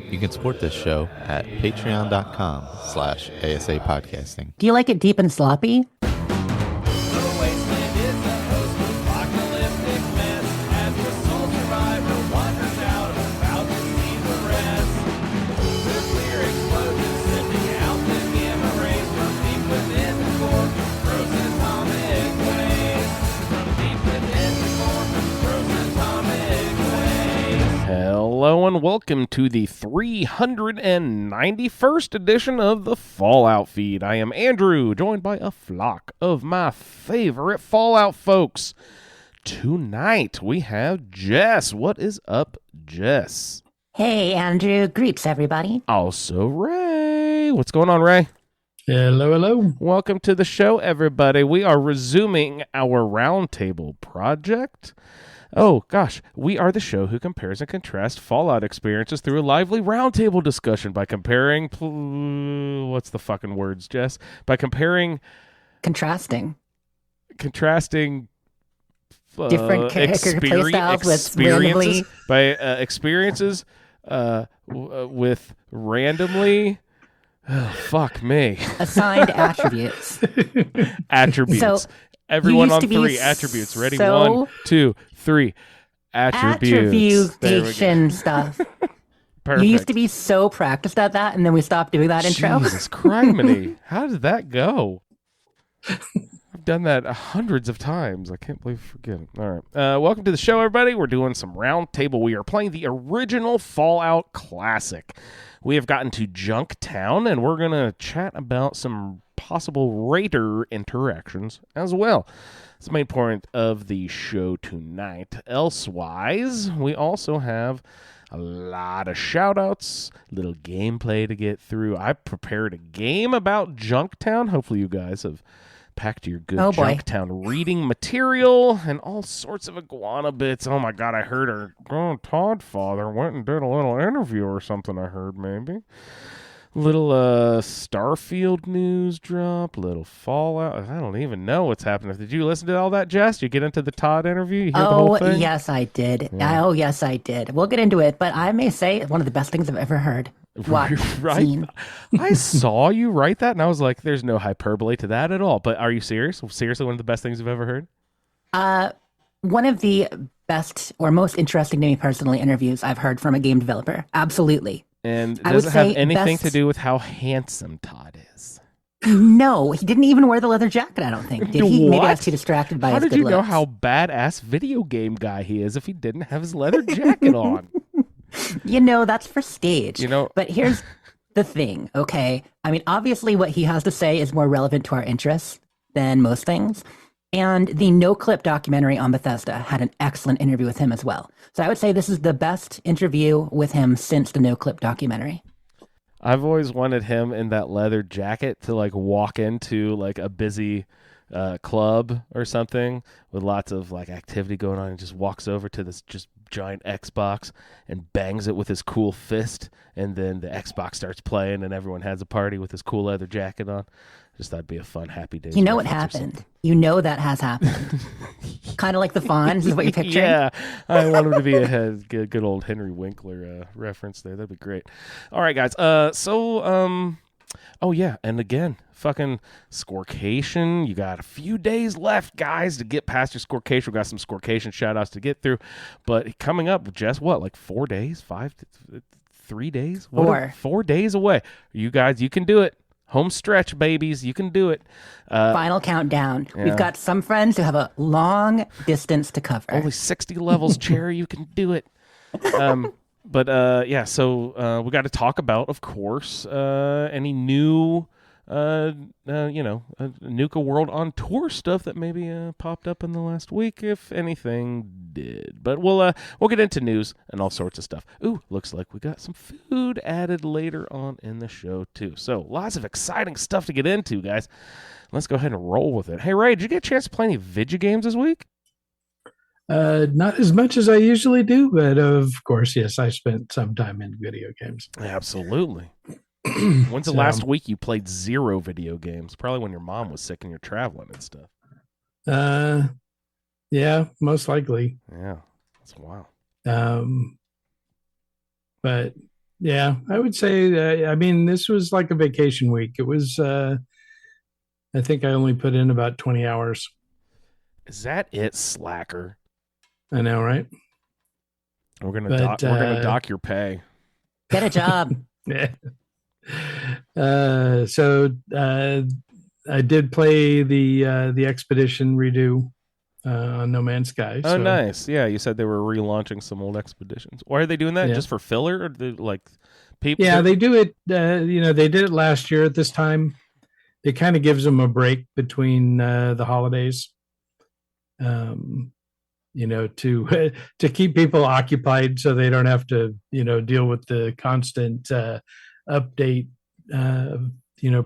You can support this show at patreon.com/ASA podcasting. Do you like it deep and sloppy? Hello and welcome to the 391st edition of the Fallout Feed. I am Andrew, joined by a flock of my favorite Fallout folks. Tonight we have Jess. What is up, Jess? Hey, Andrew. Greets, everybody. Also, Ray. What's going on, Ray? Hello, hello. Welcome to the show, everybody. We are resuming our roundtable project. Oh, gosh, we are the show who compares and contrasts Fallout experiences through a lively roundtable discussion by comparing... what's the fucking words, Jess? By comparing... Contrasting. Different playstyles with randomly... By experiences with randomly... Oh, fuck me. Assigned attributes. Attributes. So, everyone on three attributes. Ready? 1, 2, 3. Attributes. Attribution stuff. Perfect. You used to be so practiced at that, and then we stopped doing that intro. Jesus criminy. How did that go? I've done that hundreds of times. I can't believe I forget it. All right. Welcome to the show, everybody. We're doing some round table. We are playing the original Fallout Classic. We have gotten to Junktown, and we're going to chat about some possible raider interactions as well. It's the main point of the show tonight. Elsewise, we also have a lot of shout-outs, little gameplay to get through. I prepared a game about Junktown. Hopefully you guys have packed your good Junktown reading material and all sorts of iguana bits. Oh my god, I heard our Todd father went and did a little interview or something. I heard maybe little Starfield news drop, little Fallout. I don't even know what's happening. Did you listen to all that, Jess? You get into the Todd interview? You hear the whole thing? Yes, I did. Yeah. Oh, yes, I did. We'll get into it, but I may say one of the best things I've ever heard. Right? Seen. I saw you write that, and I was like, there's no hyperbole to that at all. But are you serious? Seriously, one of the best things you've ever heard? One of the best or most interesting to me personally interviews I've heard from a game developer. Absolutely. And I does would it have say anything best- to do with how handsome Todd is? No, he didn't even wear the leather jacket, I don't think. Did he? Maybe I What? was too distracted by How his did good you know looks. how badass video game guy he is if he didn't have his leather jacket on? You know, that's for stage. You know- But here's the thing, okay? I mean, obviously what he has to say is more relevant to our interests than most things. And the No Clip documentary on Bethesda had an excellent interview with him as well. So I would say this is the best interview with him since the No Clip documentary. I've always wanted him in that leather jacket to like walk into like a busy club or something with lots of like activity going on and just walks over to this just giant Xbox and bangs it with his cool fist, and then the Xbox starts playing and everyone has a party with his cool leather jacket on. Just thought it'd be a fun, happy day. You know what happened. You know that has happened. Kind of like the Fonz is what you pictured. Yeah, I want him to be a good old Henry Winkler reference there. That'd be great. All right, guys. Oh yeah, and again, fucking Scorecation. You got a few days left, guys, to get past your Scorecation. We got some Scorecation shout-outs to get through. But coming up, Jess, what, like 4 days? 3 days? 4 days away. You guys, you can do it. Home stretch, babies. You can do it. Final countdown. Yeah. We've got some friends who have a long distance to cover. Only 60 levels, Cherry. You can do it. But yeah, so we got to talk about, of course, any new, Nuka World on Tour stuff that maybe popped up in the last week, if anything did. But we'll get into news and all sorts of stuff. Ooh, looks like we got some food added later on in the show too. So lots of exciting stuff to get into, guys. Let's go ahead and roll with it. Hey, Ray, did you get a chance to play any video games this week? Not as much as I usually do, but of course, yes, I spent some time in video games. Absolutely. When's the last week you played 0 video games? Probably when your mom was sick and you're traveling and stuff. Yeah, most likely. Yeah, that's wild. But Yeah, I would say. I mean, this was like a vacation week. It was. I think I only put in about 20 hours. Is that it, slacker? I know, right? We're gonna But dock your pay. Get a job. yeah. I did play the expedition redo on No Man's Sky. Oh, So, nice. Yeah, you said they were relaunching some old expeditions. Why are they doing that? Yeah. Just for filler, or like people? Yeah, they do it. They did it last year at this time. It kind of gives them a break between the holidays. To to keep people occupied so they don't have to deal with the constant update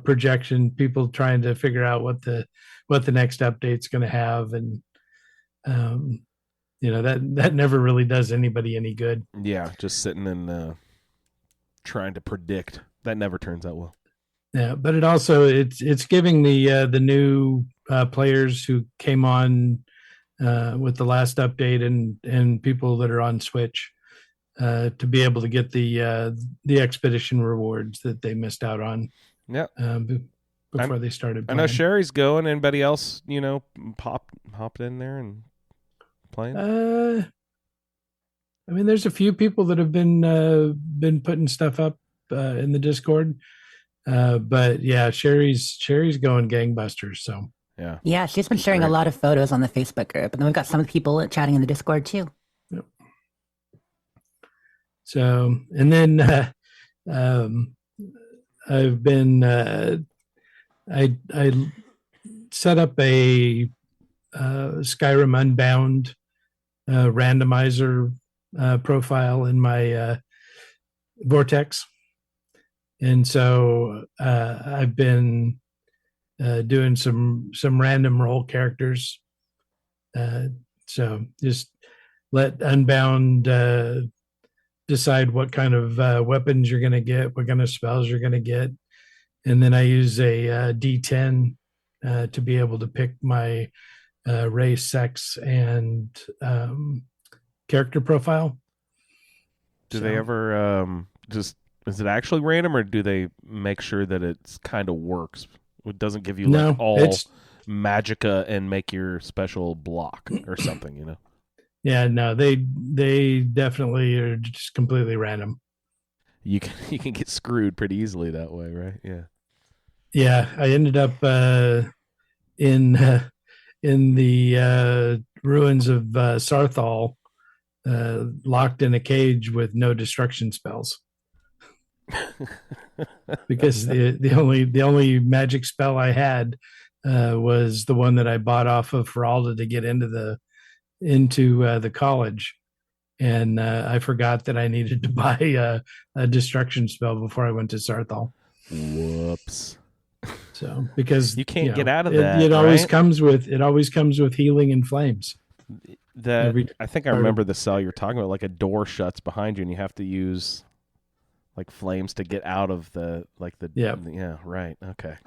projection, people trying to figure out what the next update's going to have, and that never really does anybody any good. Yeah, just sitting and trying to predict. That never turns out well. Yeah, but it's giving the new players who came on with the last update and people that are on Switch to be able to get the expedition rewards that they missed out on. Yeah. Before they started playing. I know Sherry's going. Anybody else, hopped in there and playing? I mean, there's a few people that have been putting stuff up in the Discord. But yeah, Sherry's going gangbusters. So Yeah, she's been sharing a lot of photos on the Facebook group, and then we've got some of the people chatting in the Discord too. Yep. So, and then I've been I set up a Skyrim Unbound randomizer profile in my Vortex, and so I've been doing some random role characters. So just let Unbound decide what kind of weapons you're going to get, what kind of spells you're going to get, and then I use a D10 to be able to pick my race, sex, and character profile. Do they ever just? Is it actually random, or do they make sure that it's kind of works? It doesn't give you all magicka and make your special block or something, Yeah, no, they definitely are just completely random. You can get screwed pretty easily that way, right? Yeah. Yeah, I ended up in the ruins of Sarthal, locked in a cage with no destruction spells. Because the only magic spell I had was the one that I bought off of Feralda to get into the college, and I forgot that I needed to buy a destruction spell before I went to Sarthal. Whoops! So because you can't get out of that, it always comes with healing and flames. I think I remember the cell you're talking about. Like a door shuts behind you, and you have to use like flames to get out of yeah, right, okay.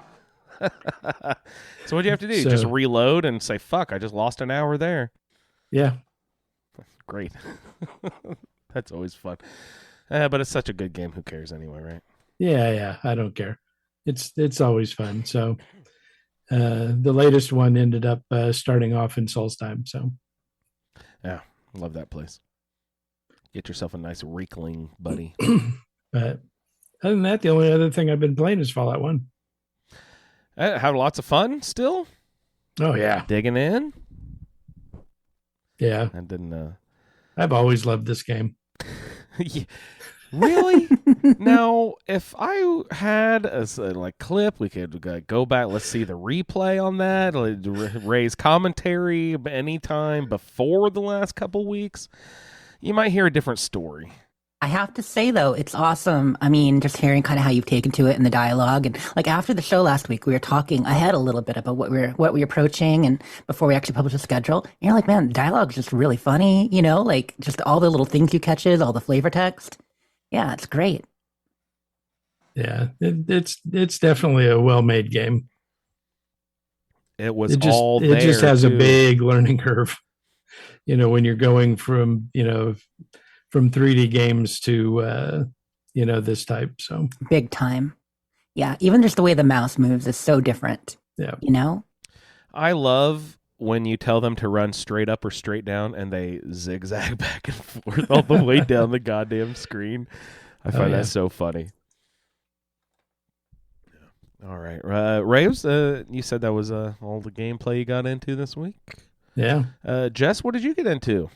So what do you have to do? Just reload and say, fuck, I just lost an hour there. Yeah. Great. That's always fun. But it's such a good game, who cares anyway, right? Yeah, I don't care. It's always fun. So the latest one ended up starting off in Solstheim, so yeah, love that place. Get yourself a nice Reekling buddy. But other than that, the only other thing I've been playing is Fallout 1. Have lots of fun still? Oh, yeah. Digging in? Yeah. I didn't... I've always loved this game. Yeah. Really? Now, if I had a clip, we could go back. Let's see the replay on that. Raise commentary anytime before the last couple weeks. You might hear a different story. I have to say, though, it's awesome. I mean, just hearing kind of how you've taken to it in the dialogue. And like after the show last week, we were talking ahead a little bit about what we're approaching and before we actually publish a schedule. And you're like, man, the dialogue's just really funny, like just all the little things you catches, all the flavor text. Yeah, it's great. Yeah, it's definitely a well-made game. It was it just, all it there. It just has too. a big learning curve. When you're going from 3D games to this type. So Big time. Yeah. Even just the way the mouse moves is so different. yeah. I love when you tell them to run straight up or straight down and they zigzag back and forth all the way down the goddamn screen. I find that so funny. All right. Raves, you said that was all the gameplay you got into this week? Yeah. Jess, what did you get into?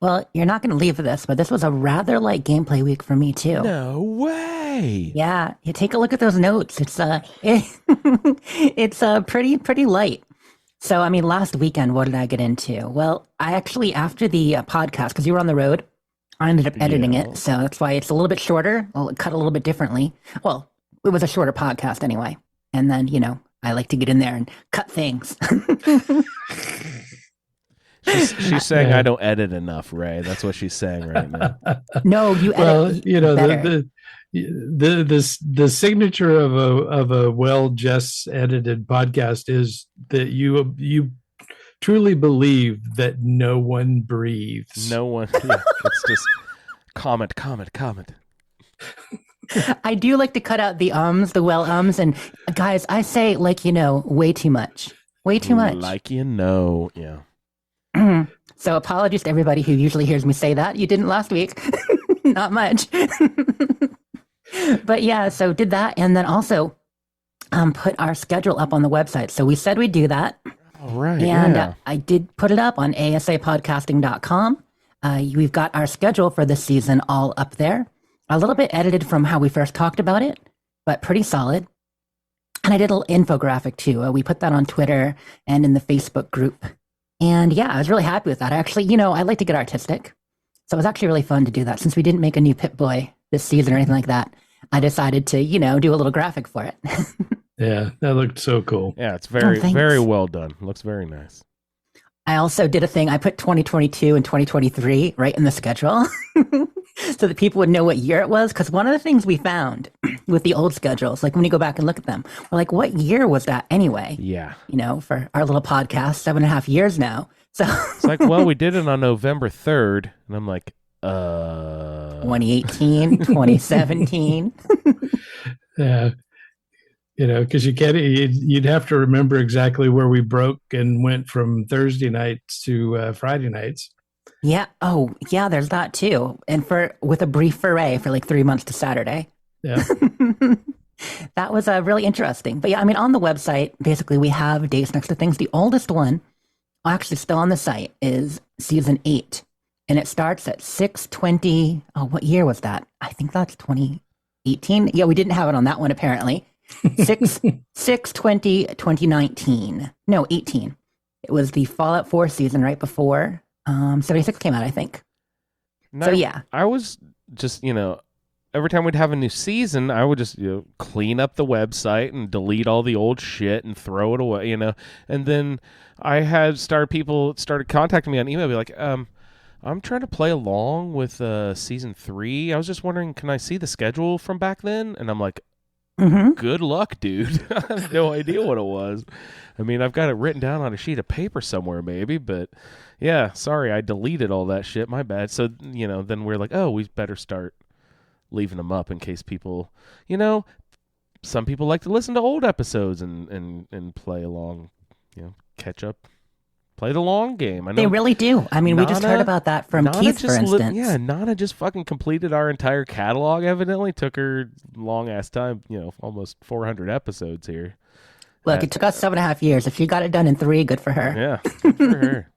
Well, you're not going to leave for this, but this was a rather light gameplay week for me too. No way. Yeah, you take a look at those notes. It's it's pretty light. So, I mean, last weekend, what did I get into? Well, I actually, after the podcast, because you were on the road, I ended up editing it. So that's why it's a little bit shorter. I'll cut a little bit differently. Well, it was a shorter podcast anyway. And then, I like to get in there and cut things. She's saying I don't edit enough, Ray. That's what she's saying right now. No, you edit better. the signature of a well Jess edited podcast is that you truly believe that no one breathes. No one. Yeah, it's just comment. I do like to cut out the the well ums, and guys, I say way too much. Way too much. Yeah. So apologies to everybody who usually hears me say that. You didn't last week. Not much. But yeah, so did that, and then also put our schedule up on the website. So we said we'd do that. All right. And I did put it up on asapodcasting.com. We've got our schedule for this season all up there. A little bit edited from how we first talked about it, but pretty solid. And I did a little infographic too. We put that on Twitter and in the Facebook group. And yeah, I was really happy with that. Actually, I like to get artistic. So it was actually really fun to do that. Since we didn't make a new Pip-Boy this season or anything like that, I decided to, do a little graphic for it. Yeah, that looked so cool. Yeah, it's very well done. Looks very nice. I also did a thing. I put 2022 and 2023 right in the schedule so that people would know what year it was. Because one of the things we found with the old schedules, like when you go back and look at them, we're like, what year was that anyway? Yeah. For our little podcast, 7.5 years now. So it's like, well, we did it on November 3rd. And I'm like, 2018, 2017. Yeah. Because you'd have to remember exactly where we broke and went from Thursday nights to Friday nights. Yeah. Oh, yeah, there's that too. And with a brief foray for like 3 months to Saturday. Yeah. That was really interesting. But yeah, I mean, on the website, basically we have dates next to things. The oldest one, actually still on the site, is season 8. And it starts at 6/20. Oh, what year was that? I think that's 2018. Yeah, we didn't have it on that one apparently. 6/20/2019. No, 18. It was the Fallout 4 season right before 76 came out, I think. So yeah. I was just, every time we'd have a new season, I would just clean up the website and delete all the old shit and throw it away, And then I had people started contacting me on email, be like, I'm trying to play along with season 3. I was just wondering, can I see the schedule from back then? And I'm like, good luck, dude. I have no idea what it was. I mean, I've got it written down on a sheet of paper somewhere, maybe, but yeah, sorry, I deleted all that shit. My bad. So, then we're like, oh, we better start leaving them up in case people, some people like to listen to old episodes and play along, catch up. Play the long game. I know they really do. I mean, we just heard about that from Keith, for instance. Nana just fucking completed our entire catalog, evidently. Took her long-ass time, almost 400 episodes here. Look, it took us 7.5 years. If she got it done in 3, good for her. Yeah, good for her.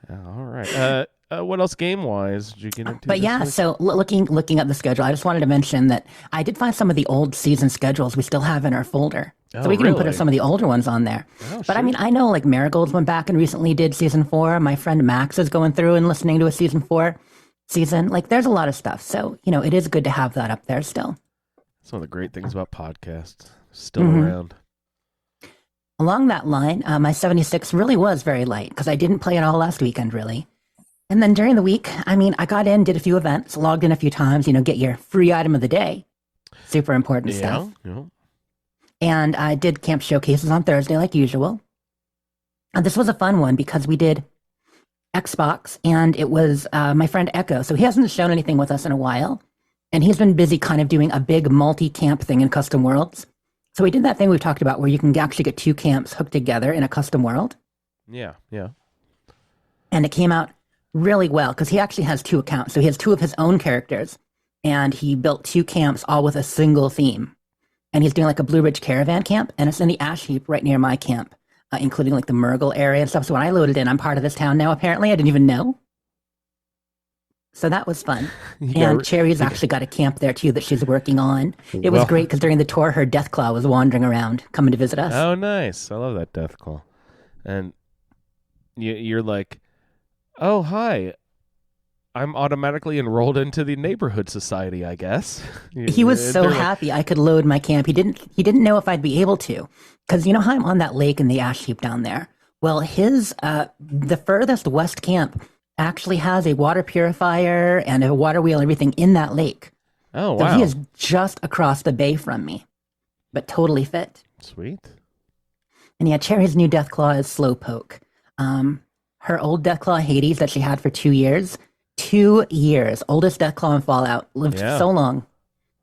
All right. What else game-wise did you get into? But yeah, week? So looking at the schedule, I just wanted to mention that I did find some of the old season schedules we still have in our folder. So we can even put some of the older ones on there. But I mean, I know like Marigold's went back and recently did season 4. My friend Max is going through and listening to a season 4 season. Like there's a lot of stuff. So, it is good to have that up there still. That's one of the great things about podcasts. Still around. Along that line, my 76 really was very light because I didn't play it all last weekend, really. And then during the week, I mean, I got in, did a few events, logged in a few times, get your free item of the day. Super important stuff. Yeah. And I did camp showcases on Thursday like usual. And this was a fun one because we did Xbox, and it was my friend Echo. So he hasn't shown anything with us in a while, and he's been busy kind of doing a big multi-camp thing in custom worlds. So we did that thing we talked about where you can actually get 2 camps hooked together in a custom world. Yeah. And it came out really well because he actually has 2 accounts. So he has 2 of his own characters, and he built 2 camps all with a single theme. And he's doing like a Blue Ridge Caravan camp, and it's in the ash heap right near my camp, including like the Murgle area and stuff. So when I loaded in, I'm part of this town now, apparently. I didn't even know. So that was fun. And Cherry's actually got a camp there too that she's working on. It was great because during the tour, her Deathclaw was wandering around, coming to visit us. Oh, nice. I love that Deathclaw. And you're like, oh, hi. I'm automatically enrolled into the neighborhood society, I guess. He was so happy I could load my camp. He didn't know if I'd be able to, because you know how I'm on that lake in the ash heap down there. Well, the furthest west camp actually has a water purifier and a water wheel and everything in that lake. Oh, wow. So he is just across the bay from me, but totally fit. Sweet. And yeah, Cherry's new Deathclaw is Slowpoke. Her old Deathclaw, Hades, that she had for 2 years, oldest Deathclaw in Fallout, lived so long,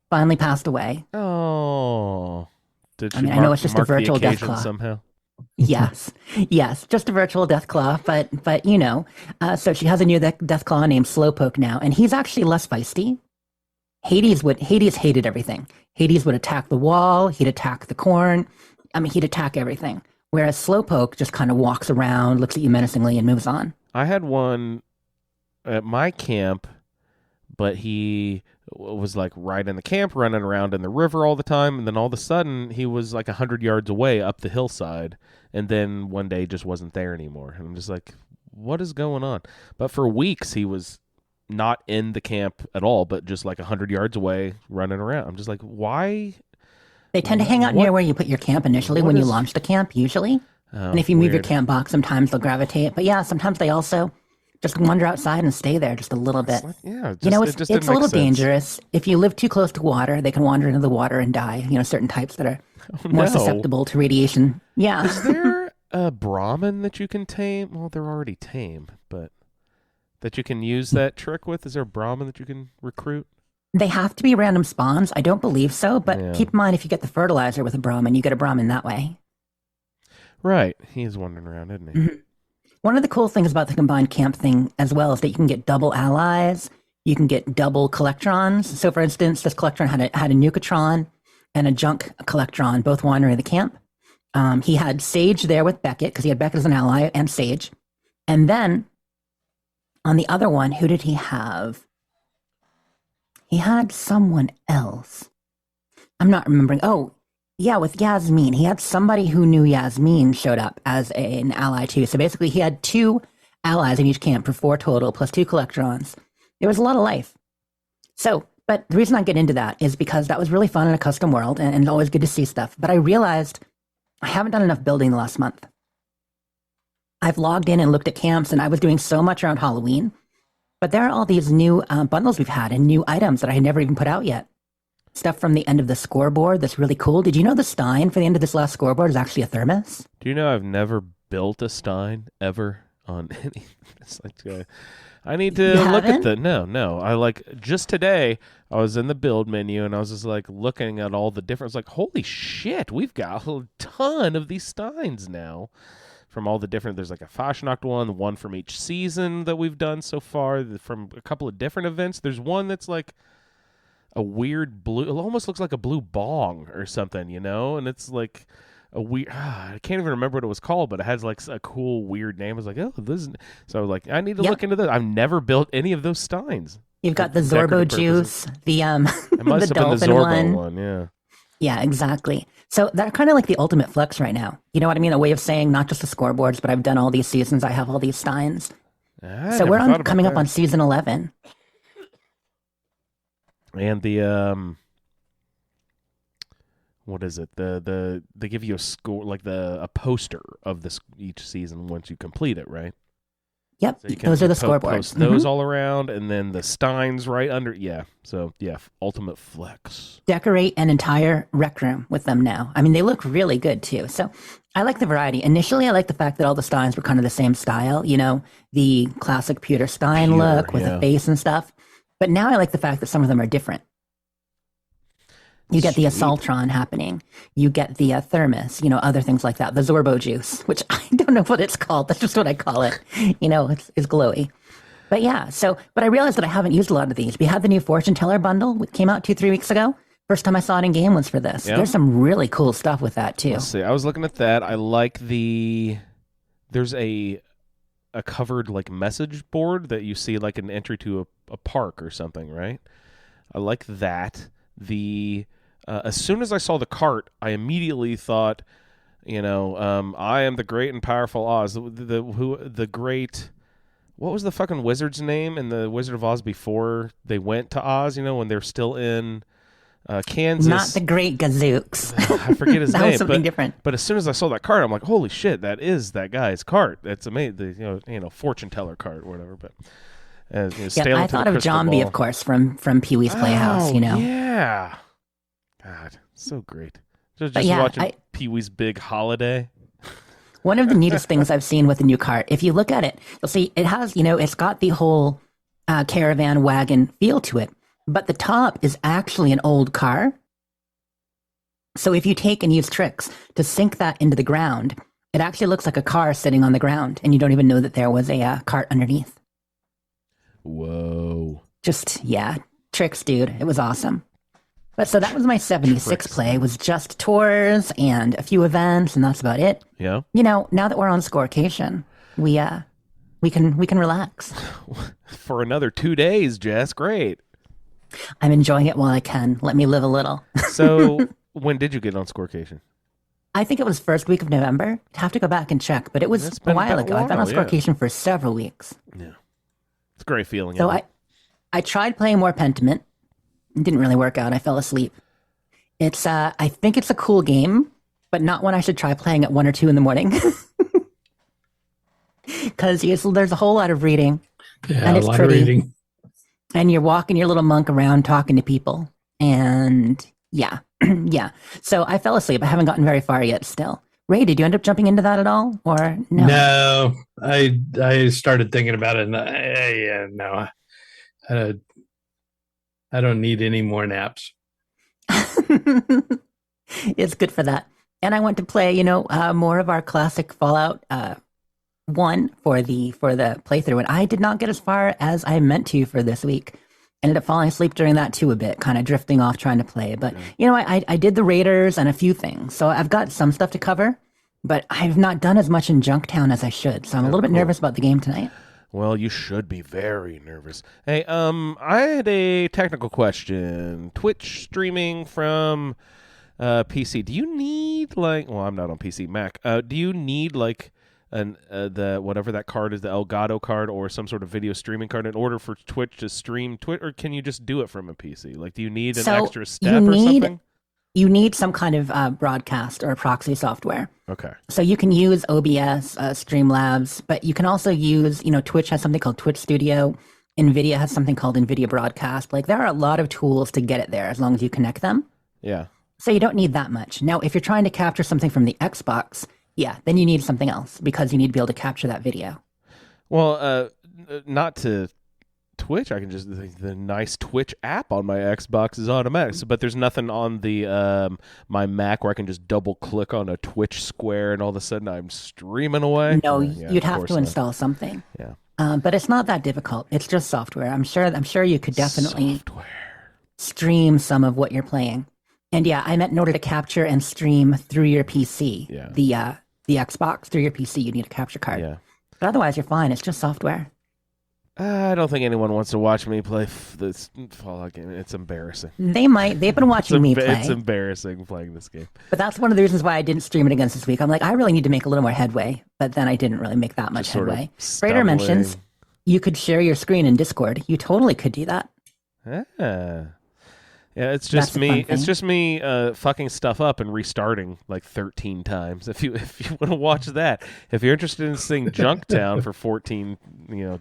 finally passed away. Oh. Did she I know it's just a virtual Deathclaw. Somehow? Yes, just a virtual Deathclaw, but you know, so she has a new Deathclaw named Slowpoke now, and he's actually less feisty. Hades hated everything. Hades would attack the wall, he'd attack the corn, he'd attack everything. Whereas Slowpoke just kind of walks around, looks at you menacingly, and moves on. I had one at my camp, but he was like right in the camp, running around in the river all the time, and then all of a sudden he was like 100 yards away up the hillside, and then one day just wasn't there anymore. And I'm just like, what is going on? But for weeks he was not in the camp at all, but just like 100 yards away running around. I'm just like, why? They tend to hang out near where you put your camp initially when you launch the camp, usually. And if you move your camp box, sometimes they'll gravitate. But yeah, sometimes they also just wander outside and stay there just a little bit. It's a little dangerous. If you live too close to water, they can wander into the water and die. You know, certain types that are more susceptible to radiation. Yeah. Is there a Brahmin that you can tame? Well, they're already tame, but that you can use that trick with? Is there a Brahmin that you can recruit? They have to be random spawns. I don't believe so, but keep in mind if you get the fertilizer with a Brahmin, you get a Brahmin that way. Right. He's wandering around, isn't he? Mm-hmm. One of the cool things about the combined camp thing as well is that you can get double allies. You can get double collectrons. So, for instance, this collectron had a Nucatron and a Junk collectron, both wandering the camp. He had Sage there with Beckett because he had Beckett as an ally and Sage. And then on the other one, who did he have? He had someone else. I'm not remembering. Oh, yeah, with Yasmin. He had somebody who knew Yasmin showed up as an ally too. So basically he had 2 allies in each camp for 4 total, plus 2 collectrons. There was a lot of life. So, but the reason I get into that is because that was really fun in a custom world and always good to see stuff. But I realized I haven't done enough building the last month. I've logged in and looked at camps, and I was doing so much around Halloween. But there are all these new bundles we've had and new items that I had never even put out yet. Stuff from the end of the scoreboard that's really cool. Did you know the Stein for the end of this last scoreboard is actually a thermos? Do you know I've never built a Stein ever on any? It's like, I need to look at the... No. I just today, I was in the build menu and I was just like looking at all the different... I was like, holy shit, we've got a ton of these Steins now. From all the different, there's like a Fashnacht one from each season that we've done so far, from a couple of different events. There's one that's like a weird blue, it almost looks like a blue bong or something, you know? And it's like a weird, I can't even remember what it was called, but it has like a cool, weird name. I was like, oh, this is, so I was like, I need to look into this. I've never built any of those Steins. You've got the Zorbo juice, the it must the have been the Zorbo one, yeah. Yeah, exactly. So they're kind of like the ultimate flex right now. You know what I mean? A way of saying not just the scoreboards, but I've done all these seasons. I have all these Steins. So we're coming up on season 11. And the what is it? They give you a score, like a poster of this each season once you complete it, right? Yep, So you can those are the post scoreboards. those all around, and then the Steins right under. Yeah. So yeah, ultimate flex. Decorate an entire rec room with them now. I mean, they look really good too. So I like the variety. Initially, I like the fact that all the Steins were kind of the same style, you know, the classic pewter Stein Pewter, look with yeah. the face and stuff. But now I like the fact that some of them are different. You get the Sweet. Assaultron happening. You get the Thermos, you know, other things like that. The Zorbo juice, which I don't know what it's called. That's just what I call it. You know, it's glowy. But yeah, but I realized that I haven't used a lot of these. We had the new Fortune Teller bundle, which came out 2-3 weeks ago. First time I saw it in game was for this. Yeah. There's some really cool stuff with that too. Let's see. I was looking at that. I like there's a covered like message board that you see like an entry to a park or something, right? I like that. As soon as I saw the cart, I immediately thought, you know, I am the great and powerful Oz. The great, what was the fucking wizard's name in the Wizard of Oz before they went to Oz? You know, when they're still in Kansas. Not the Great Gazooks. I forget his that name. was something different. But as soon as I saw that cart, I'm like, holy shit, that is that guy's cart. That's amazing. You know, fortune teller cart or whatever. But I thought of Zombie, of course, from Pee Wee's Playhouse. You know. Yeah. God, so great. Just watching Pee Wee's Big Holiday. One of the neatest things I've seen with the new cart, if you look at it, you'll see it has, you know, it's got the whole caravan wagon feel to it, but the top is actually an old car. So if you take and use tricks to sink that into the ground, it actually looks like a car sitting on the ground, and you don't even know that there was a cart underneath. Whoa. Just, yeah, tricks, dude. It was awesome. But so that was my 76 Tricks. play, was just tours and a few events, and that's about it. Yeah. You know, now that we're on Scorecation, we can relax. For another 2 days, Jess. Great. I'm enjoying it while I can. Let me live a little. So when did you get on Scorecation? I think it was first week of November. I'd have to go back and check, but it was It's a been while about a ago. I've been on while, yeah. Scorecation for several weeks. Yeah. It's a great feeling. So isn't it? I tried playing more Pentiment. It didn't really work out. I fell asleep. It's I think it's a cool game, but not one I should try playing at 1 or 2 in the morning. Because there's a whole lot of reading. Yeah, And a it's lot pretty. of reading. And you're walking your little monk around talking to people. And yeah, yeah. So I fell asleep. I haven't gotten very far yet still. Ray, did you end up jumping into that at all? Or no? No, I started thinking about it, and no, I don't need any more naps. It's good for that. And I went to play, you know, more of our classic Fallout 1 for the playthrough, and I did not get as far as I meant to for this week. Ended up falling asleep during that too a bit, kind of drifting off trying to play. But you know, I did the Raiders and a few things, so I've got some stuff to cover. But I've not done as much in Junktown as I should, so I'm a little bit nervous about the game tonight. Well, you should be very nervous. Hey, I had a technical question. Twitch streaming from PC. Do you need well, I'm not on PC, Mac. Do you need the whatever that card is, the Elgato card or some sort of video streaming card in order for Twitch to stream Twitch, or can you just do it from a PC? Like, do you need an extra step or something? You need some kind of broadcast or proxy software. Okay. So you can use OBS, Streamlabs, but you can also use, you know, Twitch has something called Twitch Studio. NVIDIA has something called NVIDIA Broadcast. Like, there are a lot of tools to get it there as long as you connect them. Yeah. So you don't need that much. Now, if you're trying to capture something from the Xbox, yeah, then you need something else because you need to be able to capture that video. Well, not to Twitch. I can just the nice Twitch app on my Xbox is automatic. So, but there's nothing on the my Mac where I can just double click on a Twitch square and all of a sudden I'm streaming away. No, Yeah, you'd of have course to not. install something. Yeah. But it's not that difficult. It's just software. I'm sure you could definitely Software. stream some of what you're playing. And yeah, I meant in order to capture and stream through your PC, Yeah. the Xbox through your PC, you need a capture card. Yeah. But otherwise, you're fine. It's just software. I don't think anyone wants to watch me play this Fallout game. It's embarrassing. They might. They've been watching me play. It's embarrassing playing this game. But that's one of the reasons why I didn't stream it against this week. I'm like, I really need to make a little more headway. But then I didn't really make that much Just sort of headway. Raider mentions stumbling. you could share your screen in Discord. You totally could do that. Ah. Yeah, it's just That's a me. fun It's thing. just me fucking stuff up and restarting like 13 times. If you want to watch that, if you're interested in seeing Junktown for 14,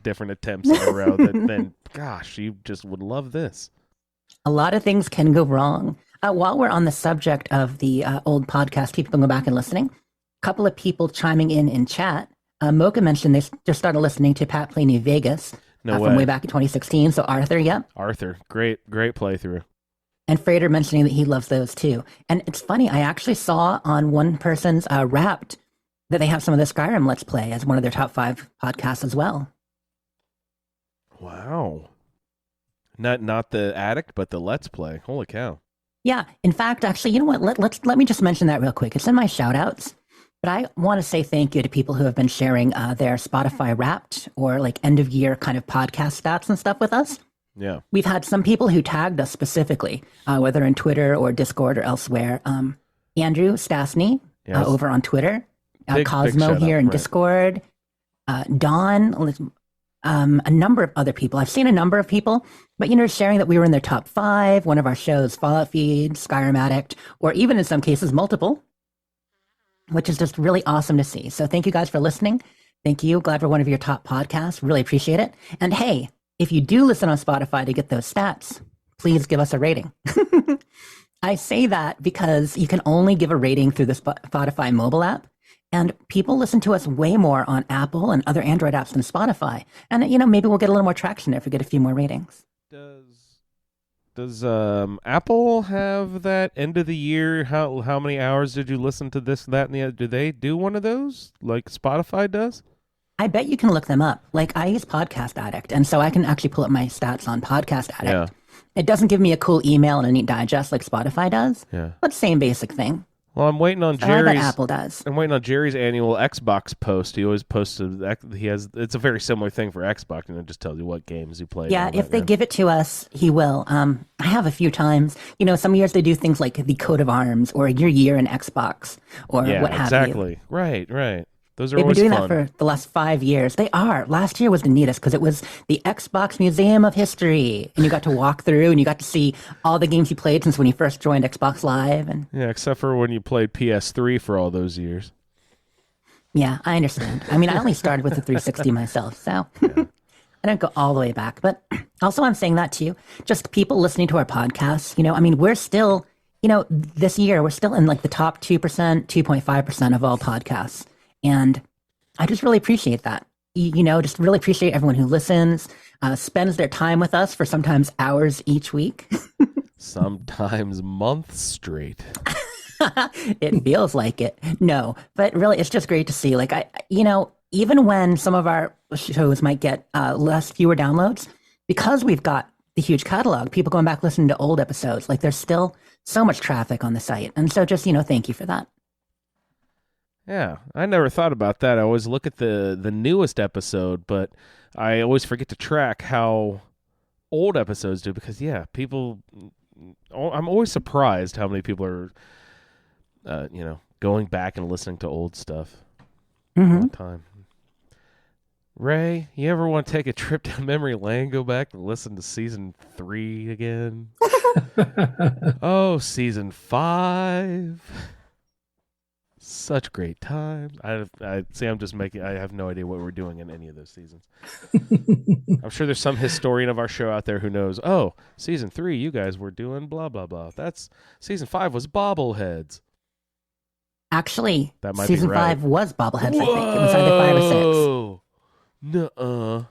different attempts in a row, then gosh, you just would love this. A lot of things can go wrong. While we're on the subject of the old podcast, people can go back and listening. A couple of people chiming in chat. Mocha mentioned they just started listening to Pat Play New Vegas No from way. way back in 2016. So Arthur, yep. Arthur, great playthrough. And Frater mentioning that he loves those too. And it's funny, I actually saw on one person's Wrapped that they have some of the Skyrim Let's Play as one of their top 5 podcasts as well. Wow. Not the Addict, but the Let's Play. Holy cow. Yeah, in fact, actually, you know what? Let me just mention that real quick. It's in my shout outs. But I want to say thank you to people who have been sharing their Spotify Wrapped or like end of year kind of podcast stats and stuff with us. Yeah. We've had some people who tagged us specifically, whether in Twitter or Discord or elsewhere. Andrew Stasny Yes. over on Twitter, Big Cosmo shout here out, in right. Discord, Dawn, a number of other people. I've seen a number of people, but sharing that we were in their top 5, one of our shows, Fallout Feed, Skyrim Addict, or even in some cases multiple, which is just really awesome to see. So thank you guys for listening. Thank you. Glad we're one of your top podcasts. Really appreciate it. And hey, if you do listen on Spotify to get those stats, please give us a rating. I say that because you can only give a rating through the Spotify mobile app. And people listen to us way more on Apple and other Android apps than Spotify. And, maybe we'll get a little more traction there if we get a few more ratings. Does Apple have that end of the year? How many hours did you listen to this, that, and the other? Do they do one of those like Spotify does? I bet you can look them up. Like I use Podcast Addict, and so I can actually pull up my stats on Podcast Addict. Yeah. It doesn't give me a cool email and a neat digest like Spotify does, Yeah. but same basic thing. Well, I'm waiting on I bet Jerry's. Apple does. I'm waiting on Jerry's annual Xbox post. He always posts. It's a very similar thing for Xbox, and it just tells you what games he played. Yeah, and all if that, they yeah. give it to us, he will. I have a few times. Some years they do things like the coat of arms or your year in Xbox or Yeah, what have you. exactly. Right. Those are They've been always doing fun. that for the last 5 years. They are. Last year was the neatest because it was the Xbox Museum of History, and you got to walk through and you got to see all the games you played since when you first joined Xbox Live. And Yeah, except for when you played PS3 for all those years. yeah, I understand. I mean, I only started with the 360 myself, so I don't go all the way back. But also, I'm saying that to you, just people listening to our podcasts. We're still, this year we're still in like the top 2%, 2.5% of all podcasts. And I just really appreciate that. Just really appreciate everyone who listens, spends their time with us for sometimes hours each week. Sometimes months straight. It feels like it. No, but really, it's just great to see. Like, even when some of our shows might get fewer downloads, because we've got the huge catalog, people going back listening to old episodes, like there's still so much traffic on the site. And so just, thank you for that. Yeah, I never thought about that. I always look at the newest episode, but I always forget to track how old episodes do because, people... I'm always surprised how many people are, going back and listening to old stuff all the time. Ray, you ever want to take a trip down memory lane, go back and listen to season 3 again? Oh, season 5. Such great time. I see. I'm just making. I have no idea what we're doing in any of those seasons. I'm sure there's some historian of our show out there who knows. Oh, season 3, you guys were doing blah blah blah. That's season 5 was bobbleheads. Actually, That might be season right. 5 was bobbleheads, I think. It was either 5 or 6. Nuh-uh.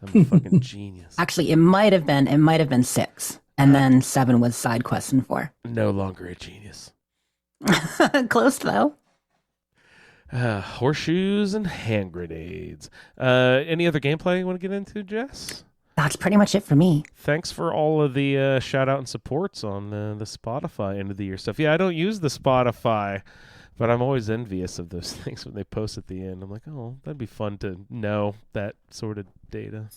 I'm a fucking genius. Actually, it might have been 6. And then 7 was side quest and 4. No longer a genius. Close, though. Horseshoes and hand grenades. Any other gameplay you want to get into, Jess? That's pretty much it for me. Thanks for all of the shout out and supports on the Spotify end of the year stuff. Yeah, I don't use the Spotify, but I'm always envious of those things when they post at the end. I'm like, oh, that'd be fun to know that sort of data.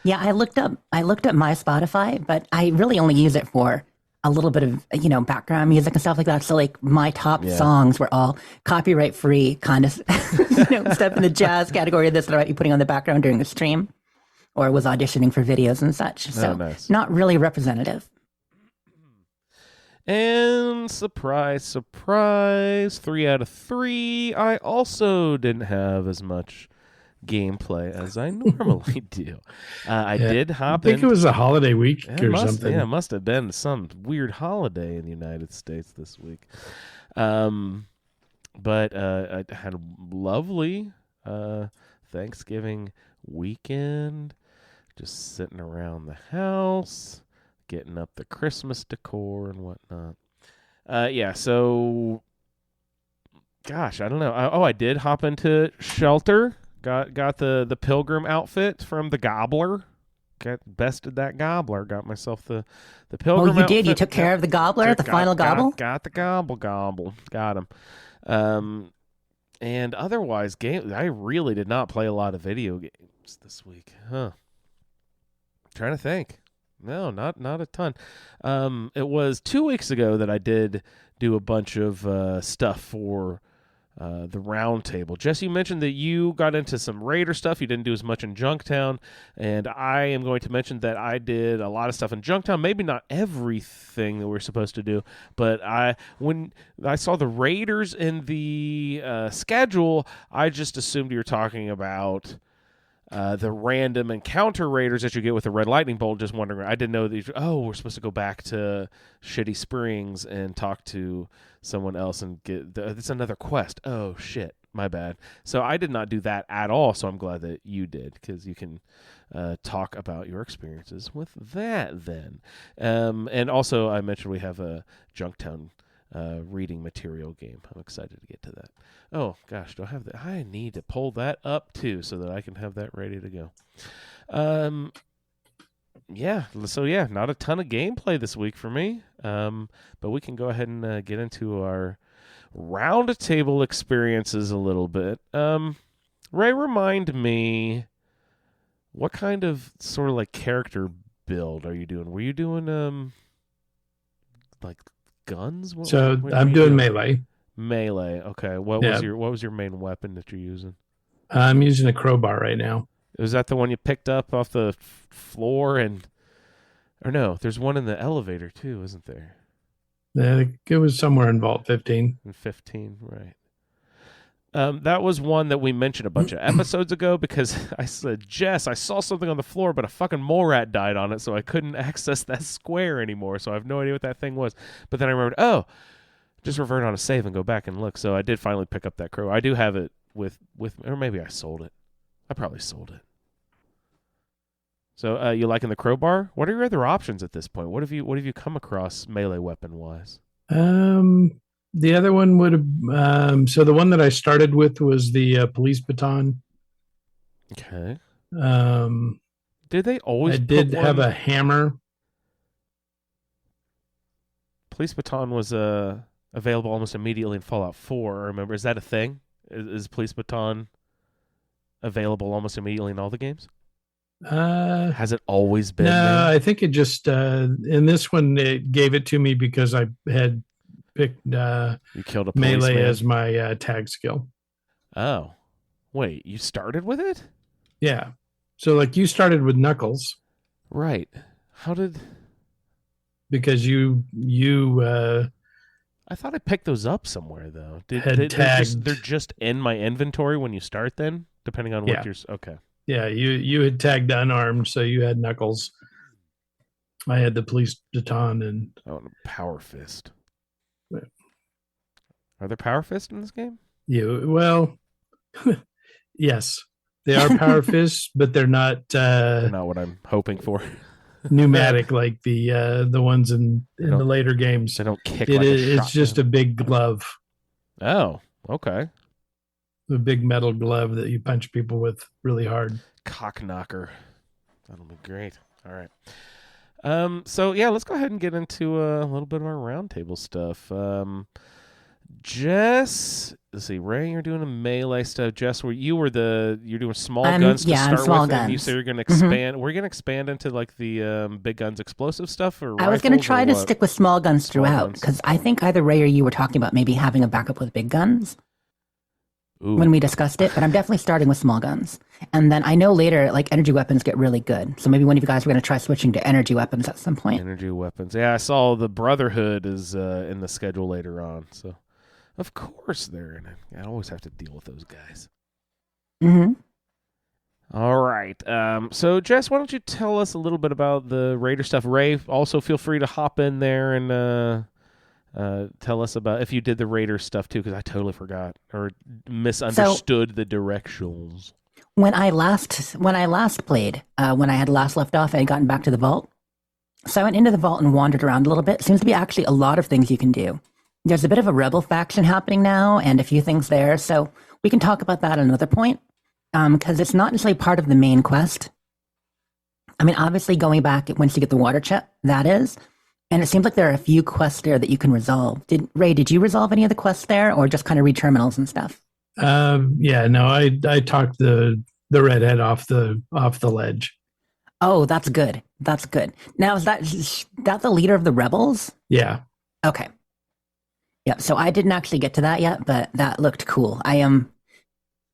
Yeah, I looked up my Spotify, but I really only use it for a little bit of, background music and stuff like that. So like my top songs were all copyright free kind of, stuff in the jazz category of this that I might be putting on the background during a stream or was auditioning for videos and such. So nice. not really representative. And surprise, surprise, 3 out of 3. I also didn't have as much gameplay as I normally do. I did hop in. I think it was a holiday week something. Yeah, it must have been some weird holiday in the United States this week. But I had a lovely Thanksgiving weekend, just sitting around the house, getting up the Christmas decor and whatnot. Yeah, so, gosh, I don't know. I did hop into Shelter. Got the pilgrim outfit from the Gobbler. Bested that Gobbler. Got myself the pilgrim outfit. Oh, you did? You took care of the Gobbler, the final Gobble? Got the Gobble. Got him. And otherwise, I really did not play a lot of video games this week. Trying to think. No, not a ton. It was 2 weeks ago that I did do a bunch of stuff for the Roundtable. Jess, you mentioned that you got into some Raider stuff. You didn't do as much in Junktown, and I am going to mention that I did a lot of stuff in Junktown. Maybe not everything that we're supposed to do, but when I saw the Raiders in the schedule, I just assumed you were talking about the random encounter raiders that you get with the red lightning bolt. Just wondering, I didn't know that. We're supposed to go back to Shitty Springs and talk to someone else and get. It's another quest. Oh shit, my bad. So I did not do that at all. So I'm glad that you did, because you can talk about your experiences with that then. And also, I mentioned we have a Junktown reading material game. I'm excited to get to that. Oh gosh, do I have that? I need to pull that up too so that I can have that ready to go. Not a ton of gameplay this week for me. But we can go ahead and get into our round table experiences a little bit. Ray, remind me, what kind of sort of like character build are you doing? Were you doing like guns? What I'm doing melee. Melee. Okay. What was your main weapon that you're using? I'm using a crowbar right now. Was that the one you picked up off the floor or no? There's one in the elevator too, isn't there? It was somewhere in Vault 15. In 15, right. That was one that we mentioned a bunch of episodes ago, because I said, Jess, I saw something on the floor, but a fucking mole rat died on it, so I couldn't access that square anymore, so I have no idea what that thing was. But then I remembered, just revert on a save and go back and look. So I did finally pick up that crow. I do have it with or maybe I sold it. I probably sold it. So you liking the crowbar? What are your other options at this point? What have you come across melee weapon wise? The other one would have. So the one that I started with was the police baton. Okay. Did they always? I did have a hammer. Police baton was available almost immediately in Fallout 4. I remember. Is that a thing? Is police baton available almost immediately in all the games? Has it always been? No, there? I think it just in this one it gave it to me because I had picked you killed a melee as my tag skill. Oh, wait, you started with it? Yeah. So like you started with Knuckles, right? How did? Because you I thought I picked those up somewhere though. They're just in my inventory when you start then, depending on what you're okay. Yeah, you had tagged unarmed, so you had Knuckles. I had the police baton and power fist. Yeah. Are there power fists in this game? Yes, they are power fists, but they're not. They're not what I'm hoping for. Pneumatic like the ones in the later games. They don't kick. It's just a big glove. Oh, okay. A big metal glove that you punch people with really hard. Cock knocker. That'll be great. All right. So yeah, let's go ahead and get into a little bit of our roundtable stuff. Jess, let's see. Ray, you're doing a melee stuff. Jess, you're doing small guns to start small with. Guns. And you say you're going to expand. Mm-hmm. We're going to expand into like the big guns, explosive stuff, or I was going to try to stick with small guns throughout, because I think either Ray or you were talking about maybe having a backup with big guns. Ooh. when we discussed it, but I'm definitely starting with small guns. And then I know later, like, energy weapons get really good. So maybe one of you guys are going to try switching to energy weapons at some point. Energy weapons. Yeah, I saw the Brotherhood is in the schedule later on. So, of course they're in it. I always have to deal with those guys. Mm-hmm. All right. So, Jess, why don't you tell us a little bit about the Raider stuff? Ray, also feel free to hop in there and tell us about if you did the Raider stuff too, because I totally forgot or misunderstood the directions. When I last played, when I had last left off, I had gotten back to the vault. So I went into the vault and wandered around a little bit. Seems to be actually a lot of things you can do. There's a bit of a rebel faction happening now, and a few things there. So we can talk about that at another point, because it's not necessarily part of the main quest. I mean, obviously, going back once you get the water chip, that is. And it seems like there are a few quests there that you can resolve. Did you resolve any of the quests there, or just kind of read terminals and stuff? Yeah, no, I talked the redhead off the ledge. Oh, that's good. That's good. Now, is that the leader of the rebels? Yeah. Okay. Yeah. So I didn't actually get to that yet, but that looked cool. I'm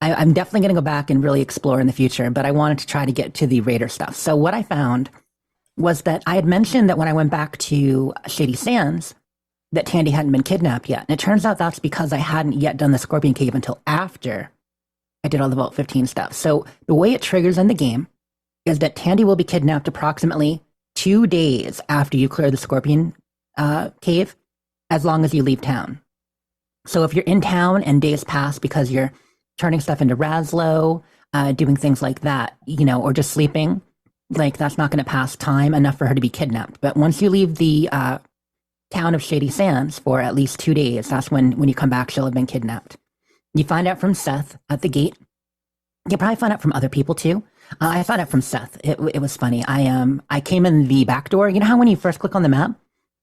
definitely going to go back and really explore in the future, but I wanted to try to get to the Raider stuff. So what I found was that I had mentioned that when I went back to Shady Sands, that Tandy hadn't been kidnapped yet. And it turns out that's because I hadn't yet done the Scorpion Cave until after I did all the Vault 15 stuff. So the way it triggers in the game is that Tandy will be kidnapped approximately 2 days after you clear the Scorpion Cave, as long as you leave town. So if you're in town and days pass because you're turning stuff into Raslo, doing things like that, or just sleeping, like that's not going to pass time enough for her to be kidnapped. But once you leave the town of Shady Sands for at least 2 days, that's when you come back, she'll have been kidnapped. You find out from Seth at the gate. You probably find out from other people too. I found out from Seth. It was funny. I came in the back door. You know how when you first click on the map,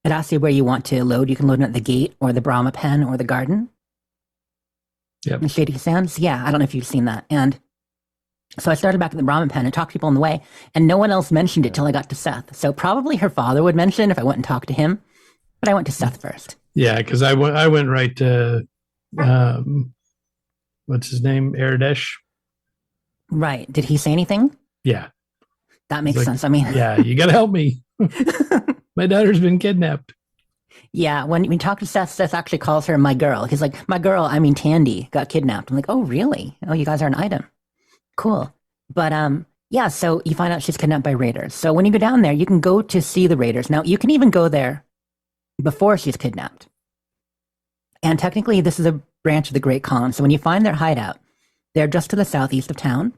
it asks you where you want to load. You can load it at the gate or the Brahma Pen or the garden. Yep. In Shady Sands. Yeah, I don't know if you've seen that. And so I started back at the Brahma Pen and talked to people on the way, and no one else mentioned it till I got to Seth. So probably her father would mention if I went and talked to him, but I went to Seth first. Yeah, because I went right to what's his name, Erdesh. Right. Did he say anything? Yeah, That makes sense. I mean, yeah, you got to help me. My daughter's been kidnapped. Yeah, when we talk to Seth, Seth actually calls her my girl. He's like, my girl, I mean Tandy, got kidnapped. I'm like, oh, really? Oh, you guys are an item. Cool. But yeah, so you find out she's kidnapped by raiders. So when you go down there, you can go to see the raiders. Now, you can even go there before she's kidnapped. And technically, this is a branch of the Great Khan. So when you find their hideout, they're just to the southeast of town,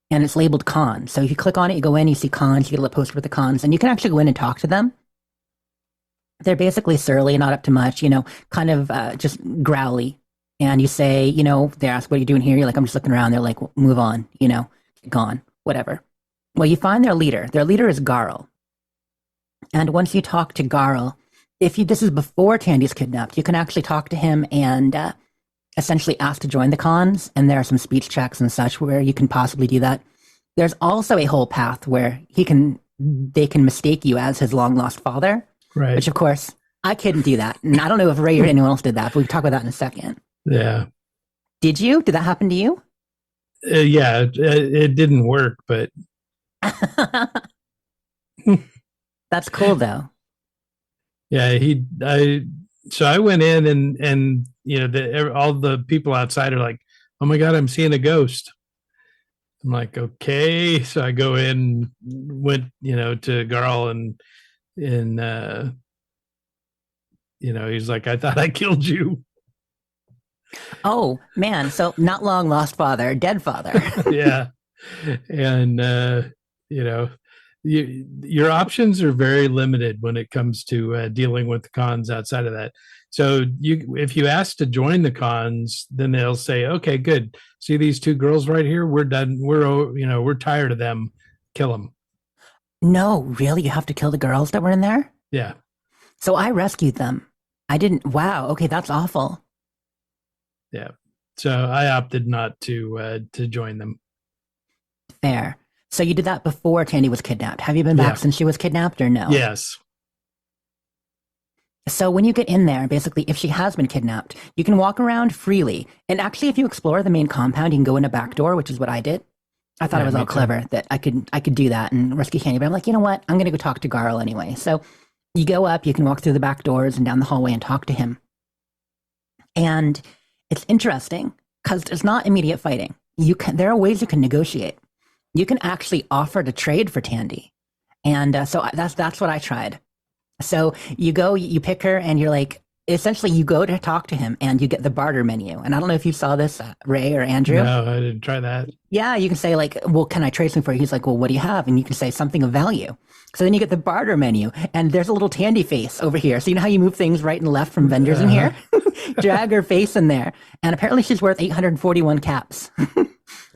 and it's labeled Khan. So if you click on it, you go in, you see Khans, you get a little poster with the Khans, and you can actually go in and talk to them. They're basically surly, not up to much, kind of just growly. And you say, they ask, what are you doing here? You're like, I'm just looking around. They're like, well, move on, gone, whatever. Well, you find their leader. Their leader is Garl. And once you talk to Garl, this is before Tandy's kidnapped, you can actually talk to him and essentially ask to join the Khans. And there are some speech checks and such where you can possibly do that. There's also a whole path where they can mistake you as his long lost father. Right. Which, of course, I couldn't do that. And I don't know if Ray or anyone else did that, but we can talk about that in a second. Yeah. Did you? Did that happen to you? Yeah, it didn't work, but. That's cool, though. Yeah, so I went in and all the people outside are like, oh my God, I'm seeing a ghost. I'm like, okay. So I go in, went, to Garl and he's like, I thought I killed you. Oh man. So not long lost father, dead father. Yeah. And, your options are very limited when it comes to dealing with the Khans outside of that. So if you ask to join the Khans, then they'll say, okay, good. See these two girls right here? We're done. We're tired of them. Kill them. No, really? You have to kill the girls that were in there? Yeah. So I rescued them. I didn't. Wow. Okay. That's awful. Yeah. So I opted not to join them. Fair. So you did that before Tandy was kidnapped. Have you been back since she was kidnapped or no? Yes. So when you get in there, basically, if she has been kidnapped, you can walk around freely. And actually, if you explore the main compound, you can go in a back door, which is what I did. I thought Yeah, it was me all too. clever that I could do that and rescue Candy. But I'm like, you know what? I'm going to go talk to Garl anyway. So you go up, you can walk through the back doors and down the hallway and talk to him. And it's interesting because there's not immediate fighting. There are ways you can negotiate. You can actually offer to trade for Tandy. And so that's what I tried. So you go, you pick her, and you're like, essentially, you go to talk to him, and you get the barter menu. And I don't know if you saw this, Ray or Andrew. No, I didn't try that. Yeah, you can say like, well, can I trade something for you? He's like, well, what do you have? And you can say something of value. So then you get the barter menu, and there's a little Tandy face over here. So you know how you move things right and left from vendors in here? Drag her face in there. And apparently she's worth 841 caps.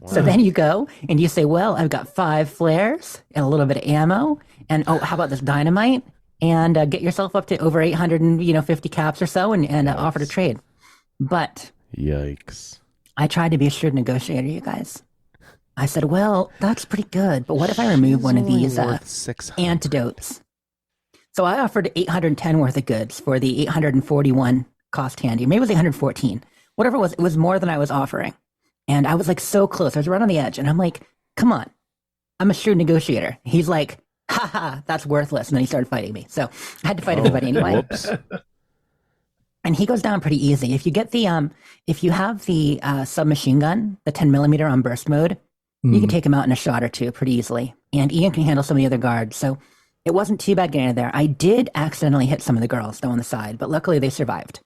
So then you go and you say, well, I've got 5 flares and a little bit of ammo. And oh, how about this dynamite? And get yourself up to over 850 caps or so and offer to trade. But Yikes. I tried to be a shrewd negotiator, you guys. I said, well, that's pretty good. But what if I remove one of these antidotes? So I offered 810 worth of goods for the 841 cost Tandy. Maybe it was 814. Whatever it was more than I was offering. And I was like so close. I was right on the edge. And I'm like, come on. I'm a shrewd negotiator. He's like, haha, that's worthless. And then he started fighting me. So I had to fight everybody anyway. Whoops. And he goes down pretty easy. If you get if you have the submachine gun, the 10 millimeter on burst mode, you can take him out in a shot or two pretty easily. And Ian can handle some of the other guards. So it wasn't too bad getting out of there. I did accidentally hit some of the girls though on the side, but luckily they survived.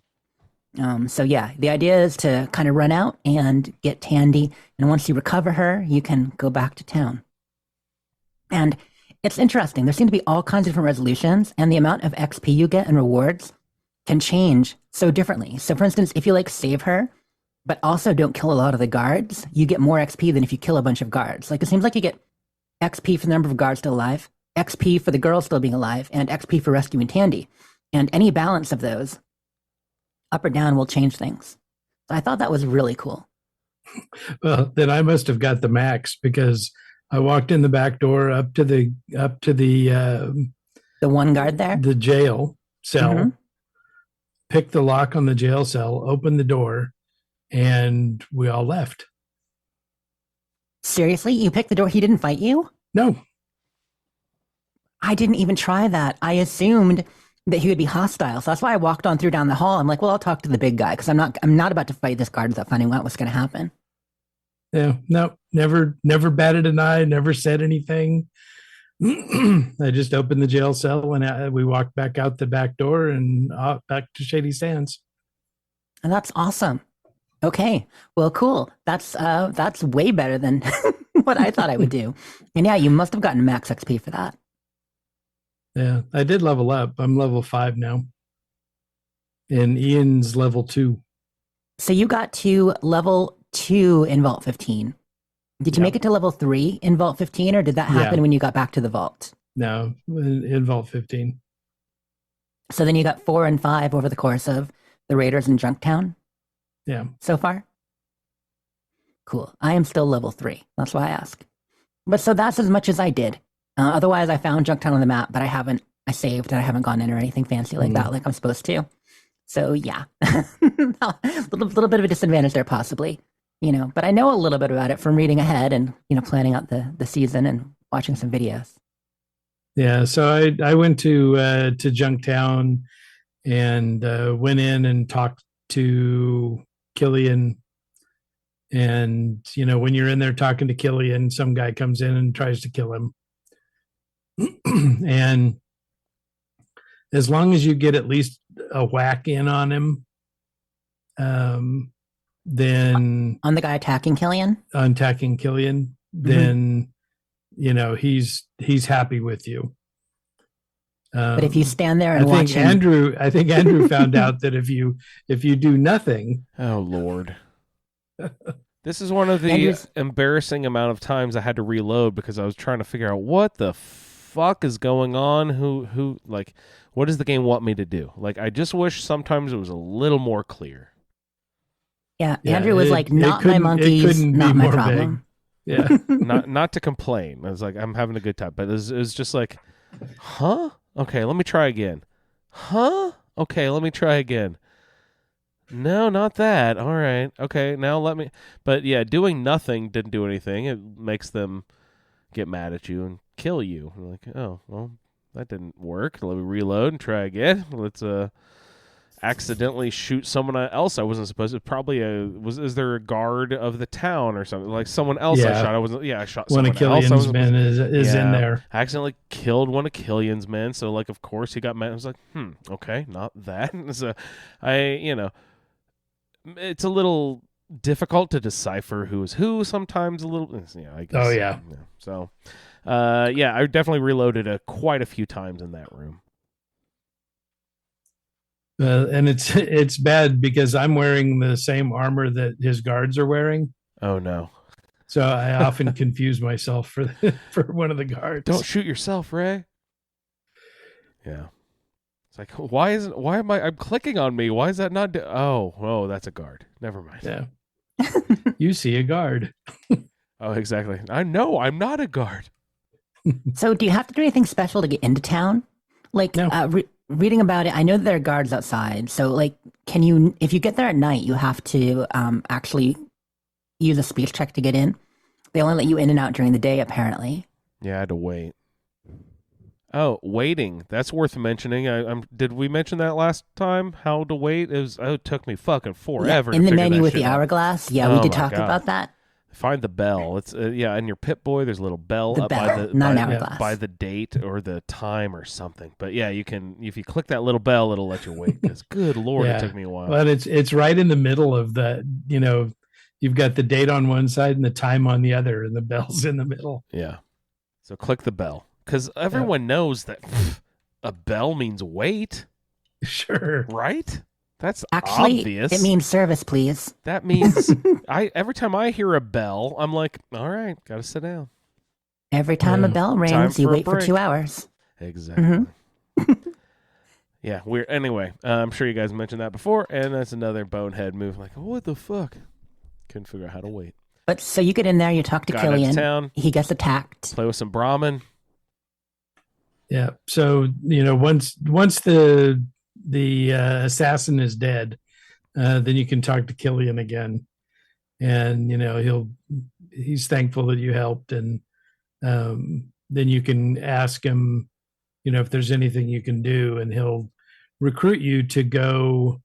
So yeah, the idea is to kind of run out and get Tandy. And once you recover her, you can go back to town. And it's interesting. There seem to be all kinds of different resolutions, and the amount of XP you get and rewards can change so differently. So for instance, if you like save her, but also don't kill a lot of the guards, you get more XP than if you kill a bunch of guards. Like it seems like you get XP for the number of guards still alive, XP for the girls still being alive, and XP for rescuing Tandy. And any balance of those, up or down, will change things. So I thought that was really cool. Well, then I must have got the max because I walked in the back door up to the The one guard there? the jail cell, Mhm. picked the lock on the jail cell, opened the door, and we all left. Seriously? You picked the door? He didn't fight you? No, I didn't even try that. I assumed that he would be hostile. So that's why I walked on through down the hall. I'm like, well, I'll talk to the big guy because I'm not about to fight this guard without finding out what's going to happen. yeah, no, never batted an eye, never said anything. I just opened the jail cell and we walked back out the back door and back to Shady Sands. And that's awesome. Okay. Well, cool. That's way better than what I thought I would do. And yeah, you must have gotten max XP for that. Yeah, I did level up. I'm level 5 now. And Ian's level 2. So you got to level 2 in Vault 15. Did you Yeah. make it to level 3 in Vault 15, or did that happen Yeah. when you got back to the vault? No, in Vault 15. So then you got 4 and 5 over the course of the Raiders in Junktown Yeah. so far? Cool. I am still level 3. That's why I ask. But so that's as much as I did. Otherwise, I found Junktown on the map, but I saved and I haven't gone in or anything fancy like that, like I'm supposed to. So yeah, little bit of a disadvantage there possibly, but I know a little bit about it from reading ahead and, planning out the season and watching some videos. Yeah. So I went to Junktown and went in and talked to Killian. And, when you're in there talking to Killian, some guy comes in and tries to kill him. And as long as you get at least a whack in on him, then On the guy attacking Killian? attacking Killian, then he's happy with you. But if you stand there and watch him, I think Andrew found out that if you do nothing, Oh, Lord. This is one of the Andrew's- embarrassing amount of times I had to reload because I was trying to figure out what the fuck is going on. What does the game want me to do? I just wish sometimes it was a little more clear. yeah, Yeah, Andrew was it- like, it not my couldn't- it monkeys, couldn't be not my more problem. yeah, not to complain. I was like, I'm having a good time. But it was just like, huh? Okay, let me try again. Huh? Okay, let me try again. No, not that. All right. Okay, now let me. But yeah, doing nothing didn't do anything. It makes them get mad at you and kill you. I'm like, oh, well, that didn't work. Let me reload and try again. Let's accidentally shoot someone else I wasn't supposed to. Probably is there a guard of the town or something? Like someone else I shot. I shot one someone of Killian's else. men is in there. I accidentally killed one of Killian's men. So like, of course he got mad. I was like, okay, not that. So it's a little difficult to decipher who is who sometimes a little. I guess. Oh, yeah. So, I definitely reloaded quite a few times in that room. And it's bad because I'm wearing the same armor that his guards are wearing. Oh, no. So I often confuse myself for one of the guards. Don't shoot yourself, Ray. Yeah. It's like, why am I'm clicking on me? Why is that not? Oh, that's a guard. Never mind. Yeah. You see a guard. Oh, exactly. I know I'm not a guard. So do you have to do anything special to get into town? Like, No. Reading about it, I know that there are guards outside. So, like, if you get there at night, you have to actually use a speech check to get in. They only let you in and out during the day, apparently. Yeah, I had to wait. Oh, waiting. That's worth mentioning. Did we mention that last time? How to wait? It took me fucking forever. In to the figure menu that with shit the out. hourglass. Yeah, Oh we did my talk God. about that. Find the bell. It's in your Pip Boy. There's a little bell The up bell, not an hourglass. by the date or the time or something. But yeah, you can if you click that little bell, it'll let you wait. Because good lord, Yeah. it took me a while. But it's right in the middle of the. You've got the date on one side and the time on the other, and the bell's in the middle. Yeah. So click the bell because everyone knows that a bell means wait, Sure. right? That's Actually, obvious. it means service, please. That means every time I hear a bell, I'm like, all right, gotta sit down. Every time a bell rings, you for a wait for break. 2 hours. Exactly. Yeah, anyway, I'm sure you guys mentioned that before, and that's another bonehead move. Like, what the fuck? Couldn't figure out how to wait. But so you get in there, you talk to Got into Killian. town, He gets attacked. play with some Brahmin. Yeah. So once the assassin is dead, then you can talk to Killian again, and he's thankful that you helped, and then you can ask him, if there's anything you can do, and he'll recruit you to go.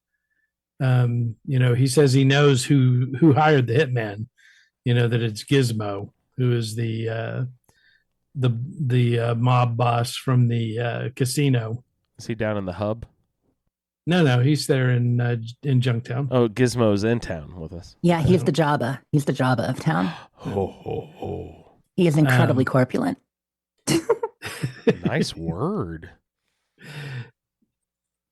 He says he knows who hired the hitman. That it's Gizmo, who is the mob boss from the casino. Is he down in the hub? No, he's there in Junktown. Oh, Gizmo's in town with us. Yeah, he's the Jabba. He's the Jabba of town. Oh. He is incredibly corpulent. Nice word.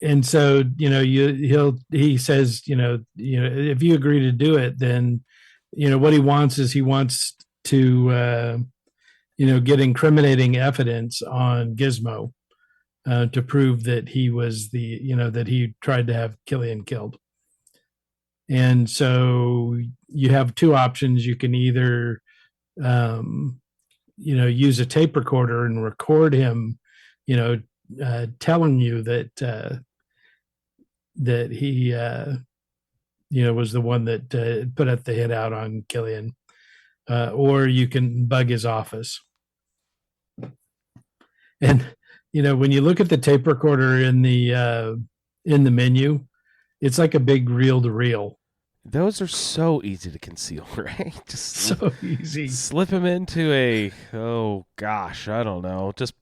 And so he says if you agree to do it, then what he wants is to get incriminating evidence on Gizmo to prove that he was that he tried to have Killian killed. And so you have two options. You can either use a tape recorder and record him telling you that he was the one that put up the hit out on Killian, or you can bug his office. And when you look at the tape recorder in the menu, it's like a big reel-to-reel. Those are so easy to conceal, right? Just So easy. slip him into I don't know. Just,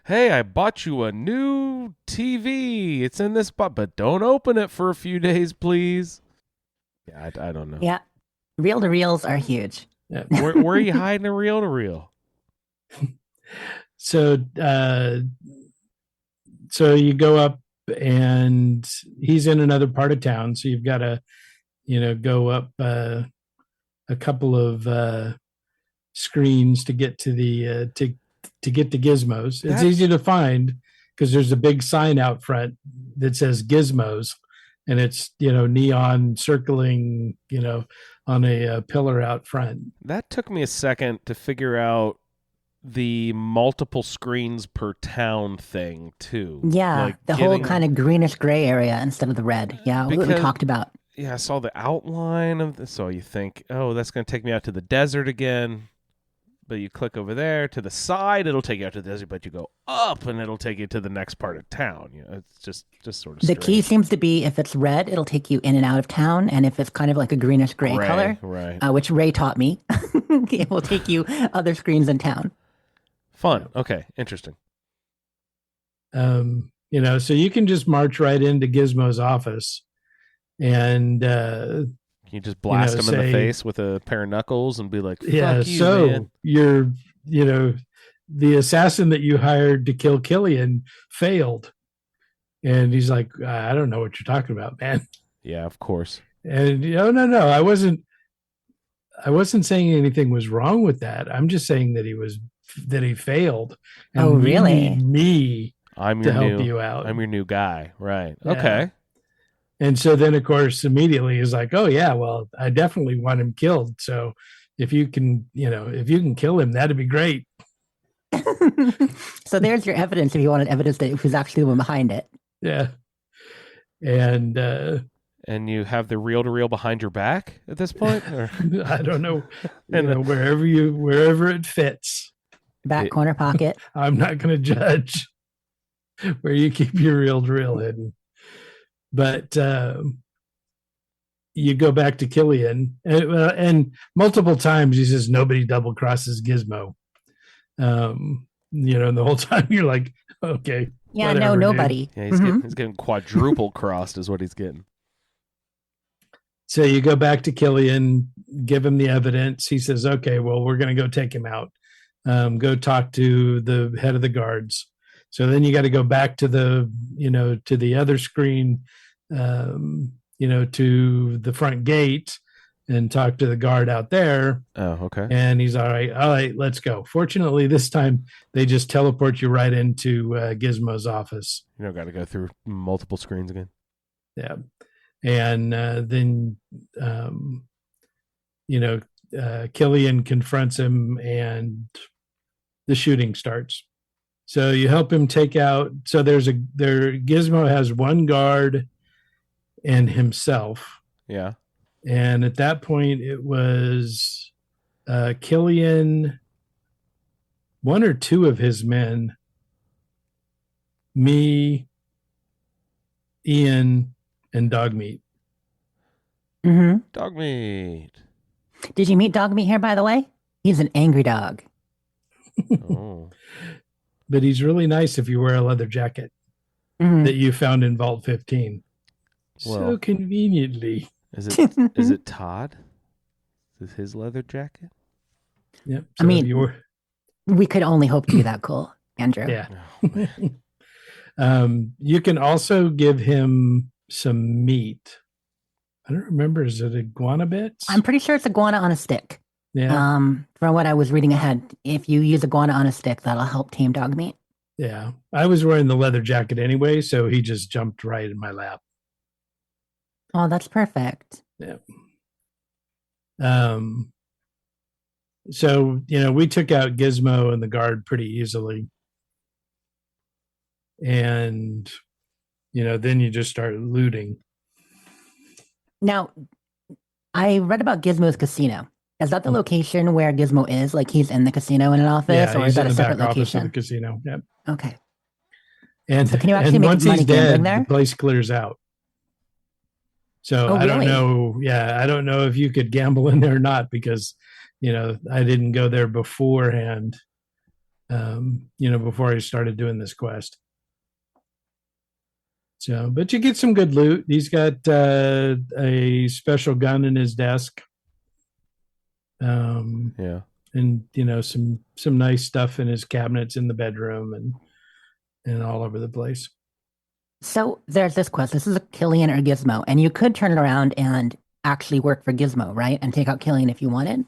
hey, I bought you a new TV. It's in this spot, but don't open it for a few days, please. Yeah, I don't know. Yeah, reel-to-reels are huge. Yeah. Where are you hiding a reel-to-reel? So you go up, and he's in another part of town. So you've got to, go up a couple of screens to get to the to get to Gizmos. It's easy to find because there's a big sign out front that says Gizmos, and it's neon circling on a pillar out front. That took me a second to figure out the multiple screens per town thing too. Yeah, Like the whole getting- kind of greenish gray area instead of the red. Yeah, what we Because- talked about. Yeah, I saw the outline of this. So you think, oh, that's going to take me out to the desert again. But you click over there to the side, it'll take you out to the desert. But you go up, and it'll take you to the next part of town. You know, it's just sort of The strange. key seems to be if it's red, it'll take you in and out of town, and if it's kind of like a greenish gray color, right? which Ray taught me, it will take you other screens in town. Fun. Okay, interesting. So you can just march right into Gizmo's office, and You just blast him in say- the face with a pair of knuckles and be like, "Fuck yeah. you, So man." you're, the assassin that you hired to kill Killian failed, and he's like, I don't know what you're talking about, man. Yeah, of course. And no, I wasn't saying anything was wrong with that. I'm just saying that he failed. And Oh, you really? need me I'm to your help new. you out. I'm your new guy. Right. Yeah. Okay. And so then, of course, immediately he's like, "Oh yeah, well, I definitely want him killed. So if you can kill him, that'd be great." So there's your evidence if you wanted evidence that who's actually the one behind it. Yeah. And And you have the reel-to-reel behind your back at this point? Or? I don't know, And wherever it fits. Back corner pocket. I'm not going to judge where you keep your reel to reel hidden. But you go back to Killian, and multiple times he says nobody double crosses Gizmo. And the whole time you're like, okay, Yeah, whatever, no, dude. nobody. Yeah, he's getting quadruple crossed is what he's getting. So you go back to Killian, give him the evidence. He says, okay, well, we're going to go take him out. Go talk to the head of the guards. So then you got to go back to to the other screen, to the front gate and talk to the guard out there. Oh, okay. And he's all right, let's go. Fortunately, this time they just teleport you right into Gizmo's office. You don't got to go through multiple screens again. Yeah. And then, Killian confronts him and the shooting starts. So you help him take out. So Gizmo has one guard and himself. Yeah. And at that point, it was Killian, one or two of his men, me, Ian, and Dogmeat. Hmm. Dog meat. Did you meet Dogmeat here, by the way? He's an angry dog. Oh. But he's really nice if you wear a leather jacket Mhm. that you found in Vault 15. So Well. conveniently. Is it Todd? Is his leather jacket? Yep. I mean- you're, We could only hope to be that cool, Andrew. yeah. Oh, man. You can also give him some meat. I don't remember. Is it iguana bits? I'm pretty sure it's iguana on a stick. Yeah. From what I was reading ahead, if you use iguana on a stick, that'll help tame dog meat. Yeah. I was wearing the leather jacket anyway, so he just jumped right in my lap. Oh, that's perfect. So, we took out Gizmo and the guard pretty easily. And, then you just start looting. Now, I read about Gizmo's casino. Is that the location where Gizmo is? Like he's in the casino in an office, or is he's that in a the separate back office of the location? casino. Yep. Okay. And, So can you actually and make once money he's gambling dead, there? the place clears out. So Oh, I don't really? know. Yeah, I don't know if you could gamble in there or not because, I didn't go there beforehand. Before I started doing this quest. So, but you get some good loot. He's got a special gun in his desk. Yeah. And some nice stuff in his cabinets in the bedroom and all over the place. So there's this quest. This is a Killian or Gizmo, and you could turn it around and actually work for Gizmo, right? And take out Killian if you wanted.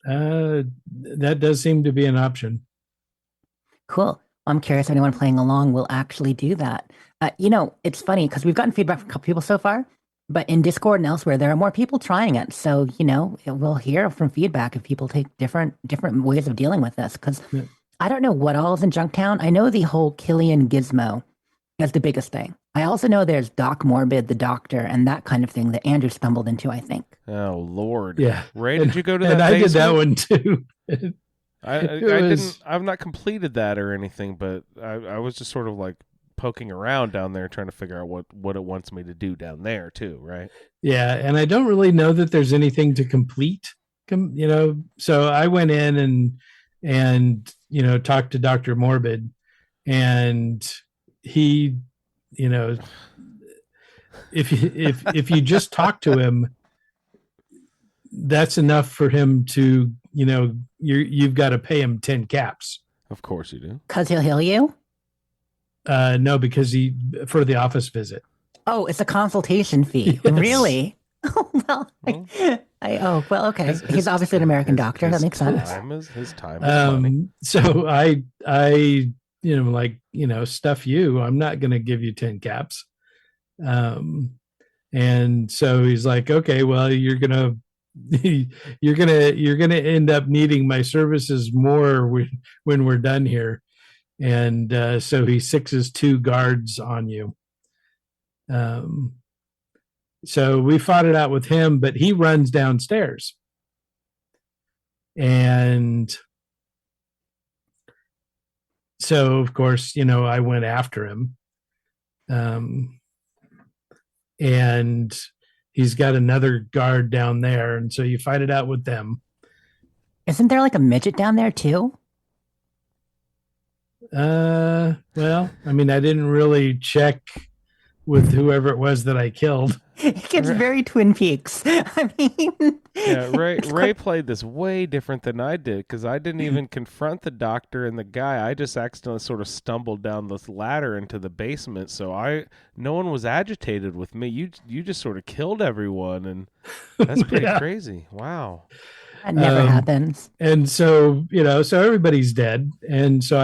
That does seem to be an option. Cool. I'm curious if anyone playing along will actually do that. It's funny because we've gotten feedback from a couple people so far, But in Discord and elsewhere, there are more people trying it. So, we'll hear from feedback if people take different ways of dealing with this. Because Yeah. I don't know what all is in Junktown. I know the whole Killian gizmo is the biggest thing. I also know there's Doc Morbid, the doctor, and that kind of thing that Andrew stumbled into, I think. Oh Lord. Yeah. Ray, did you go to that? And I did that basement? one too. I didn't. I've not completed that or anything, but I was just sort of like poking around down there, trying to figure out what it wants me to do down there too. Right. Yeah, and I don't really know that there's anything to complete. So I went in and talked to Dr. Morbid, and he, if you just talk to him, that's enough for him to, you've got to pay him 10 caps. Of course you do. Because he'll heal you? No, because for the office visit. Oh, it's a consultation fee. Yes. Really? Oh, well, okay. He's obviously an American doctor. That makes sense. His time is money. So I stuff you. I'm not going to give you 10 caps. And so he's like, okay, well, you're gonna end up needing my services more when we're done here. And so he sixes 2 guards on you. So we fought it out with him, but he runs downstairs. And so, of course, I went after him. And he's got another guard down there. And so you fight it out with them. Isn't there like a midget down there too? Well, I mean, I didn't really check with whoever it was that I killed. It gets very Twin Peaks. I mean, Yeah, Ray played this way different than I did, because I didn't even confront the doctor and the guy. I just accidentally sort of stumbled down this ladder into the basement. So no one was agitated with me. You just sort of killed everyone, and that's pretty crazy. Wow. That never happens. And so, so everybody's dead. And so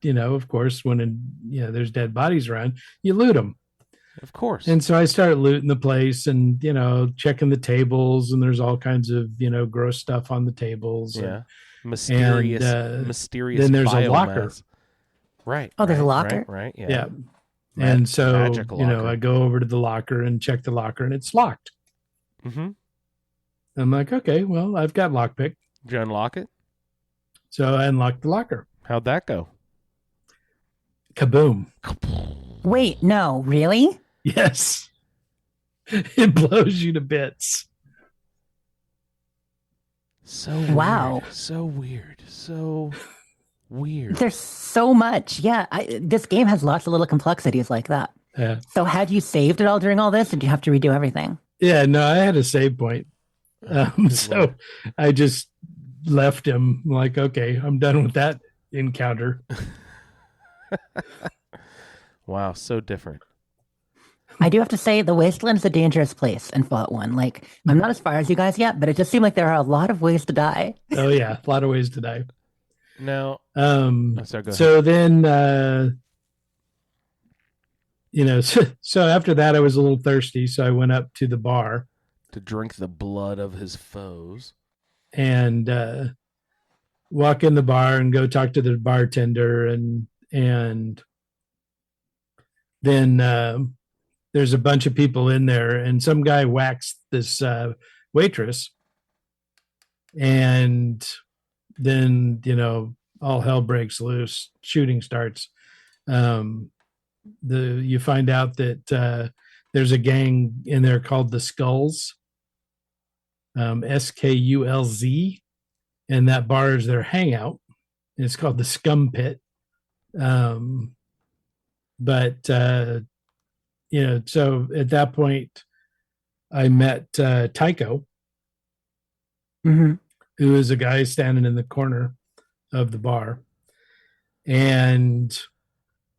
of course, when there's dead bodies around, you loot them. Of course. And so I started looting the place and, checking the tables, and there's all kinds of, gross stuff on the tables. Yeah. Mysterious. Then there's a locker. Right. Oh, there's a locker? Right. Yeah. Yeah. And so, magic locker. I go over to the locker and check the locker, and it's locked. Mm-hmm. I'm like, okay, well, I've got lockpick. Did you unlock it? So I unlocked the locker. How'd that go? Kaboom. Wait, no, really? Yes. It blows you to bits. So Wow. weird. So weird. So weird. There's so much. Yeah, this game has lots of little complexities like that. Yeah. So had you saved it all during all this, or did you have to redo everything? Yeah, no, I had a save point. Good So Lord. I just left him like, okay, I'm done with that encounter. Wow, so different. I do have to say, the Wasteland is a dangerous place in Fallout 1. Like, I'm not as far as you guys yet, but it just seemed like there are a lot of ways to die. Oh yeah, a lot of ways to die. Now, sorry, go ahead. So then, so after that, I was a little thirsty, so I went up to the bar to drink the blood of his foes. and walk in the bar and go talk to the bartender, and then there's a bunch of people in there, and some guy whacks this waitress, and then all hell breaks loose. Shooting starts. You find out that there's a gang in there called the Skulls, Skulz, and that bar is their hangout. And it's called the Scum Pit. But so at that point, I met Tycho, Mm-hmm. who is a guy standing in the corner of the bar, and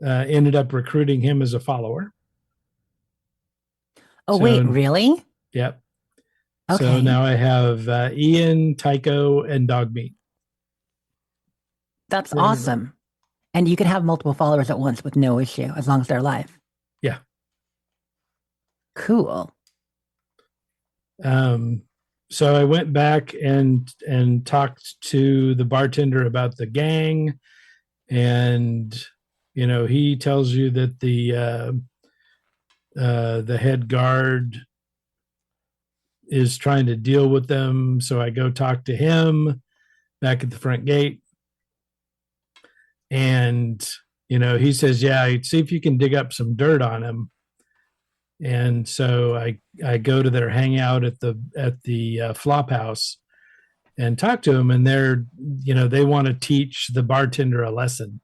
ended up recruiting him as a follower. Oh, So- wait, really? Yep. Okay. So now I have Ian, Tycho, and Dogmeat. That's We're gonna- awesome. And you can have multiple followers at once with no issue, as long as they're alive. Yeah. Cool. So I went back and talked to the bartender about the gang, and he tells you that the head guard is trying to deal with them. So I go talk to him back at the front gate, and he says, "Yeah, see if you can dig up some dirt on him." And so I go to their hangout at the flop house and talk to them, and they want to teach the bartender a lesson.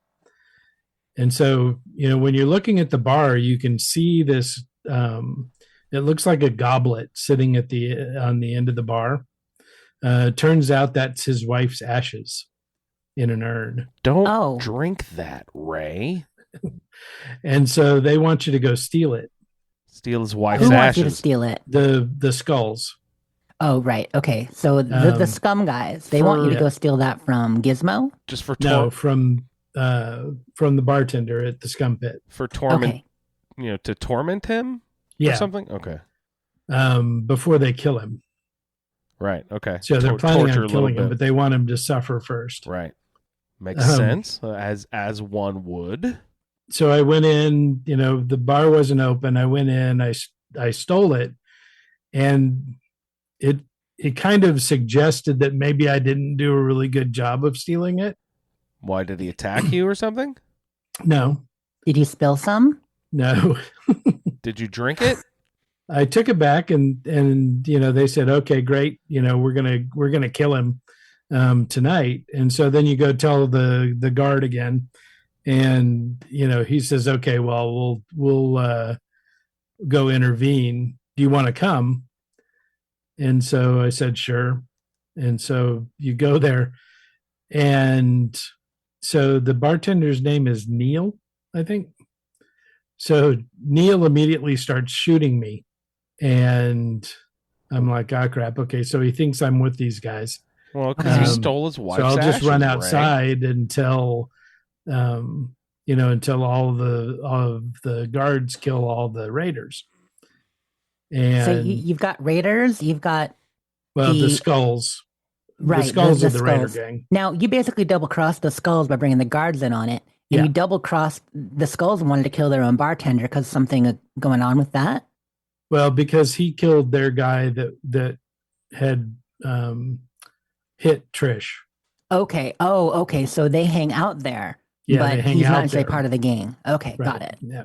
And so when you're looking at the bar, you can see this. It looks like a goblet sitting on the end of the bar. Turns out that's his wife's ashes in an urn. Don't drink that, Ray. And so they want you to go steal it. Steal his wife's Who ashes. wants you to steal it? The skulls. Oh, right. Okay. So the scum guys, they want you to go steal that from Gizmo? Just for from the bartender at the scum pit. For torment, to torment him? Or something? Okay. Before they kill him. Right. Okay. So they're planning on killing him, but they want him to suffer first. Right. Makes sense, as one would. So I went in, the bar wasn't open. I went in, I stole it, and it kind of suggested that maybe I didn't do a really good job of stealing it. Why, did he attack you or something? No. Did you spill some? No. Did you drink it? I took it back and they said, "Okay, great. We're going to kill him tonight." And so then you go tell the guard again, and he says, "Okay, well, we'll go intervene. Do you want to come?" And so I said, "Sure." And so you go there, and so the bartender's name is Neil, I think. So Neil immediately starts shooting me, and I'm like, "Oh crap! Okay, so he thinks I'm with these guys." Well, because he stole his wife's ashes. So I'll just run Ray. outside until all of the guards kill all the raiders. And so you've got raiders, you've got the skulls. Right, the skulls the of the raider skulls. gang. Now you basically double crossed the skulls by bringing the guards in on it, and you double crossed the skulls and wanted to kill their own bartender because something going on with that. Well, because he killed their guy that had hit Trish. Okay. Oh, okay. So they hang out there. Yeah, but he's not actually part of the gang. Okay, right. Got it. Yeah.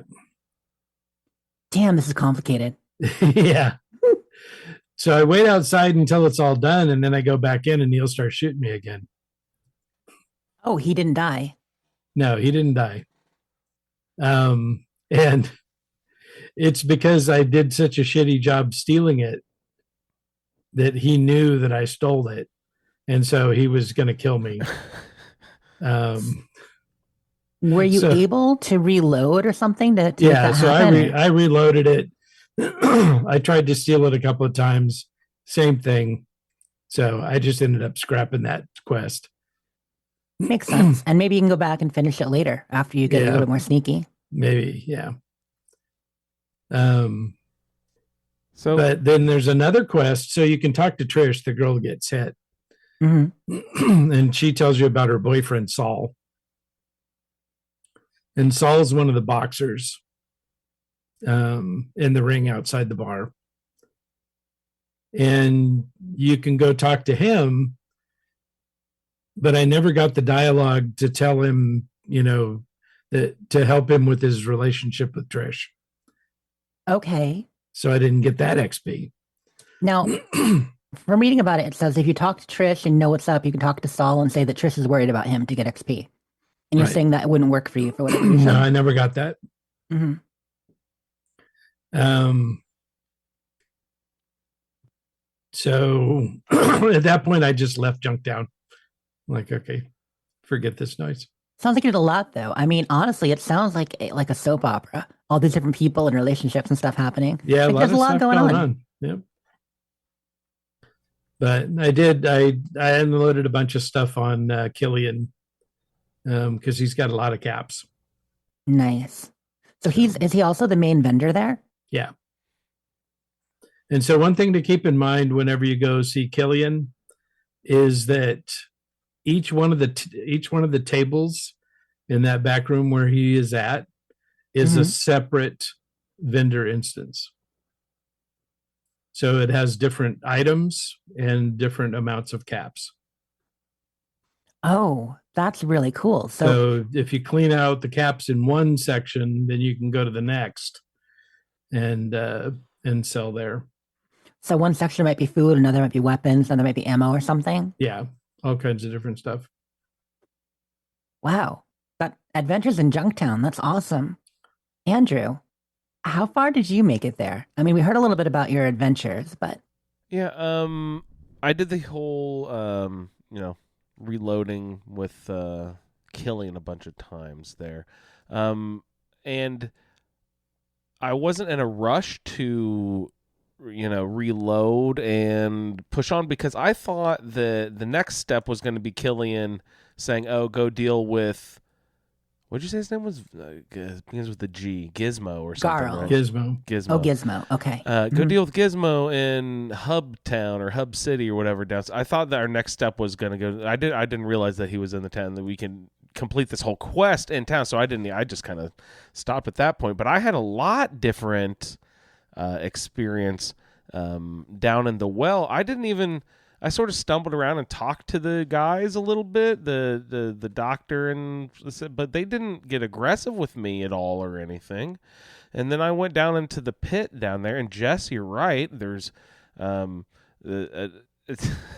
Damn, this is complicated. Yeah. So I wait outside until it's all done, and then I go back in, and Neil starts shooting me again. Oh, he didn't die. No, he didn't die. And it's because I did such a shitty job stealing it that he knew that I stole it, and so he was going to kill me. Were you able to reload or something to yeah, so I reloaded it. I tried to steal it a couple of times. Same thing. So I just ended up scrapping that quest. Makes sense. And maybe you can go back and finish it later after you get a little bit more sneaky. Maybe, yeah. But then there's another quest. So you can talk to Trish, the girl who gets hit. Mm-hmm. And she tells you about her boyfriend, Saul. And Saul's one of the boxers in the ring outside the bar. And you can go talk to him, but I never got the dialogue to tell him, that to help him with his relationship with Trish. Okay. So I didn't get that XP. Now, from reading about it, it says if you talk to Trish and know what's up, you can talk to Saul and say that Trish is worried about him to get XP. And you're saying that wouldn't work for you for whatever reason. No, I never got that. Mm-hmm. So at that point, I just left Junktown. I'm like, okay, forget this noise. Sounds like you did a lot, though. I mean, honestly, it sounds like a soap opera. All these different people and relationships and stuff happening. Yeah, there's a lot going on. Yep. But I unloaded a bunch of stuff on Killian because he's got a lot of caps. Nice. So is he also the main vendor there? Yeah. And so one thing to keep in mind whenever you go see Killian is that each one of the tables in that back room where he is at is a separate vendor instance. So it has different items and different amounts of caps. Oh, that's really cool. So if you clean out the caps in one section, then you can go to the next and sell there. So one section might be food, another might be weapons, another might be ammo or something. Yeah, all kinds of different stuff. Wow. That Adventures in Junktown, that's awesome. Andrew, how far did you make it there? I mean, we heard a little bit about your adventures, but Yeah, I did the whole reloading with killing a bunch of times there. And I wasn't in a rush to reload and push on because I thought the next step was going to be Killian saying, "Oh, go deal with." What'd you say his name was? Begins with the G, Gizmo or something. Garl. Right? Gizmo. Gizmo. Oh, Gizmo. Okay. Go deal with Gizmo in Hub Town or Hub City or whatever. Down. I thought that our next step was going to go. I didn't realize that he was in the town, that we can complete this whole quest in town. So I just kind of stopped at that point. But I had a lot different experience down in the well. I sort of stumbled around and talked to the guys a little bit, the doctor, but they didn't get aggressive with me at all or anything. And then I went down into the pit down there, and Jess, you're right. There's the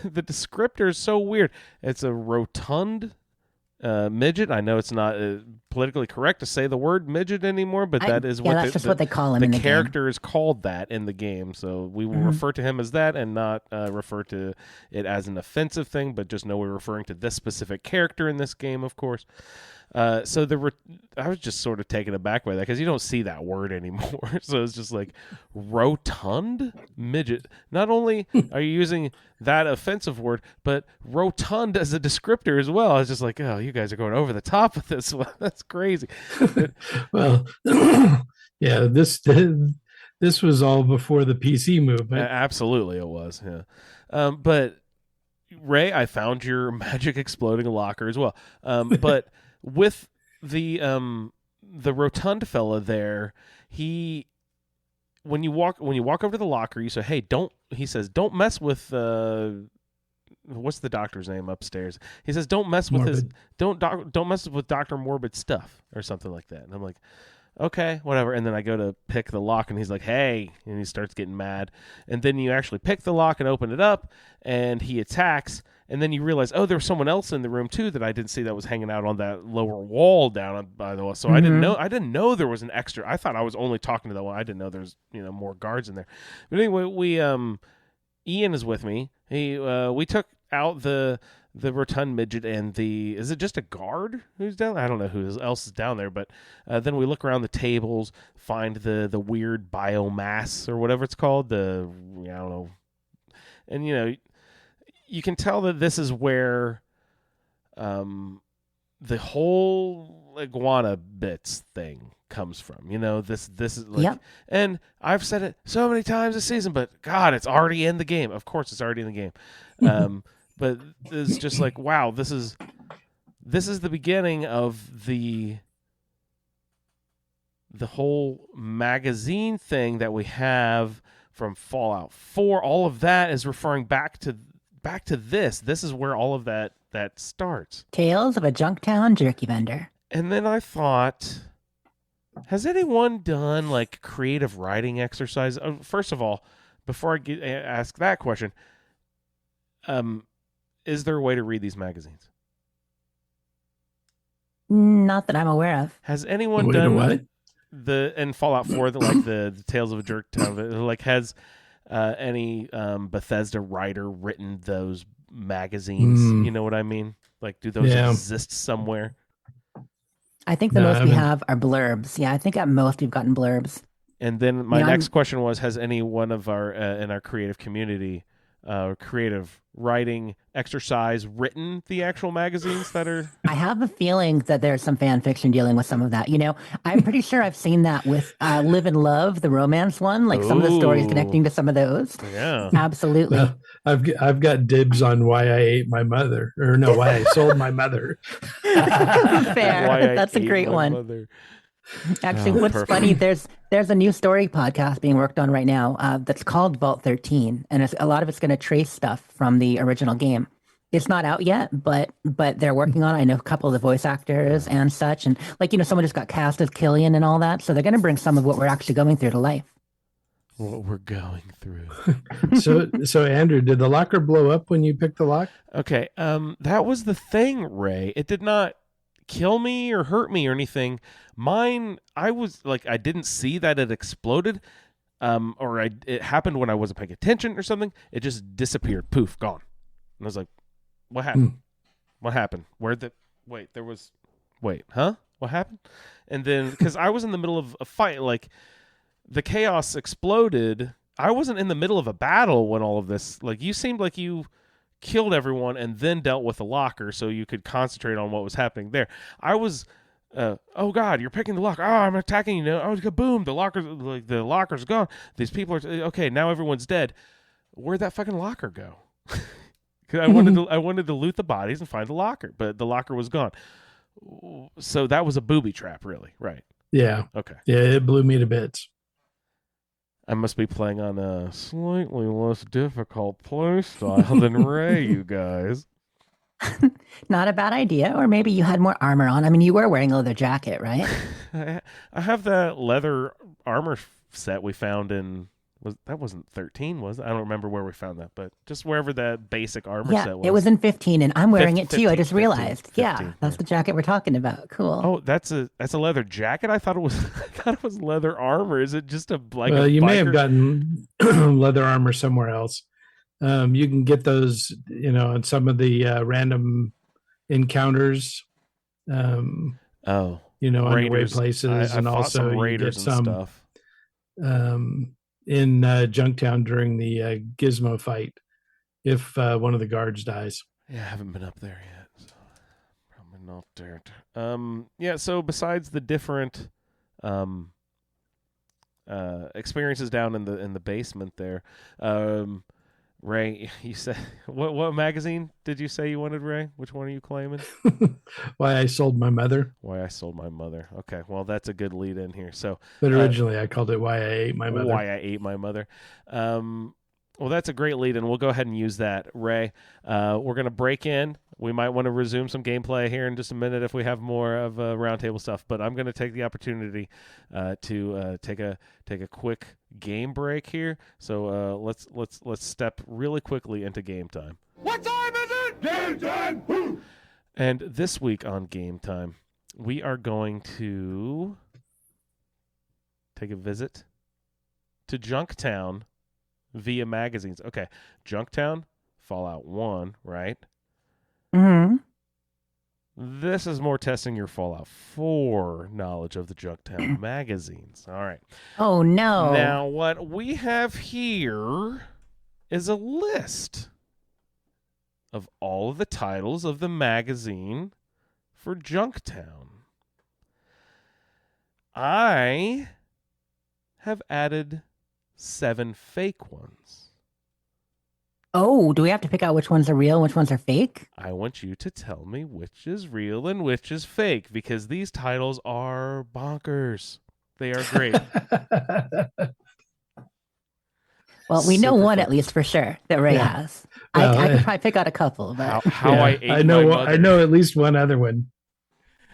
descriptor is so weird. It's a rotund midget. I know it's not politically correct to say the word midget anymore, but that is what that's just what they call him. The character is called that in the game, so we will refer to him as that and not refer to it as an offensive thing, but just know we're referring to this specific character in this game, of course. I was just sort of taken aback by that because you don't see that word anymore. So it's just like rotund midget. Not only are you using that offensive word, but rotund as a descriptor as well. I was just like, oh, you guys are going over the top with this one. That's crazy. Well, yeah, this was all before the PC movement. Absolutely, it was. Yeah, but Ray, I found your magic exploding locker as well. But with the rotund fella there, when you walk over to the locker, you say, "Hey, don't." He says, "Don't mess with." What's the doctor's name upstairs? He says, "Don't mess with Morbid. don't mess with Dr. Morbid stuff," or something like that. And I'm like, okay, whatever. And then I go to pick the lock, and he's like, "Hey," and he starts getting mad. And then you actually pick the lock and open it up, and he attacks. And then you realize, oh, there's someone else in the room too that I didn't see that was hanging out on that lower wall down by the wall. So I didn't know there was an extra. I thought I was only talking to the one. I didn't know there's more guards in there. But anyway, Ian is with me. We took out the rotund midget and is it just a guard who's down there? I don't know who else is down there, but then we look around the tables, find the weird biomass or whatever it's called. I don't know. And you can tell that this is where the whole iguana bits thing comes from. This is like, Yep. And I've said it so many times this season, but God, it's already in the game. Of course, it's already in the game. But it's just like, wow, this is the beginning of the whole magazine thing that we have from Fallout 4. All of that is referring back to this. This is where all of that starts. Tales of a Junktown jerky vendor. And then I thought, has anyone done like creative writing exercise? First of all, before I ask that question, is there a way to read these magazines? Not that I'm aware of. Has anyone Wait, done what? in Fallout 4 the Tales of a Junktown? Like, has any Bethesda writer written those magazines? You know what I mean? Like, do those exist somewhere? I think the most we have are blurbs. Yeah, I think at most we've gotten blurbs. And then my next question was, has any one of our in our creative community creative writing exercise written the actual magazines that are. I have a feeling that there's some fan fiction dealing with some of that. I'm pretty sure I've seen that with Live and Love, the romance one, like some of the stories Ooh. connecting to some of those. Yeah. Absolutely. Well, I've got dibs on why I ate my mother, or no, why I sold my mother. Fair. Why I That's a ate great my one. mother. Actually, Oh, what's perfect. funny, there's a new story podcast being worked on right now that's called Vault 13, and a lot of it's going to trace stuff from the original game. It's not out yet, but they're working on it. I know a couple of the voice actors and such, and someone just got cast as Killian and all that, so they're going to bring some of what we're actually going through to life. What we're going through. So Andrew, did the locker blow up when you picked the lock? Okay, that was the thing, Ray. It did not kill me or hurt me or anything. Mine, I was like, I didn't see that it exploded, or it happened when I wasn't paying attention or something. It just disappeared, poof, gone. And I was like, "What happened? What happened? What happened?" And then, because I was in the middle of a fight, like the chaos exploded. I wasn't in the middle of a battle when all of this. Like, you seemed like you killed everyone and then dealt with the locker so you could concentrate on what was happening there. I was, oh God, you're picking the locker. Oh, I'm attacking you now. Oh, kaboom! The locker's gone. These people are okay. Now everyone's dead. Where'd that fucking locker go? Because I wanted to loot the bodies and find the locker, but the locker was gone. So that was a booby trap, really, right? Yeah. Okay. Yeah, it blew me to bits. I must be playing on a slightly less difficult play style than Ray, you guys. Not a bad idea. Or maybe you had more armor on. I mean, you were wearing a leather jacket, right? I have that leather armor set we found in. That wasn't 13, was it? I don't remember where we found that, but just wherever that basic armor set was. It was in 15, and I'm wearing it too. 15, I just realized. 15, yeah, that's the jacket we're talking about. Cool. Oh, that's a leather jacket. I thought it was. I thought it was leather armor. Is it just a like? Well, a you biker? may have gotten leather armor somewhere else. You can get those, in some of the random encounters. On the way places, and also you get some stuff. In Junktown during the Gizmo fight, if one of the guards dies. Yeah, I haven't been up there yet, so probably not there. Yeah. So besides the different experiences down in the basement there, Ray, you said what magazine did you say you wanted, Ray? Which one are you claiming? Why I sold my mother. Why I sold my mother. Okay, well that's a good lead in here. So, but originally I called it Why I Ate My Mother. Why I Ate My Mother. Well, that's a great lead, and we'll go ahead and use that, Ray. We're going to break in. We might want to resume some gameplay here in just a minute if we have more of roundtable stuff. But I'm going to take the opportunity to take a quick game break here. So let's step really quickly into game time. What time is it? Game time! Woo! And this week on Game Time, we are going to take a visit to Junktown via magazines. Okay, Junktown, Fallout 1, right? Mm-hmm. This is more testing your Fallout 4 knowledge of the Junktown magazines. All right. Oh, no. Now, what we have here is a list of all of the titles of the magazine for Junktown. I have added 7 fake ones. Oh, do we have to pick out which ones are real and which ones are fake? I want you to tell me which is real and which is fake, because these titles are bonkers. They are great. Well, we know Super one fun. at least for sure that Ray has. Well, I could probably pick out a couple. But How I ate I know. my mother. I know at least one other one.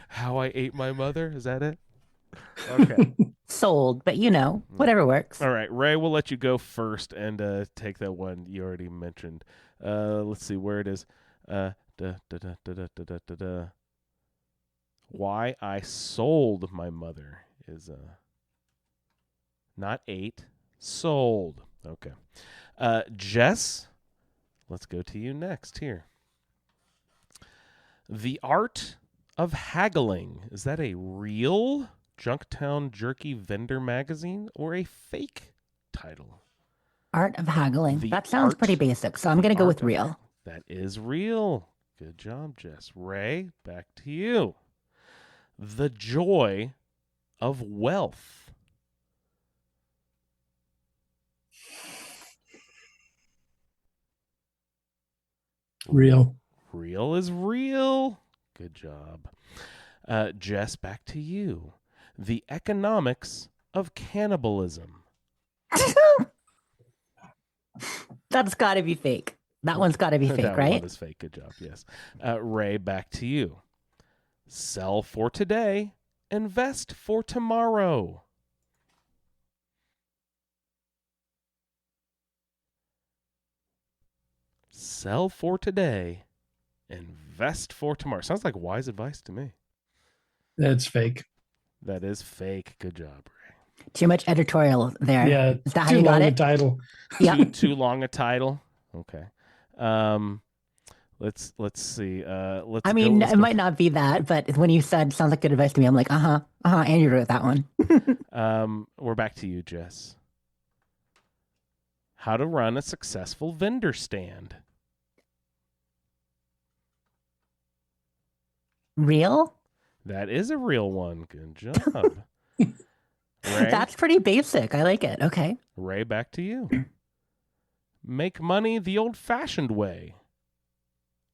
How I ate my mother. Is that it? Okay. sold, but whatever works. All right, Ray, we'll let you go first and take that one you already mentioned. Let's see where it is. Why I sold my mother is not 8, sold. Okay. Jess, let's go to you next here. The Art of Haggling. Is that a real Junktown Jerky vendor magazine or a fake title? art of haggling. The That sounds art- pretty basic, so I'm going to go art with of real. That is real. Good job, Jess. Ray, back to you. The joy of wealth. Real. Real is real. Good job. Jess, back to you. The economics of cannibalism. That's got to be fake. That one's got to be That fake, right? one is fake. Good job. Yes. Ray, back to you. Sell for today, invest for tomorrow. Sell for today, invest for tomorrow. Sounds like wise advice to me. That's fake. That is fake. Good job, Ray. Too much editorial there. Yeah. Is that how Too you got long a it? title. Yeah. Too long a title. Okay. Let's see. I mean, it might not be that, but when you said sounds like good advice to me, I'm like, Andrew wrote that one. We're back to you, Jess. How to run a successful vendor stand. Real? That is a real one. Good job. Ray, That's pretty basic. I like it. Okay. Ray, back to you. Make money the old-fashioned way.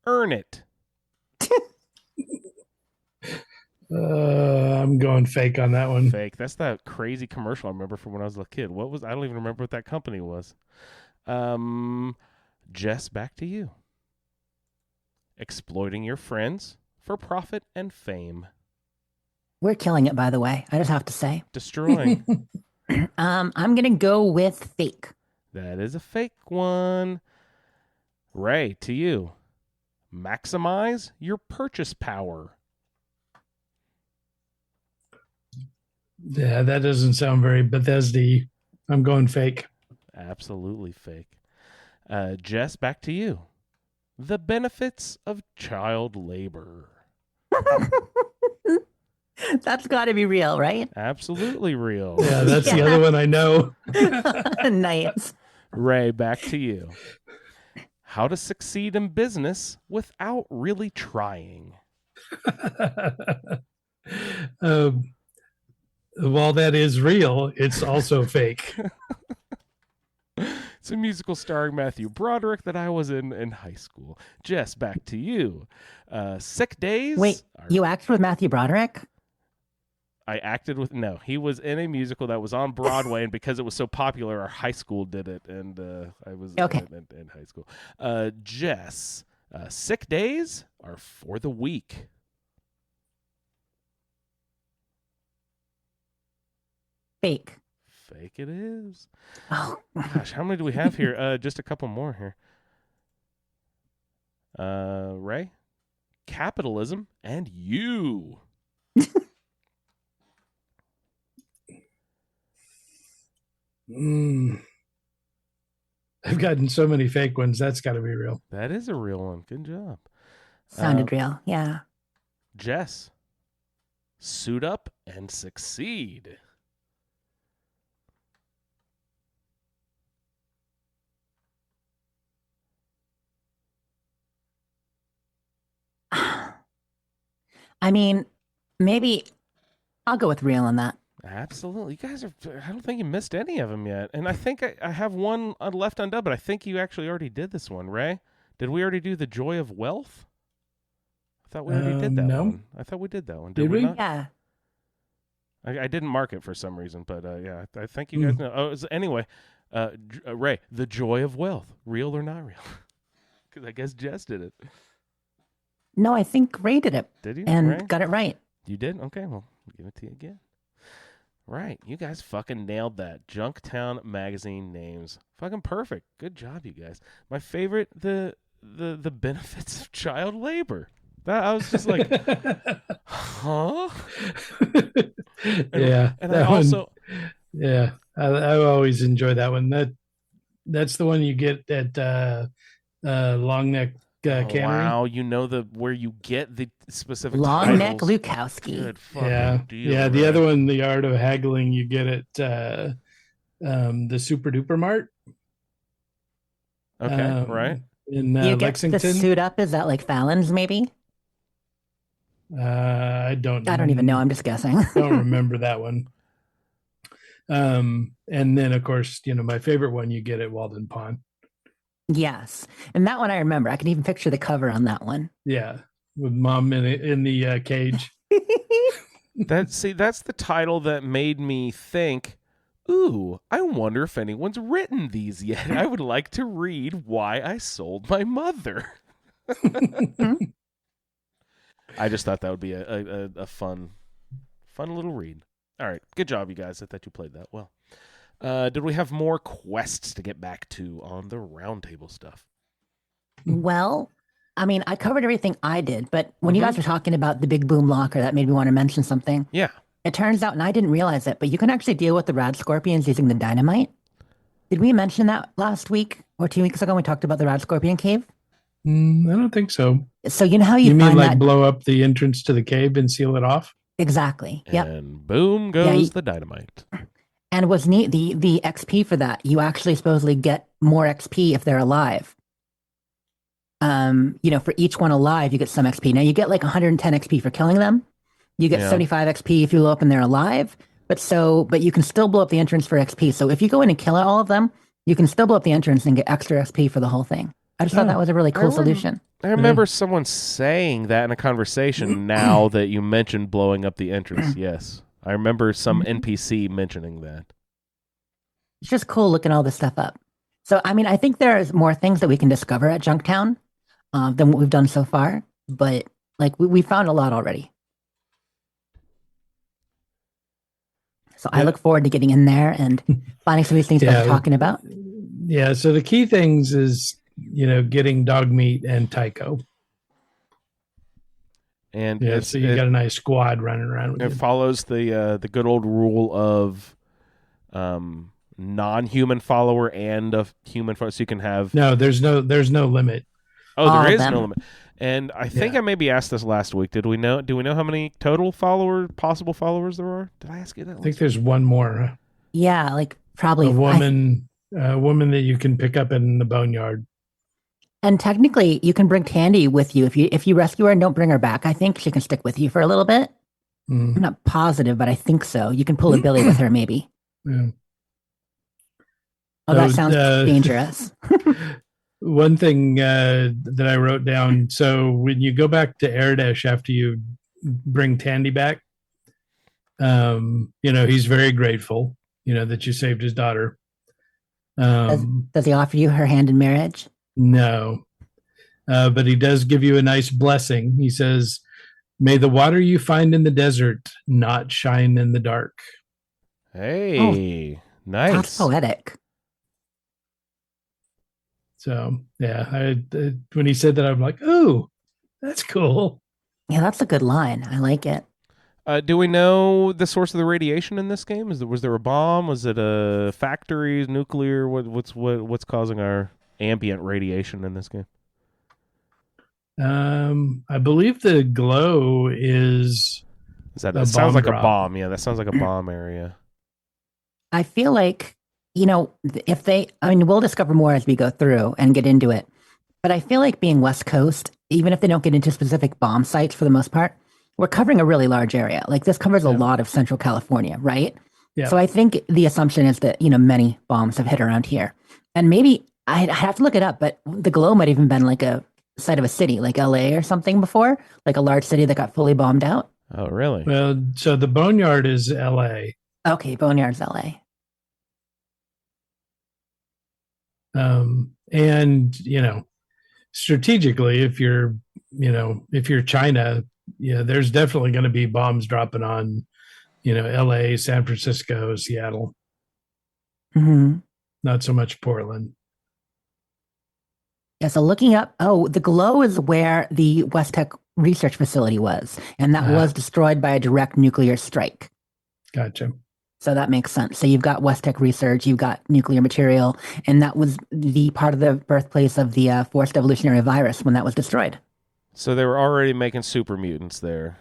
Earn it. I'm going fake on that one. Fake. That's that crazy commercial I remember from when I was a kid. I don't even remember what that company was. Jess, back to you. Exploiting your friends for profit and fame. We're killing it, by the way. I just have to say. Destroying. I'm going to go with fake. That is a fake one. Ray, to you. Maximize your purchase power. Yeah, that doesn't sound very Bethesda. I'm going fake. Absolutely fake. Jess, back to you. The benefits of child labor. That's got to be real, right? Absolutely real. Yeah, that's the other one I know. Nice. Ray, back to you. How to succeed in business without really trying. While that is real, it's also fake. It's a musical starring Matthew Broderick that I was in high school. Jess, back to you. Sick Days. Wait, you acted with Matthew Broderick? I acted with, no, he was in a musical that was on Broadway, and because it was so popular, our high school did it, and I was Okay. in high school. Jess, Sick Days are for the weak. Fake. Fake it is. Oh, Gosh, how many do we have here? Just a couple more here. Ray, capitalism and you. I've gotten so many fake ones. That's got to be real. That is a real one. Good job. sounded real. Yeah. Jess, suit up and succeed. I mean, maybe I'll go with real on that. Absolutely. You guys are, I don't think you missed any of them yet. And I think I have one left undone, but I think you actually already did this one, Ray. Did we already do the joy of wealth? I thought we already did that no. one. I thought we did that one. Did we? Not? Yeah. I didn't mark it for some reason, but yeah, I think you guys know. Oh, anyway, Ray, the joy of wealth, real or not real? Because I guess Jess did it. No, I think Ray did it Did you? and Ray? got it right. You did? Okay, well, I'll give it to you again. Right, you guys fucking nailed that. Junktown magazine names, fucking perfect. Good job, you guys. My favorite, the benefits of child labor. That I was just like, huh? Yeah, and that I also, yeah, I always enjoy that one. That's the one you get at Long Neck Cannery. wow, you know where you get the specific Long Neck titles. Lukowski. Good fucking Yeah, deal. yeah. The Ray. other one, The Art of Haggling, you get at the Super Duper Mart. Okay, right. In You get Lexington. the suit up. Is that like Fallon's, maybe? I don't even know. I'm just guessing. don't remember that one. And then, of course, my favorite one you get at Walden Pond. Yes. And that one I remember. I can even picture the cover on that one. Yeah, with Mom in the cage. That's the title that made me think, ooh, I wonder if anyone's written these yet. I would like to read Why I Sold My Mother. I just thought that would be a fun little read. All right, good job, you guys. I thought you played that well. Did we have more quests to get back to on the roundtable stuff? Well, I mean, I covered everything I did, but when you guys were talking about the big boom locker, that made me want to mention something. Yeah. It turns out, and I didn't realize it, but you can actually deal with the rad scorpions using the dynamite. Did we mention that last week or 2 weeks ago when we talked about the rad scorpion cave? I don't think so. So you know how you mean find like that... blow up the entrance to the cave and seal it off? Exactly. Yep. And boom goes the dynamite. And what's neat, the XP for that, you actually supposedly get more XP if they're alive. For each one alive, you get some XP. Now you get like 110 XP for killing them. You get 75 XP if you blow up and they're alive. But you can still blow up the entrance for XP. So if you go in and kill all of them, you can still blow up the entrance and get extra XP for the whole thing. I just thought that was a really cool solution. I remember someone saying that in a conversation now that you mentioned blowing up the entrance. Yes. I remember some NPC mentioning that. It's just cool looking all this stuff up. So, I mean, I think there's more things that we can discover at Junktown than what we've done so far. But, like, we found a lot already. So I look forward to getting in there and finding some of these things that we're talking about. Yeah, so the key things is, getting dog meat and Tycho. And so you got a nice squad running around with it. It follows the good old rule of non-human follower and a human follower, so you can have... No, there's no limit. Oh, there is no limit. And I think I maybe asked this last week. Do we know how many total possible followers there are? Did I ask you that? I think there's one more. Yeah, like probably a woman that you can pick up in the boneyard. And technically, you can bring Tandy with you if you rescue her and don't bring her back. I think she can stick with you for a little bit. I'm not positive, but I think so. You can pull a Billy with her, maybe. Yeah. Oh, that sounds dangerous. One thing that I wrote down. So when you go back to Erdesh after you bring Tandy back, he's very grateful, that you saved his daughter. Does he offer you her hand in marriage? No. But he does give you a nice blessing. He says, "May the water you find in the desert not shine in the dark." Hey, nice. That's poetic. So, yeah, when he said that, I'm like, "Oh, that's cool." Yeah, that's a good line. I like it. Do we know the source of the radiation in this game? Was there a bomb? Was it a factory, nuclear? What's causing our ambient radiation in this game? I believe the glow is that sounds like a bomb. Yeah, that sounds like a bomb area. I feel like, we'll discover more as we go through and get into it. But I feel like being West Coast, even if they don't get into specific bomb sites for the most part, we're covering a really large area. Like this covers a lot of Central California, right? Yeah. So I think the assumption is that, many bombs have hit around here. And maybe I have to look it up, but the glow might even been like a site of a city, like LA or something before, like a large city that got fully bombed out. Oh, really? Well, so the Boneyard is LA. Okay, Boneyard's LA. And, strategically, if you're China, there's definitely going to be bombs dropping on, LA, San Francisco, Seattle. Mm-hmm. Not so much Portland. Yeah, so looking up, the glow is where the West Tech research facility was, and that was destroyed by a direct nuclear strike. Gotcha. So that makes sense. So you've got West Tech research, you've got nuclear material, and that was the part of the birthplace of the forced evolutionary virus when that was destroyed. So they were already making super mutants there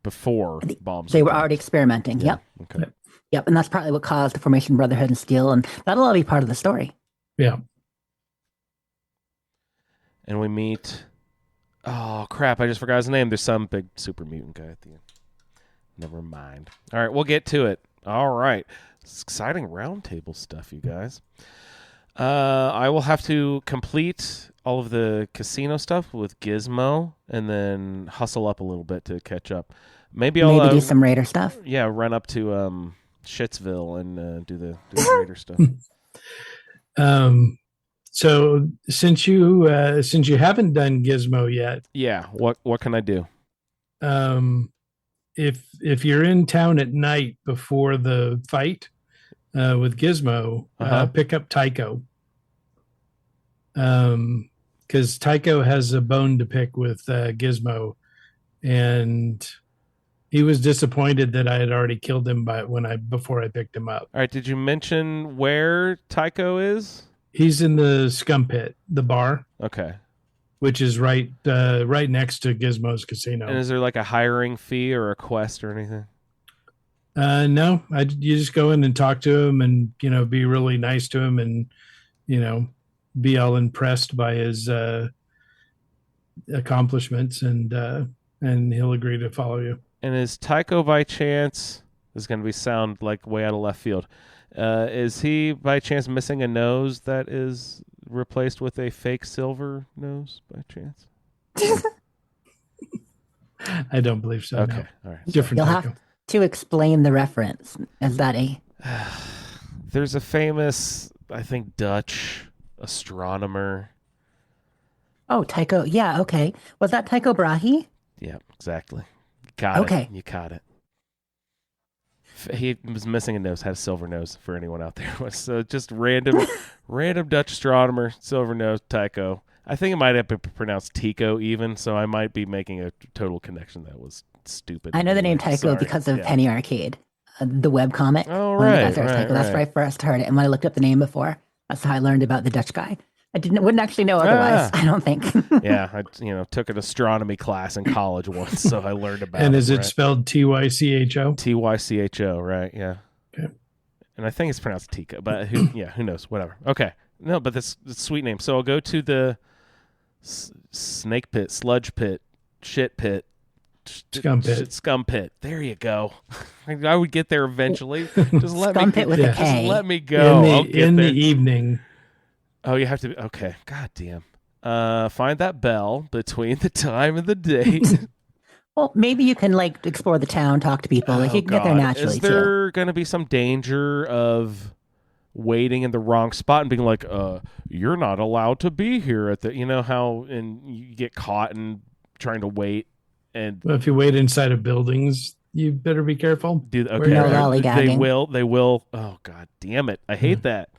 before bombs. They were already experimenting. Yeah. Yep. Okay. Yep. And that's probably what caused the formation of Brotherhood and Steel, and that'll all be part of the story. Yeah. and we meet. Oh crap! I just forgot his name. There's some big super mutant guy at the end. Never mind. All right, we'll get to it. All right, it's exciting roundtable stuff, you guys. I will have to complete all of the casino stuff with Gizmo, and then hustle up a little bit to catch up. Maybe I'll do some Raider stuff. Yeah, run up to Shitsville and do the Raider stuff. So since you haven't done Gizmo yet, Yeah, what can I do? If you're in town at night before the fight with Gizmo, pick up Tycho. Because Tycho has a bone to pick with Gizmo, and he was disappointed that I had already killed him before I picked him up. All right, did you mention where Tycho is? He's in the Scum Pit, the bar. Okay. Which is right next to Gizmo's casino. And is there like a hiring fee or a quest or anything? No, you just go in and talk to him, and be really nice to him, and be all impressed by his accomplishments, and he'll agree to follow you. And is Tycho by chance? This is going to sound like way out of left field. Is he by chance missing a nose that is replaced with a fake silver nose by chance? I don't believe so. Okay, no. all right. Different. You'll Tycho. have to explain the reference. Is that a? There's a famous, I think, Dutch astronomer. Oh, Tycho. Yeah. Okay. Was that Tycho Brahe? Yeah, exactly. Got it. You caught it. He was missing a nose, had a silver nose for anyone out there. So just random Dutch astronomer, silver nose, Tycho. I think it might have been pronounced Tico even, so I might be making a total connection that was stupid. I know the name Tycho because of Penny Arcade, the webcomic. Oh, right. That's where I first heard it. And when I looked up the name before, that's how I learned about the Dutch guy. I wouldn't actually know otherwise, I don't think. Yeah, I took an astronomy class in college once, so I learned about it. And is it spelled Tycho? Tycho, right, yeah. Okay. And I think it's pronounced Tika, but who knows, whatever. Okay. No, but that's a sweet name. So I'll go to the snake pit, sludge pit, shit pit, scum pit. There you go. I would get there eventually. Just let scum pit with a K. Just let me go. In the evening. Oh, you have to. Okay. God damn. Find that bell between the time of the day. Well, maybe you can explore the town, talk to people. You can get there naturally. Is there going to be some danger of waiting in the wrong spot and being like, you're not allowed to be here at the, how, and you get caught and trying to wait. And well, if you wait inside of buildings, you better be careful. No lollygagging. They will. Oh, God damn it. I hate that.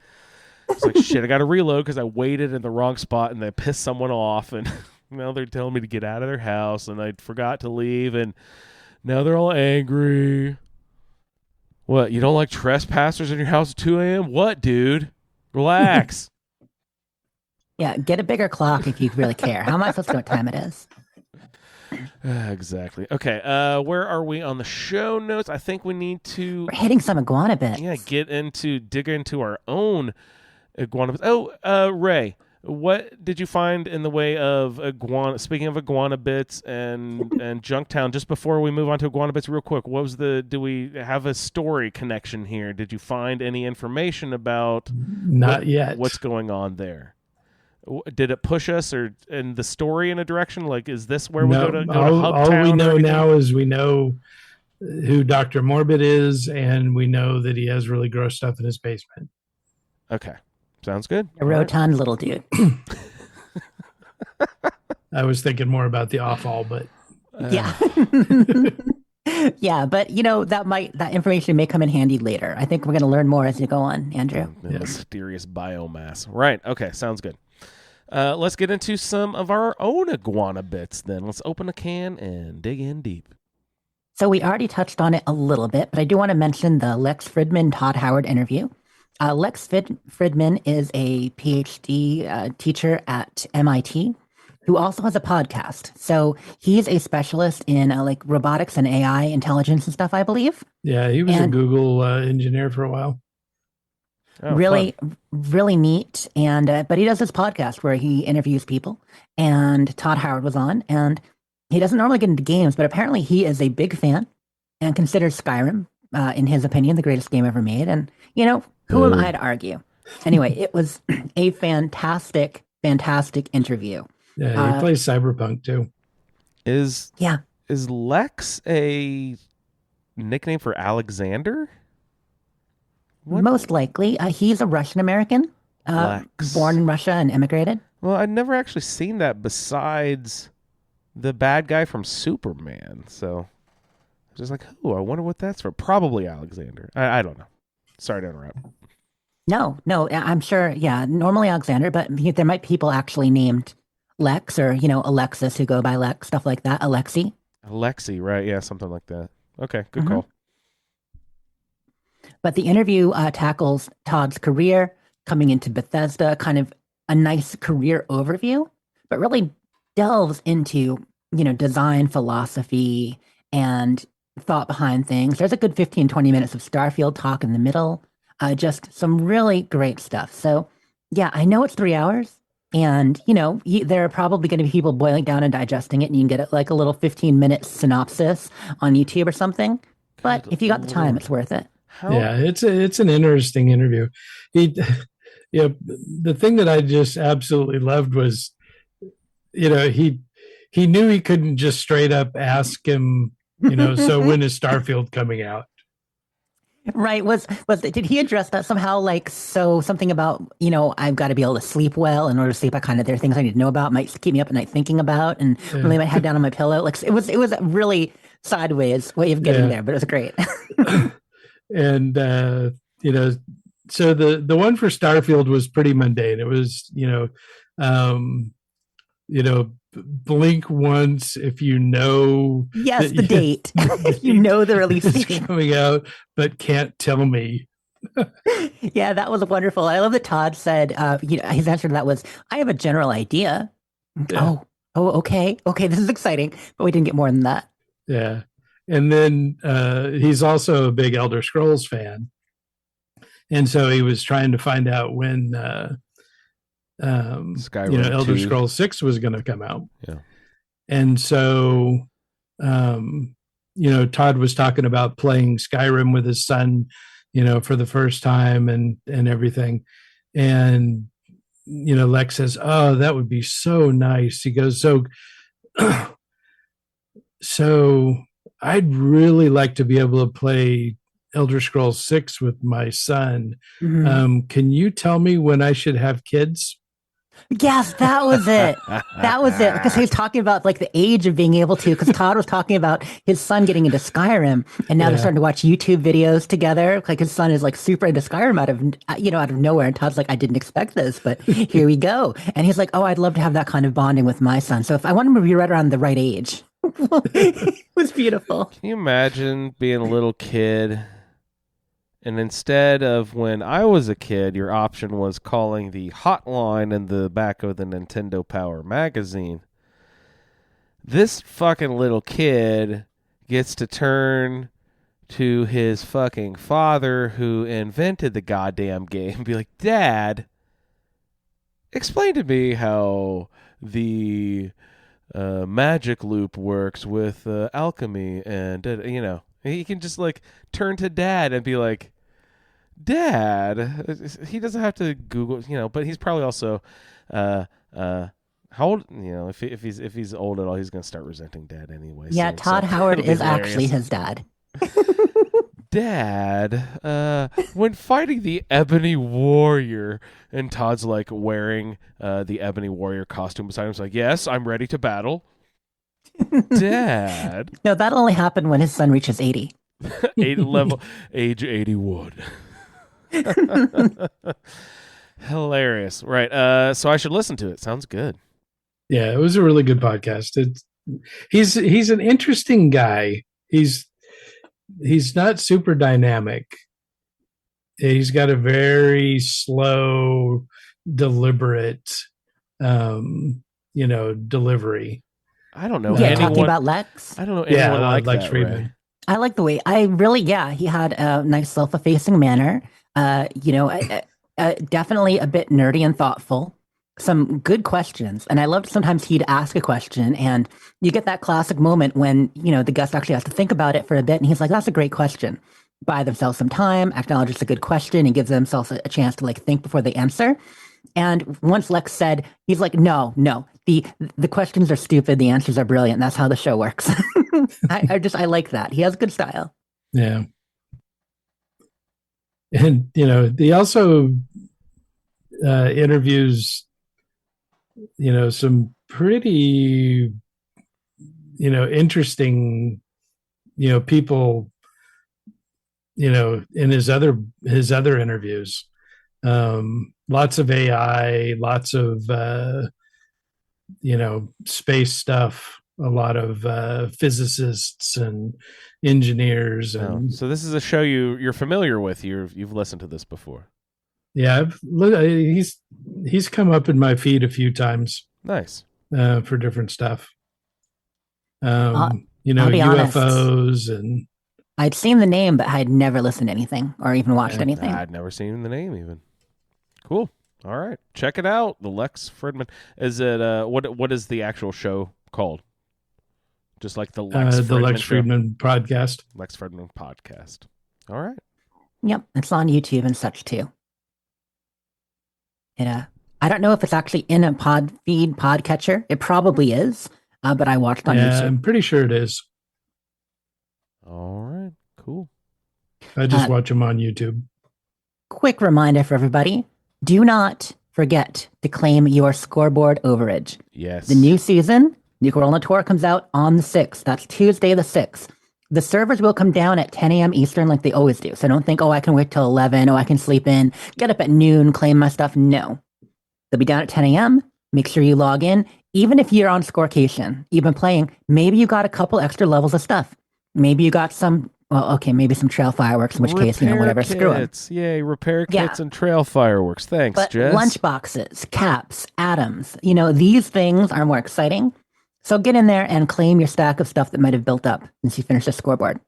It's like, shit, I got to reload because I waited in the wrong spot and they pissed someone off. And now they're telling me to get out of their house and I forgot to leave. And now they're all angry. What, you don't like trespassers in your house at 2 a.m.? What, dude? Relax. Yeah, get a bigger clock if you really care. How am I supposed to know what time it is? Exactly. Okay, where are we on the show notes? I think we need to... We're hitting some iguana bits. Yeah, dig into our own iguana bits. Oh, Ray, what did you find in the way of iguana? Speaking of iguana bits and Junktown, just before we move on to iguana bits, real quick, do we have a story connection here? Did you find any information about yet what's going on there? Did it push us or in the story in a direction? Like, is this where we go to Hub all Town we know now is we know who Dr. Morbid is, and we know that he has really gross stuff in his basement. Okay. Sounds good. A rotund little dude. I was thinking more about the off-all, but... Yeah. Yeah, but, that information may come in handy later. I think we're going to learn more as you go on, Andrew. Mysterious biomass. Right. Okay. Sounds good. Let's get into some of our own iguana bits then. Let's open a can and dig in deep. So we already touched on it a little bit, but I do want to mention the Lex Fridman-Todd Howard interview. Lex Fridman is a PhD teacher at MIT who also has a podcast. So he's a specialist in robotics and AI intelligence and stuff, I believe. Yeah, he was a Google engineer for a while. Oh, really, fun. really neat. And but he does this podcast where he interviews people, and Todd Howard was on, and he doesn't normally get into games, but apparently he is a big fan and considers Skyrim, in his opinion, the greatest game ever made. And who am I to argue? Anyway, it was a fantastic, fantastic interview. Yeah, he plays Cyberpunk too. Is Yeah, Lex a nickname for Alexander? What? most likely. He's a Russian American, Lex. born in Russia and immigrated. Well, I'd never actually seen that besides the bad guy from Superman. So I was just like, oh, I wonder what that's for. Probably Alexander. I don't know. Sorry to interrupt. No, I'm sure. Yeah, normally Alexander, but there might be people actually named Lex or Alexis who go by Lex, stuff like that. Alexi. Alexi, right? Yeah, something like that. Okay, good Mhm. call. But the interview tackles Todd's career coming into Bethesda, kind of a nice career overview, but really delves into, design philosophy and thought behind things. There's a good 15, 20 minutes of Starfield talk in the middle. Just some really great stuff. So, yeah, I know it's 3 hours. And, there are probably going to be people boiling down and digesting it, and you can get it like a little 15-minute synopsis on YouTube or something. But Good if you got the time, Lord. it's worth it. How? Yeah, it's an interesting interview. He, the thing that I just absolutely loved was, he knew he couldn't just straight up ask him, so when is Starfield coming out? Right. Did he address that somehow? Like, so something about, I've got to be able to sleep well. In order to sleep, there are things I need to know about, might keep me up at night thinking about, and lay my head down on my pillow. Like, it was a really sideways way of getting there, but it was great. And, so the one for Starfield was pretty mundane. It was, blink once if Yes, the date. The release it's date. coming out, but can't tell me. Yeah, that was wonderful. I love that Todd said, his answer to that was, I have a general idea. Yeah. Okay, this is exciting, but we didn't get more than that. Yeah. And then he's also a big Elder Scrolls fan. And so he was trying to find out when Skyrim Elder 2. Scrolls 6 was going to come out. Yeah. And so Todd was talking about playing Skyrim with his son, for the first time and everything. And Lex says, "Oh, that would be so nice." He goes, so I'd really like to be able to play Elder Scrolls 6 with my son. Mhm. Can you tell me when I should have kids? Yes, that was it. Because he was talking about like the age of being able to, because Todd was talking about his son getting into Skyrim, and now they're starting to watch YouTube videos together. Like his son is like super into Skyrim out of nowhere. And Todd's like, I didn't expect this, but here we go. And he's like, oh, I'd love to have that kind of bonding with my son. So if I want him to be right around the right age. It was beautiful. Can you imagine being a little kid, and instead of when I was a kid, your option was calling the hotline in the back of the Nintendo Power magazine? This fucking little kid gets to turn to his fucking father who invented the goddamn game and be like, Dad, explain to me how the magic loop works with alchemy, and he can just like turn to Dad and be like, Dad. He doesn't have to Google, but he's probably also how old, if he's old at all, he's gonna start resenting Dad anyway. Yeah, so Todd Howard it'll be is actually hilarious. his dad. Dad, when fighting the Ebony Warrior, and Todd's like wearing the Ebony Warrior costume beside him, he's like, yes, I'm ready to battle. Dad. No, that'll only happen when his son reaches 80. Age 81. Hilarious. Right. So I should listen to it. Sounds good. Yeah, it was a really good podcast. He's an interesting guy. He's not super dynamic. He's got a very slow, deliberate, delivery. I don't know. Yeah, anyone, talking about Lex. I don't know anyone like Lex that. Friedman. Ray. I like the way he had a nice self-effacing manner. Definitely a bit nerdy and thoughtful. Some good questions. And I loved sometimes he'd ask a question and you get that classic moment when, the guest actually has to think about it for a bit. And he's like, that's a great question. Buy themselves some time, acknowledge it's a good question and gives themselves a chance to think before they answer. And once Lex said, he's like, no, the questions are stupid. The answers are brilliant. That's how the show works. I like that. He has good style. Yeah. And, he also interviews, some pretty, interesting, people, in his other interviews. Lots of AI, lots of, space stuff, a lot of physicists and engineers. And so this is a show you're familiar with. You've listened to this before. Yeah, he's come up in my feed a few times. Nice. For different stuff. I'll be UFOs and I'd seen the name, but I'd never listened to anything or even watched anything. I'd never seen the name even. Cool. All right, check it out. The Lex Fridman. Is it what is the actual show called? Just like the Lex Fridman podcast. Lex Fridman podcast. All right. Yep, it's on YouTube and such too. I don't know if it's actually in a podcatcher. It probably is, but I watched on YouTube. I'm pretty sure it is. All right, cool. I just watch them on YouTube. Quick reminder for everybody. Do not forget to claim your scoreboard overage. Yes. The new season, Nuka World on Tour, comes out on the 6th. That's Tuesday the 6th. The servers will come down at 10 a.m. Eastern like they always do. So don't think, I can wait till 11. I can sleep in, get up at noon, claim my stuff. No. They'll be down at 10 a.m. Make sure you log in. Even if you're on Scorecation, you've been playing, maybe you got a couple extra levels of stuff. Maybe you got maybe some trail fireworks, in which case, whatever, screw it. Yay, repair kits and trail fireworks. Thanks, but Jess. Lunch boxes, caps, atoms, these things are more exciting. So get in there and claim your stack of stuff that might have built up since you finished the scoreboard.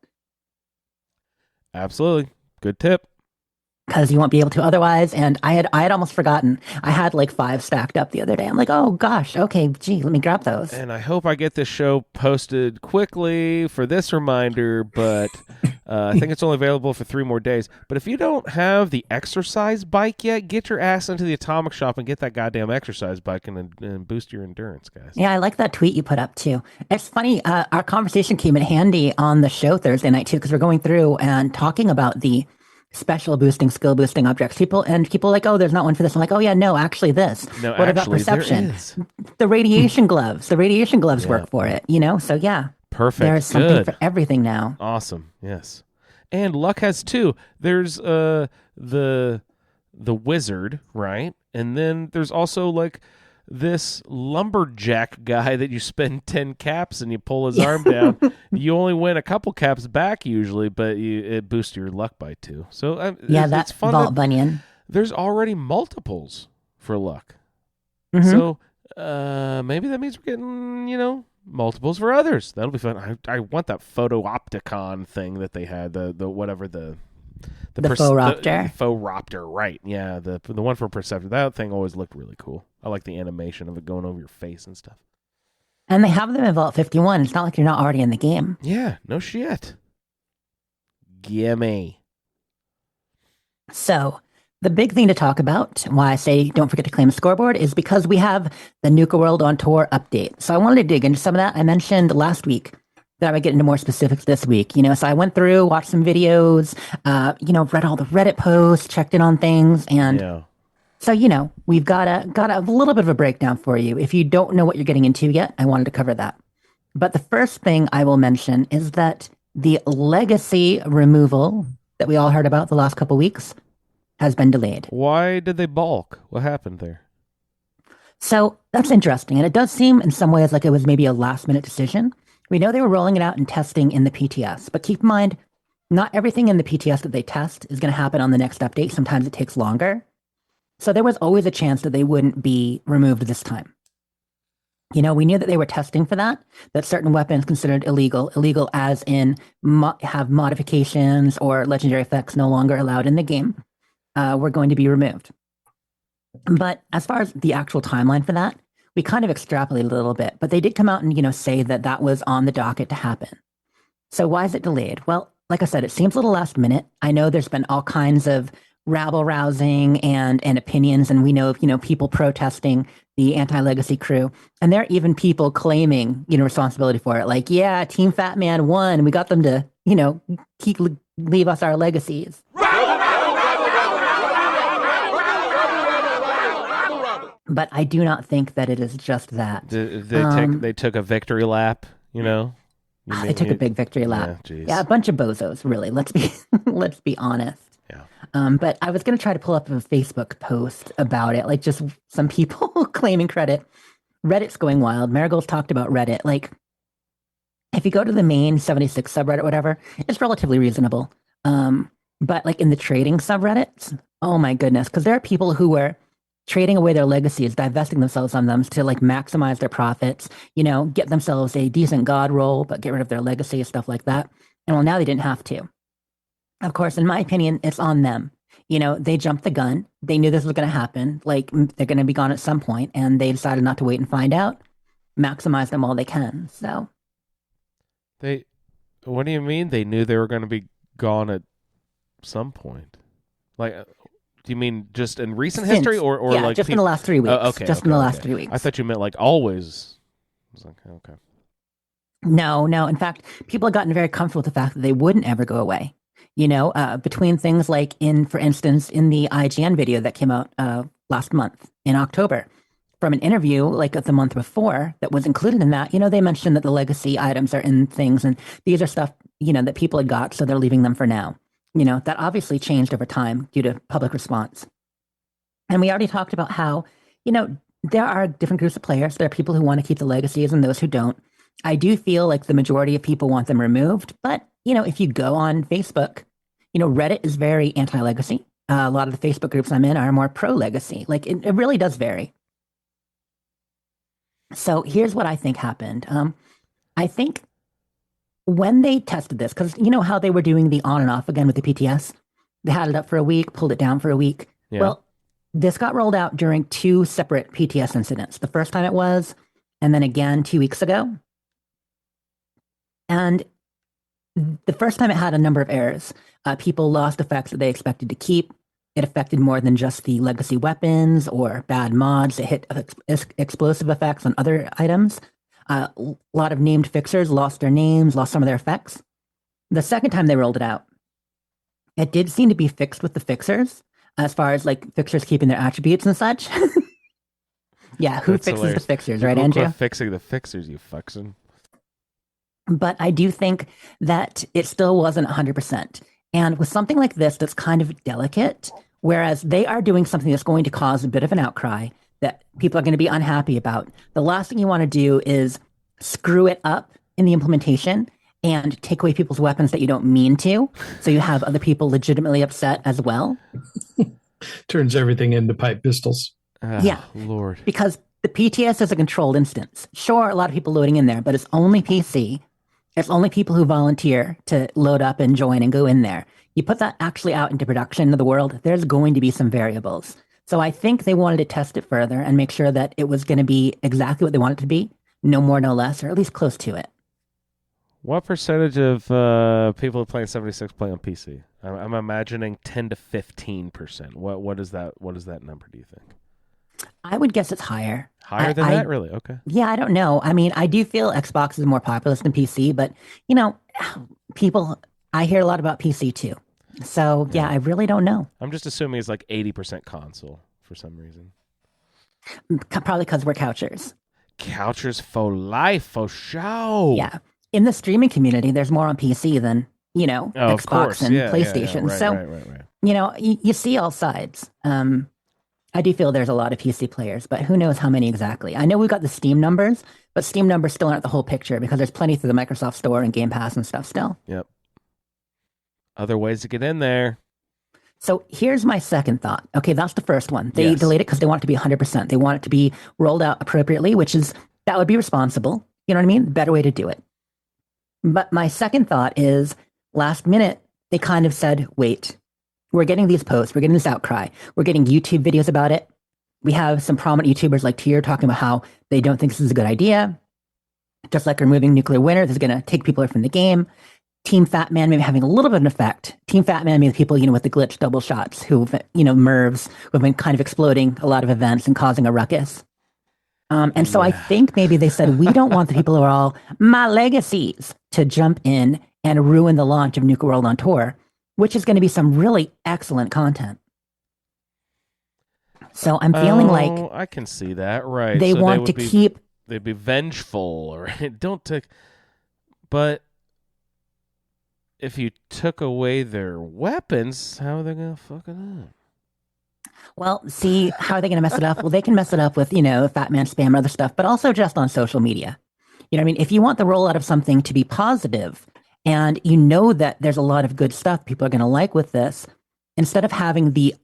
Absolutely. Good tip. Because you won't be able to otherwise. And I had almost forgotten. I had 5 stacked up the other day. I'm like, oh gosh, okay, gee, let me grab those. And I hope I get this show posted quickly for this reminder, but I think it's only available for 3 more days. But if you don't have the exercise bike yet, get your ass into the Atomic Shop and get that goddamn exercise bike and boost your endurance, guys. Yeah, I like that tweet you put up too. It's funny, our conversation came in handy on the show Thursday night too, because we're going through and talking about the special boosting, skill boosting objects. People like, oh, there's not one for this. I'm like, oh yeah, no, actually this. No, what about perception? There is. The radiation gloves. The radiation gloves work for it, So yeah. Perfect. There's something for everything now. Awesome. Yes. And luck has 2. There's the wizard, right? And then there's also this lumberjack guy that you spend 10 caps and you pull his arm down. You only win a couple caps back usually, but it boosts your luck by 2. So that's fun. Vault Bunyan. There's already multiples for luck. Mm-hmm. So maybe that means we're getting, multiples for others. That'll be fun. I want that photo opticon thing that they had, the faux raptor. The faux raptor, right. Yeah, the one for perception. That thing always looked really cool. I like the animation of it going over your face and stuff. And they have them in Vault 51. It's not like you're not already in the game. Yeah, no shit. Gimme. So, the big thing to talk about, why I say don't forget to claim a scoreboard, is because we have the Nuka World on Tour update. So I wanted to dig into some of that. I mentioned last week that I would get into more specifics this week. So I went through, watched some videos, read all the Reddit posts, checked in on things, and so we've got a little bit of a breakdown for you. If you don't know what you're getting into yet, I wanted to cover that. But the first thing I will mention is that the legacy removal that we all heard about the last couple weeks has been delayed. Why did they balk? What happened there? So that's interesting. And it does seem in some ways like it was maybe a last minute decision. We know they were rolling it out and testing in the PTS, but keep in mind, not everything in the PTS that they test is going to happen on the next update. Sometimes it takes longer. So there was always a chance that they wouldn't be removed this time. We knew that they were testing for that certain weapons considered illegal as in have modifications or legendary effects no longer allowed in the game. were going to be removed. But as far as the actual timeline for that, we kind of extrapolated a little bit, but they did come out and, say that that was on the docket to happen. So why is it delayed? Well, like I said, it seems a little last minute. I know there's been all kinds of rabble rousing and opinions, and we know of, people protesting the anti-legacy crew, and there are even people claiming, responsibility for it. Like, yeah, Team Fat Man won. We got them to, leave us our legacies. But I do not think that it is just that. They took a victory lap, They took a big victory lap. Yeah, a bunch of bozos, really. Let's be honest. Yeah. But I was going to try to pull up a Facebook post about it, like just some people claiming credit. Reddit's going wild. Marigold's talked about Reddit. Like, if you go to the main 76 subreddit, whatever, it's relatively reasonable. But like in the trading subreddits, oh my goodness, because there are people who were trading away their legacies, divesting themselves on them to like maximize their profits, get themselves a decent god roll, but get rid of their legacy, stuff like that. And well, now they didn't have to. Of course, in my opinion, it's on them. They jumped the gun. They knew this was going to happen. Like, they're going to be gone at some point, and they decided not to wait and find out. Maximize them all they can. So, what do you mean they knew they were going to be gone at some point? Like, do you mean just in recent history, or yeah, like just in the last 3 weeks? Okay, just in the last 3 weeks. I thought you meant like always. I was like, okay. No. In fact, people have gotten very comfortable with the fact that they wouldn't ever go away. Between things like for instance, in the IGN video that came out last month in October, from an interview like the month before that was included in that, they mentioned that the legacy items are in things, and these are stuff, that people had got, so they're leaving them for now. That obviously changed over time due to public response. And we already talked about how, there are different groups of players. There are people who want to keep the legacies and those who don't. I do feel like the majority of people want them removed. But, if you go on Facebook, Reddit is very anti-legacy. A lot of the Facebook groups I'm in are more pro-legacy. Like, it really does vary. So here's what I think happened. I think when they tested this, because how they were doing the on and off again with the PTS, they had it up for a week, pulled it down for a week. Yeah. Well, this got rolled out during 2 separate PTS incidents. The first time it was, and then again 2 weeks ago. And the first time it had a number of errors. People lost effects that they expected to keep. It affected more than just the legacy weapons or bad mods. It hit explosive effects on other items. A lot of named fixers lost their names, lost some of their effects. The second time they rolled it out, it did seem to be fixed with the fixers, as far as like fixers keeping their attributes and such. Yeah, who That's fixes hilarious. the fixers, right, Andrew? Quit fixing the fixers, you fuckson. But I do think that it still wasn't 100%. And with something like this that's kind of delicate, whereas they are doing something that's going to cause a bit of an outcry that people are going to be unhappy about, the last thing you want to do is screw it up in the implementation and take away people's weapons that you don't mean to. So you have other people legitimately upset as well. Turns everything into pipe pistols. Yeah. Lord. Because the PTS is a controlled instance. Sure, a lot of people loading in there, but it's only PC. It's only people who volunteer to load up and join and go in there. You put that actually out into production into the world, there's going to be some variables. So I think they wanted to test it further and make sure that it was going to be exactly what they want it to be, no more, no less, or at least close to it. What percentage of people who play 76 play on PC? I'm imagining 10 to 15%. What is that? What is that number? Do you think? I would guess it's higher. Higher than that, really? Okay. Yeah, I don't know. I mean, I do feel Xbox is more populous than PC, but people. I hear a lot about PC too. So yeah, I really don't know. I'm just assuming it's like 80% console for some reason. Probably because we're couchers. Couchers for life, for show. Yeah. In the streaming community, there's more on PC than, Xbox and PlayStation. Right. You see all sides. I do feel there's a lot of PC players, but who knows how many exactly. I know we've got the Steam numbers, but Steam numbers still aren't the whole picture because there's plenty through the Microsoft Store and Game Pass and stuff still. Yep. Other ways to get in there. So here's my second thought. Okay, that's the first one. They delayed it because they want it to be 100%. They want it to be rolled out appropriately, that would be responsible. You know what I mean? Better way to do it. But my second thought is last minute, they kind of said, wait, we're getting these posts, we're getting this outcry, we're getting YouTube videos about it. We have some prominent YouTubers like Tier talking about how they don't think this is a good idea. Just like removing nuclear winter, this is going to take people away from the game. Team Fat Man maybe having a little bit of an effect. Team Fat Man maybe the people, with the glitch double shots who've, MIRVs, who've been kind of exploding a lot of events and causing a ruckus. And so I think maybe they said, we don't want the people who are all my legacies to jump in and ruin the launch of Nuka World on Tour, which is going to be some really excellent content. So I'm feeling like I can see that, right? They so want to keep. They'd be vengeful, right? Don't take. But if you took away their weapons, how are they going to fuck it up? Well, see, how are they going to mess it up? Well, they can mess it up with, Fat Man spam or other stuff, but also just on social media. You know what I mean? If you want the rollout of something to be positive and you know that there's a lot of good stuff people are going to like with this, instead of having the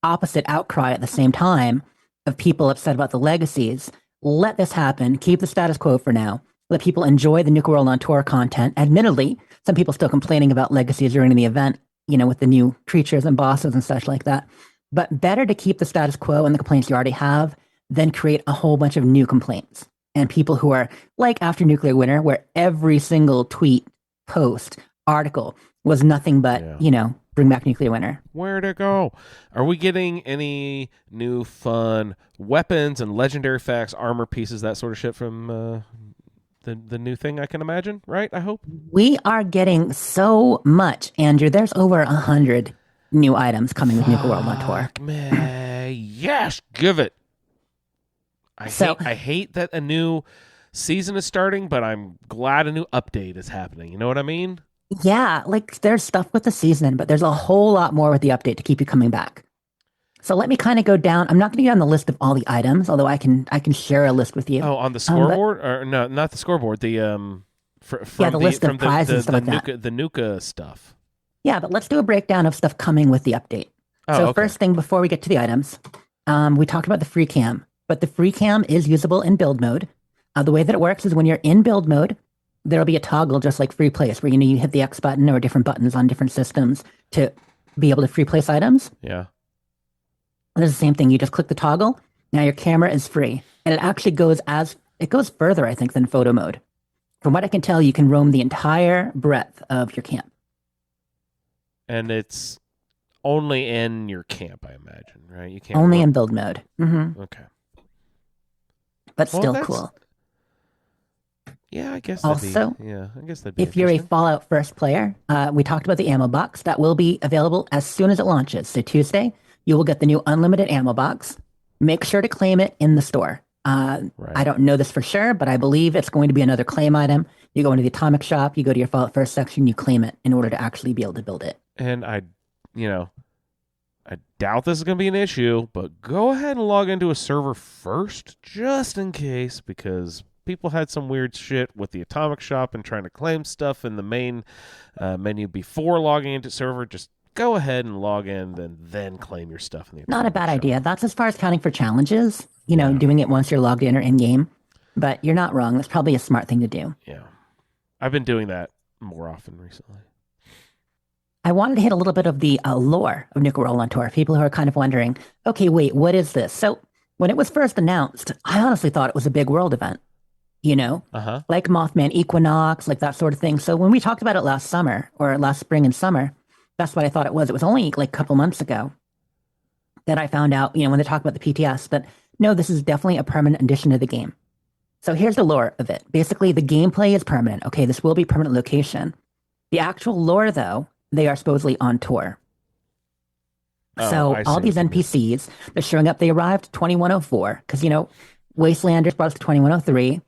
opposite outcry at the same time of people upset about the legacies, let this happen. Keep the status quo for now. Let people enjoy the Nuka World on Tour content. Admittedly, some people still complaining about legacies during the event, with the new creatures and bosses and such like that. But better to keep the status quo and the complaints you already have than create a whole bunch of new complaints. And people who are like after Nuclear Winter, where every single tweet, post, article was nothing but, bring back Nuclear Winter. Where'd it go? Are we getting any new fun weapons and legendary facts, armor pieces, that sort of shit from the new thing, I can imagine, right? I hope. We are getting so much, Andrew. There's over 100 new items coming with Nuka World on Tour. Man, yes, give it. I hate that a new season is starting, but I'm glad a new update is happening. You know what I mean? Yeah, like there's stuff with the season, but there's a whole lot more with the update to keep you coming back. So let me kind of go down. I'm not going to get on the list of all the items, although I can share a list with you. Oh, on the scoreboard, or no, not the scoreboard. The the list of prizes and stuff like that. The Nuka stuff. Yeah, but let's do a breakdown of stuff coming with the update. So first thing, before we get to the items, we talked about the free cam, but the free cam is usable in build mode. The way that it works is when you're in build mode, there'll be a toggle just like free place where you hit the X button or different buttons on different systems to be able to free place items. Yeah. And it's the same thing. You just click the toggle. Now your camera is free. And it actually goes further, I think, than photo mode. From what I can tell, you can roam the entire breadth of your camp. And it's only in your camp, I imagine, right? You can't only in build mode. Mm-hmm. Okay. But still cool. Yeah, I guess also, that'd be if you're a Fallout First player, we talked about the ammo box. That will be available as soon as it launches. So Tuesday, you will get the new unlimited ammo box. Make sure to claim it in the store. Right. I don't know this for sure, but I believe it's going to be another claim item. You go into the Atomic Shop, you go to your Fallout First section, you claim it in order to actually be able to build it. And I doubt this is going to be an issue, but go ahead and log into a server first, just in case, because people had some weird shit with the Atomic Shop and trying to claim stuff in the main menu before logging into server. Just go ahead and log in and then claim your stuff in the Atomic Not a bad Shop. idea. That's as far as counting for challenges, doing it once you're logged in or in-game. But you're not wrong. That's probably a smart thing to do. Yeah. I've been doing that more often recently. I wanted to hit a little bit of the lore of Nuka World on Tour. People who are kind of wondering, okay, wait, what is this? So when it was first announced, I honestly thought it was a big world event, like Mothman Equinox, like that sort of thing. So when we talked about it last summer or last spring and summer, that's what I thought it was. It was only like a couple months ago that I found out, when they talk about the PTS, that no, this is definitely a permanent addition to the game. So here's the lore of it. Basically, the gameplay is permanent. Okay, this will be permanent location. The actual lore, though, they are supposedly on tour. So all these NPCs, they're showing up. They arrived 2104 because, Wastelanders brought us to 2103.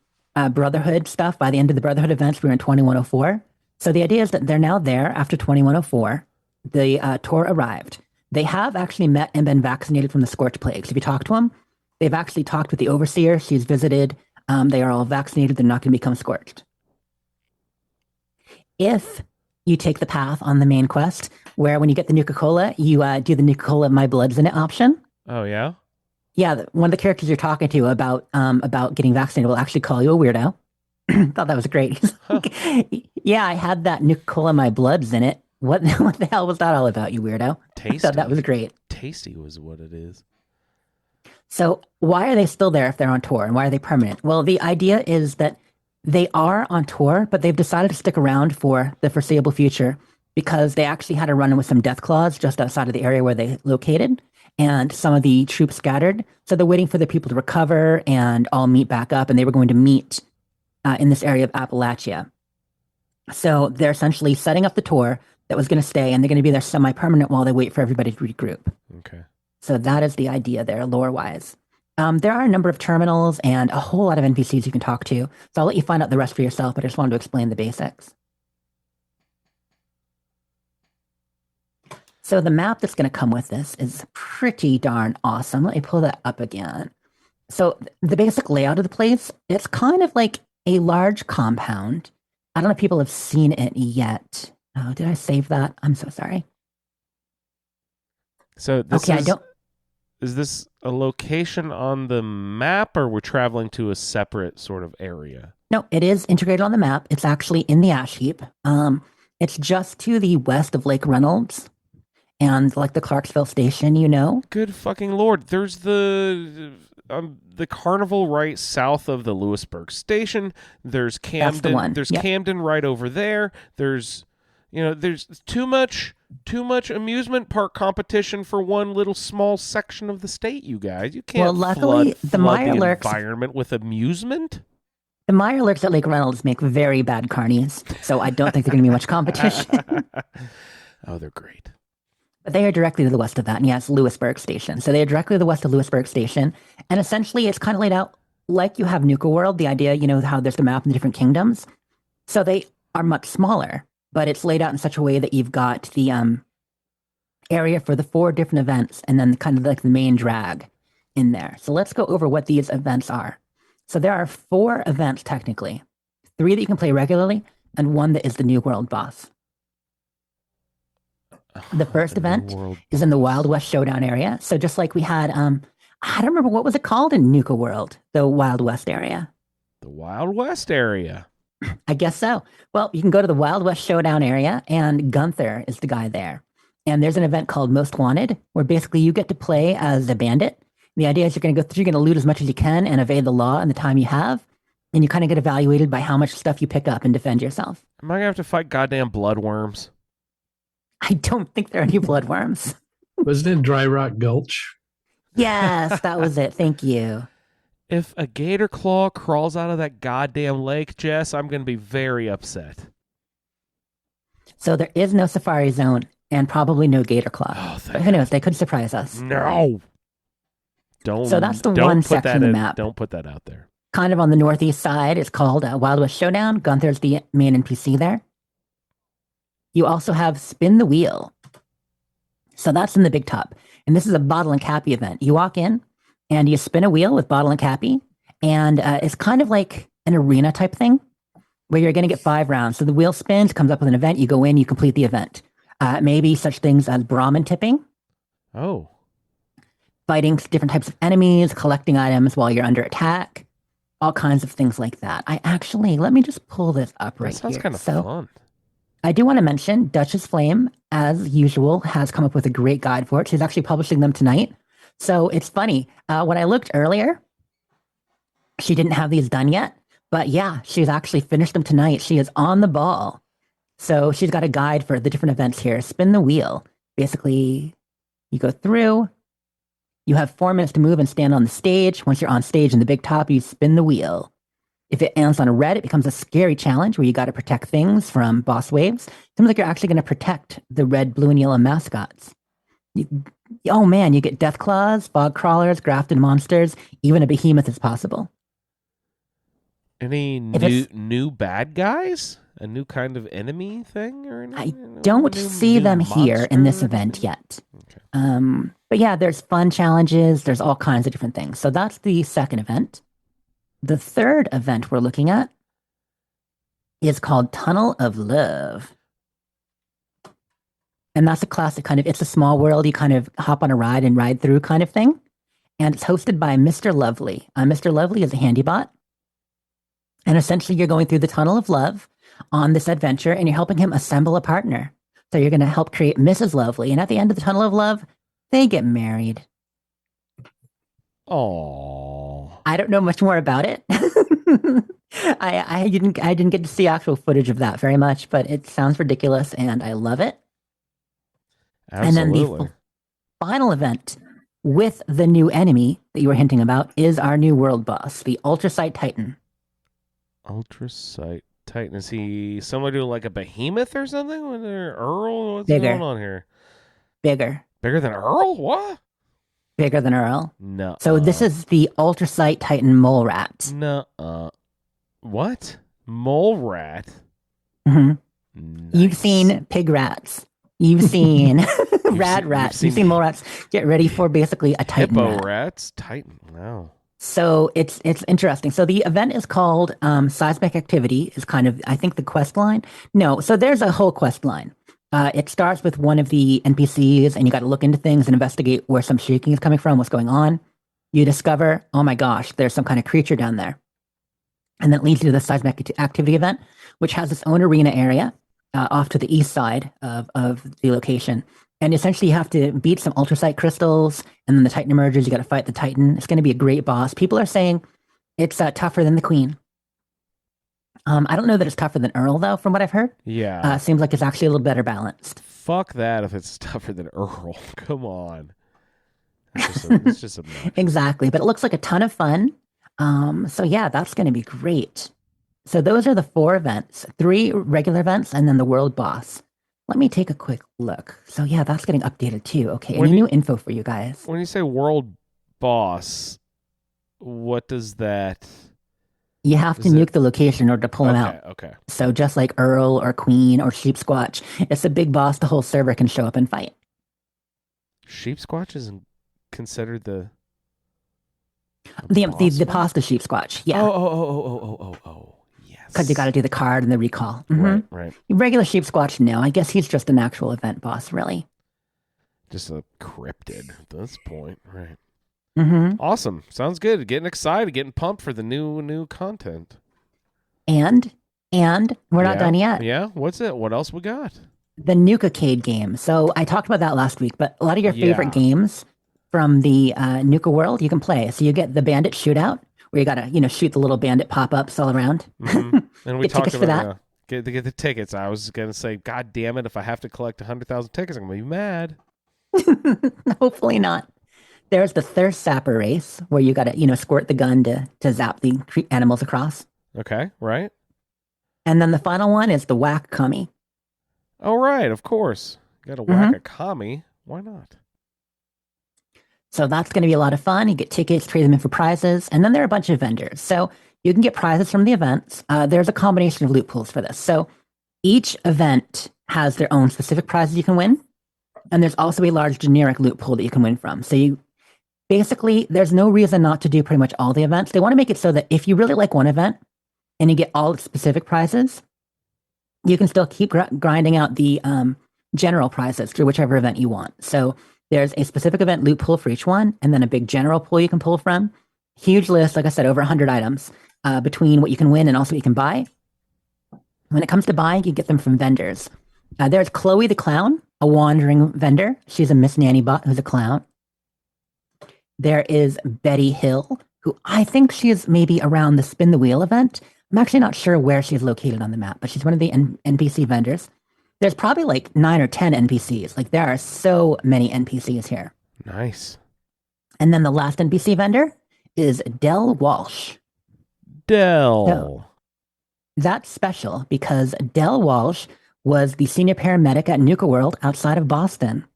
Brotherhood stuff, by the end of the Brotherhood events, we were in 2104. So the idea is that they're now there after 2104. The tour arrived. They have actually met and been vaccinated from the Scorch Plagues. If you talk to them, they've actually talked with the Overseer. She's visited. They are all vaccinated. They're not going to become scorched. If you take the path on the main quest, where when you get the Nuka-Cola, you do the Nuka-Cola My Blood's in It option. Oh, yeah? Yeah, one of the characters you're talking to about getting vaccinated will actually call you a weirdo. Thought that was great. He's like, yeah, I had that Nuka-Cola My Blood's in It What what the hell was that all about, you weirdo? I Tasty. thought that was great. Tasty was what it is. So why are they still there if they're on tour, and why are they permanent? Well, the idea is that they are on tour, but they've decided to stick around for the foreseeable future because they actually had a run-in with some death claws just outside of the area where they located, and some of the troops scattered. So they're waiting for the people to recover and all meet back up, and they were going to meet in this area of Appalachia. So they're essentially setting up the tour that was going to stay, and they're going to be there semi-permanent while they wait for everybody to regroup. Okay. So that is the idea there, lore-wise. There are a number of terminals and a whole lot of NPCs you can talk to. So I'll let you find out the rest for yourself, but I just wanted to explain the basics. So the map that's going to come with this is pretty darn awesome. Let me pull that up again. So the basic layout of the place, it's kind of like a large compound. I don't know if people have seen it yet. Oh, did I save that? I'm so sorry. So this Okay, is this a location on the map, or we're traveling to a separate sort of area? No, it is integrated on the map. It's actually in the ash heap. It's just to the west of Lake Reynolds and like the Clarksville station, you know. Good fucking Lord. There's the carnival right south of the Lewisburg station. There's Camden. That's the one. There's Yep. Camden right over there. There's too much amusement park competition for one little small section of the state, you guys. You can't Well, luckily, the flood Mirelurks- environment with amusement. The Mirelurks at Lake Reynolds make very bad carnies, so I don't think there's going to be much competition. Oh, they're great. But they are directly to the west of that, and yes, Lewisburg Station. So they are directly to the west of Lewisburg Station, and essentially it's kind of laid out like you have Nuka World, the idea, you know, how there's the map in the different kingdoms. So they are much smaller, but it's laid out in such a way that you've got the area for the 4 different events, and then kind of like the main drag in there. So let's go over what these events are. So there are 4 events technically, 3 that you can play regularly, and 1 that is the New World boss. The first The New event World is in the boss. Wild West Showdown area. So just like we had, I don't remember what was it called in Nuka World, the Wild West area. The Wild West area. I guess so. Well, you can go to the Wild West Showdown area, and Gunther is the guy there. And there's an event called Most Wanted, where basically you get to play as a bandit. The idea is you're going to go through, you're going to loot as much as you can and evade the law in the time you have. And you kind of get evaluated by how much stuff you pick up and defend yourself. Am I gonna have to fight goddamn bloodworms? I don't think there are any bloodworms. Wasn't it Dry Rock Gulch? Yes, that was it. Thank you. If a gator claw crawls out of that goddamn lake, Jess, I'm gonna be very upset. So there is no Safari Zone and probably no Gator Claw. Oh, But who knows? They could surprise us. No. Don't. So that's the don't one put section that of the in- map. Don't put that out there. Kind of on the northeast side, it's called Wild West Showdown. Gunther's the main NPC there. You also have Spin the Wheel. So that's in the big top. And this is a Bottle and Cappy event. You walk in and you spin a wheel with Bottle and Cappy. And it's kind of like an arena type thing where you're going to get 5 rounds. So the wheel spins, comes up with an event. You go in, you complete the event. Maybe such things as Brahmin tipping, Oh. fighting different types of enemies, collecting items while you're under attack, all kinds of things like that. Let me just pull this up right That sounds here. kind of So fun. I do want to mention Duchess Flame, as usual, has come up with a great guide for it. She's actually publishing them tonight. So it's funny. When I looked earlier, she didn't have these done yet. But yeah, she's actually finished them tonight. She is on the ball. So she's got a guide for the different events here. Spin the wheel. Basically, you go through. You have 4 minutes to move and stand on the stage. Once you're on stage in the big top, you spin the wheel. If it ends on a red, it becomes a scary challenge where you got to protect things from boss waves. Seems like you're actually going to protect the red, blue, and yellow mascots. Oh man, you get death claws, fog crawlers, grafted monsters, even a behemoth is possible. Any If it's- new bad guys? A new kind of enemy thing or I anything? don't see them here in this monster or event anything? yet. Okay. But yeah, there's fun challenges. There's all kinds of different things. So that's the second event. The third event we're looking at is called Tunnel of Love. And that's a classic kind of, it's a small world. You kind of hop on a ride and ride through kind of thing. And it's hosted by Mr. Lovely. Mr. Lovely is a handy bot. And essentially you're going through the Tunnel of Love on this adventure and you're helping him assemble a partner. So you're going to help create Mrs. Lovely. And at the end of the Tunnel of Love, they get married. Oh. I don't know much more about it. I didn't get to see actual footage of that very much, but it sounds ridiculous and I love it. Absolutely. And then the final event with the new enemy that you were hinting about is our new world boss, the Ultrasight Titan. Ultrasight Titan. Is he similar to like a behemoth or something? Earl? What's Bigger. going on here? Bigger Than Earl? What? Bigger than Earl. No. So this is the Ultrasight Titan mole rat. No. What? Mole rat? Mm-hmm. Nice. You've seen pig rats. You've seen rats. You've seen mole rats. Get ready for basically a Titan hippo rat. rats? Titan. Wow. So it's interesting. So the event is called Seismic Activity is kind of, I think, the quest line. No, so there's a whole quest line. It starts with one of the NPCs and you got to look into things and investigate where some shaking is coming from, what's going on. You discover, oh my gosh, there's some kind of creature down there. And that leads you to the Seismic Activity event, which has its own arena area off to the east side of the location. And essentially you have to beat some ultrasight crystals and then the Titan emerges. You got to fight the Titan. It's going to be a great boss. People are saying it's tougher than the Queen. I don't know that it's tougher than Earl, though, from what I've heard. Yeah. Seems like it's actually a little better balanced. Fuck that if it's tougher than Earl. Come on. It's just obnoxious. Exactly. But it looks like a ton of fun. So yeah, that's going to be great. So those are the 4 events, 3 regular events, and then the world boss. Let me take a quick look. So yeah, that's getting updated too. Okay, any new info for you guys? When you say world boss, what does that... You have to nuke the location in order to pull him out. Okay. So just like Earl or Queen or Sheep Squatch, it's a big boss the whole server can show up and fight. Sheep Squatch isn't considered the the pasta Sheep Squatch, yeah. Oh. Yes. Because you got to do the card and the recall. Mm-hmm. Right. Regular Sheep Squatch, no. I guess he's just an actual event boss, really. Just a cryptid at this point, right? Mm-hmm. Awesome. Sounds good. Getting excited, getting pumped for the new content. And we're not done yet. Yeah. What's it? What else we got? The Nuka-Cade game. So I talked about that last week, but a lot of your favorite games from the Nuka world you can play. So you get the bandit shootout where you got to, shoot the little bandit pop-ups all around. Mm-hmm. And we get talked tickets about for that. Get the tickets. I was going to say, God damn it, if I have to collect 100,000 tickets, I'm going to be mad. Hopefully not. There's the Thirst Sapper race where you got to, squirt the gun to zap the animals across. Okay, right. And then the final one is the Whack Commie. Oh, right, of course. Got to whack a commie. Why not? So that's going to be a lot of fun. You get tickets, trade them in for prizes, and then there are a bunch of vendors. So you can get prizes from the events. There's a combination of loot pools for this. So each event has their own specific prizes you can win. And there's also a large generic loot pool that you can win from. So basically, there's no reason not to do pretty much all the events. They want to make it so that if you really like one event and you get all its specific prizes, you can still keep grinding out the general prizes through whichever event you want. So there's a specific event loot pool for each one, and then a big general pool you can pull from. Huge list, like I said, over 100 items between what you can win and also what you can buy. When it comes to buying, you get them from vendors. There's Chloe the Clown, a wandering vendor. She's a Miss Nanny bot who's a clown. There is Betty Hill, who I think she is maybe around the Spin the Wheel event. I'm actually not sure where she's located on the map, but she's one of the NPC vendors. There's probably like 9 or 10 NPCs. Like there are so many NPCs here. Nice. And then the last NPC vendor is Del Walsh. So, that's special because Del Walsh was the senior paramedic at Nuka World outside of Boston.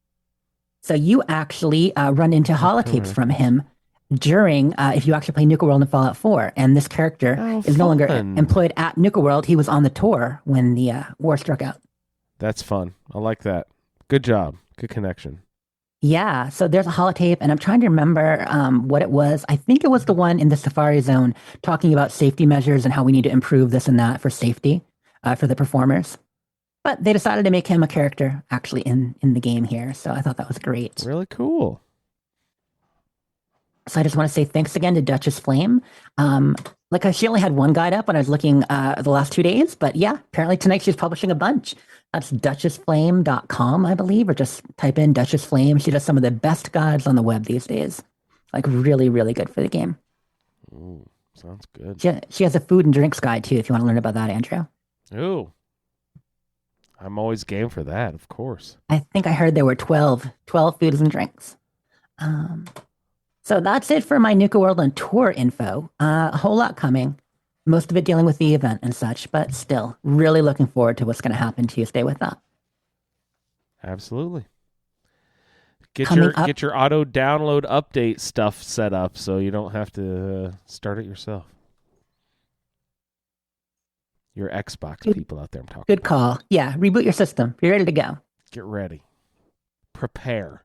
So you actually run into holotapes from him during, if you actually play Nuka World in Fallout 4. And this character is no longer employed at Nuka World. He was on the tour when the war struck out. That's fun. I like that. Good job. Good connection. Yeah, so there's a holotape, and I'm trying to remember what it was. I think it was the one in the Safari Zone talking about safety measures and how we need to improve this and that for safety for the performers. But they decided to make him a character actually in the game here, so I thought that was great. Really cool. So I just want to say thanks again to Duchess Flame. She only had one guide up when I was looking the last 2 days, but yeah, apparently tonight she's publishing a bunch. That's duchessflame.com, I believe, or just type in Duchess Flame. She does some of the best guides on the web these days. Like really, really good for the game. Ooh, sounds good. She has a food and drinks guide too, if you want to learn about that, Andrew. Ooh. I'm always game for that, of course. I think I heard there were 12 foods and drinks. So that's it for my Nuka World on tour info. A whole lot coming. Most of it dealing with the event and such, but still really looking forward to what's going to happen Tuesday with that. Absolutely. Get Coming your auto download update stuff set up so you don't have to start it yourself. Your Xbox people out there, I'm talking Good about. call. Yeah, reboot your system. You're ready to go. Get ready. Prepare.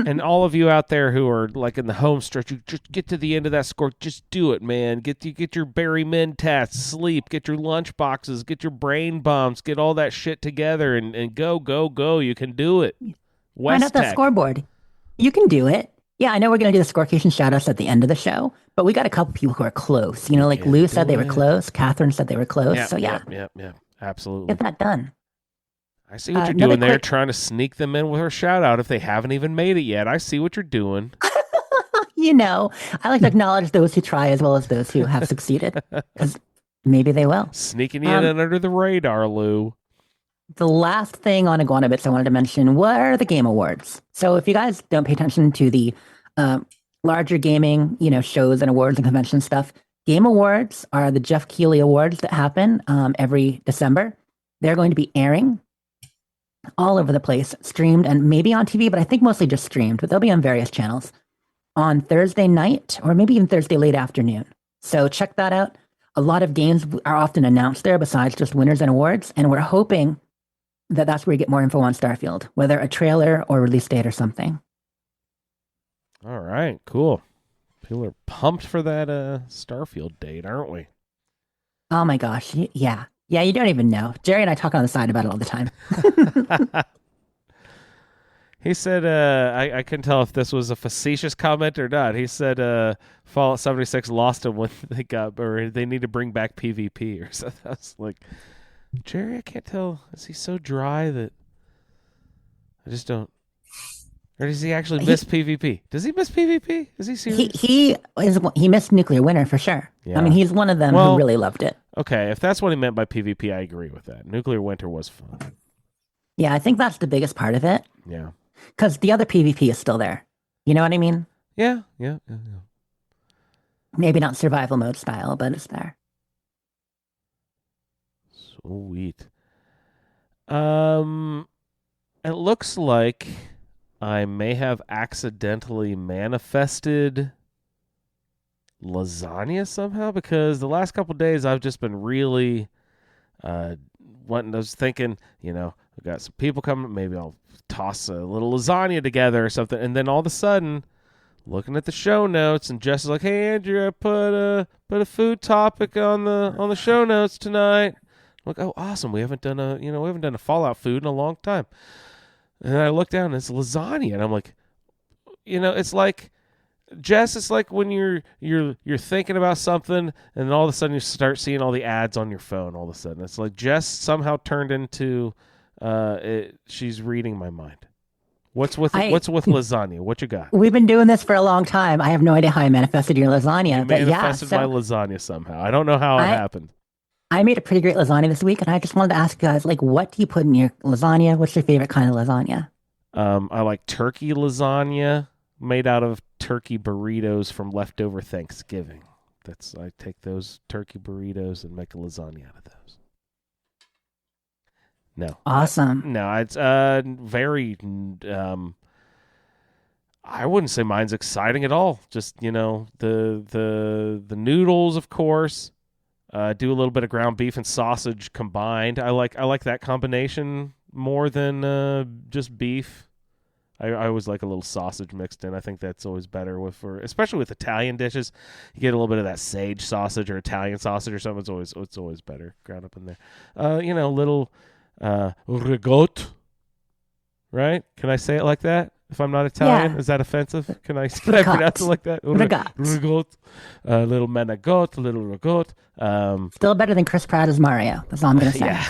And all of you out there who are like in the home stretch, you just get to the end of that score. Just do it, man. Get your Barry Mentats, sleep, get your lunch boxes, get your brain bombs, get all that shit together and go. You can do it. Find out that scoreboard. You can do it. Yeah, I know we're going to do the Scorecation shout-outs at the end of the show, but we got a couple people who are close. Like Lou said they were close. Catherine said they were close. Yeah. Absolutely. Get that done. I see what you're doing there, trying to sneak them in with her shout-out if they haven't even made it yet. I see what you're doing. I like to acknowledge those who try as well as those who have succeeded, because maybe they will. Sneaking in under the radar, Lou. The last thing on Iguana Bits I wanted to mention were the Game Awards. So if you guys don't pay attention to the larger gaming, shows and awards and convention stuff, Game Awards are the Jeff Keighley Awards that happen every December. They're going to be airing all over the place, streamed and maybe on TV, but I think mostly just streamed, but they'll be on various channels on Thursday night or maybe even Thursday late afternoon. So check that out. A lot of games are often announced there besides just winners and awards, and we're hoping that that's where you get more info on Starfield, whether a trailer or release date or something. All right, cool. People are pumped for that Starfield date, aren't we? Oh my gosh, yeah. Yeah, you don't even know. Jerry and I talk on the side about it all the time. He said, I couldn't tell if this was a facetious comment or not. He said Fallout 76 lost him when they need to bring back PvP or something. I was like, Jerry, I can't tell. Is he so dry that I just don't? Or does he actually miss PvP? Does he miss PvP? Is he serious? He missed Nuclear Winter for sure. Yeah. I mean, he's one of them who really loved it. Okay, if that's what he meant by PvP, I agree with that. Nuclear Winter was fun. Yeah, I think that's the biggest part of it. Yeah. Because the other PvP is still there. You know what I mean? Yeah. Maybe not survival mode style, but it's there. Sweet. It looks like I may have accidentally manifested lasagna somehow, because the last couple of days I've just been really I was thinking, we got some people coming, maybe I'll toss a little lasagna together or something, and then all of a sudden, looking at the show notes, and Jess is like, "Hey Andrew, I put a food topic on the show notes tonight." I'm like, "Oh, awesome! We haven't done a Fallout food in a long time." And I look down and it's lasagna, and I'm like, it's like, Jess, it's like when you're thinking about something, and all of a sudden you start seeing all the ads on your phone. All of a sudden, it's like Jess somehow turned into, she's reading my mind. What's with lasagna? What you got? We've been doing this for a long time. I have no idea how I manifested your lasagna. You manifested my lasagna somehow. I don't know how it happened. I made a pretty great lasagna this week, and I just wanted to ask you guys, what do you put in your lasagna? What's your favorite kind of lasagna? I like turkey lasagna made out of turkey burritos from leftover Thanksgiving. I take those turkey burritos and make a lasagna out of those. No. Awesome. No, it's very I wouldn't say mine's exciting at all. Just, the noodles, of course. Do a little bit of ground beef and sausage combined. I like that combination more than just beef. I always like a little sausage mixed in. I think that's always better especially with Italian dishes. You get a little bit of that sage sausage or Italian sausage or something. It's always better ground up in there. Little ricotta, right? Can I say it like that? If I'm not Italian, Yeah. is that offensive? Can I Ricotta. pronounce it like that? Ricotta. Ricotta. Little menagot, little ricotta. Still better than Chris Pratt as Mario. That's all I'm gonna say. Yeah.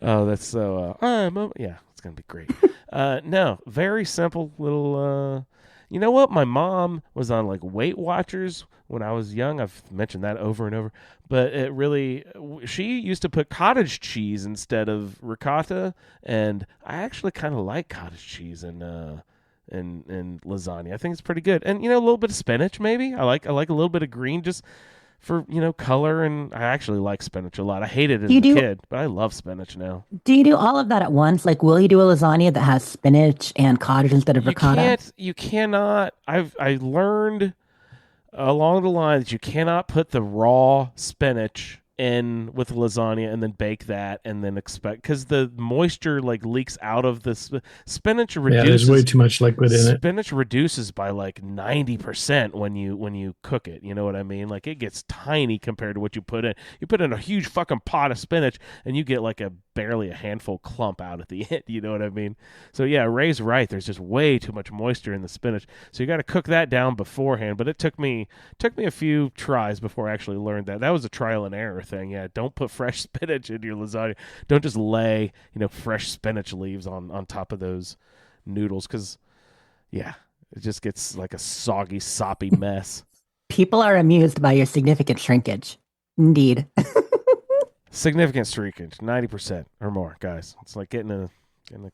Oh, that's so. Yeah, it's gonna be great. No, very simple little. You know what? My mom was on like Weight Watchers when I was young. I've mentioned that over and over. But it really, she used to put cottage cheese instead of ricotta, and I actually kind of like cottage cheese in lasagna. I think it's pretty good, and a little bit of spinach maybe. I like a little bit of green just for color, and I actually like spinach a lot. I hated it as a kid, but I love spinach now. Do you do all of that at once? Like, will you do a lasagna that has spinach and cottage instead of ricotta? You cannot. I learned along the line that you cannot put the raw spinach in with lasagna and then bake that and then expect, because the moisture like leaks out of the spinach reduces. Yeah, there's way too much liquid in it. Spinach reduces by like 90% when you cook it. You know what I mean? Like it gets tiny compared to what you put in. You put in a huge fucking pot of spinach and you get like barely a handful clump out at the end. You know what I mean? So yeah, Ray's right. There's just way too much moisture in the spinach. So you got to cook that down beforehand. But it took me a few tries before I actually learned that. That was a trial and error thing. Yeah, don't put fresh spinach in your lasagna. Don't just lay fresh spinach leaves on top of those noodles, because yeah, it just gets like a soggy, soppy mess. People are amused by your significant shrinkage. Indeed. Significant shrinkage, 90% or more, guys. It's like getting a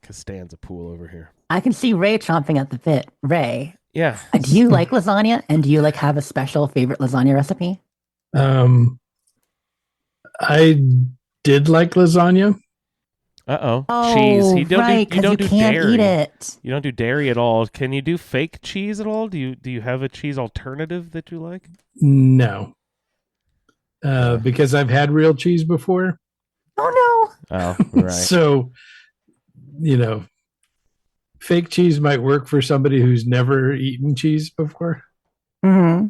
Costanza pool over here. I can see Ray chomping at the bit. Ray, yeah. Do you like lasagna, and do you like have a special favorite lasagna recipe? I did like lasagna. Oh, cheese. You don't do can't dairy. Eat it. You don't do dairy at all. Can you do fake cheese at all? Do you have a cheese alternative that you like? No. Because I've had real cheese before. Oh no. Oh, right. So, fake cheese might work for somebody who's never eaten cheese before. Mm-hmm.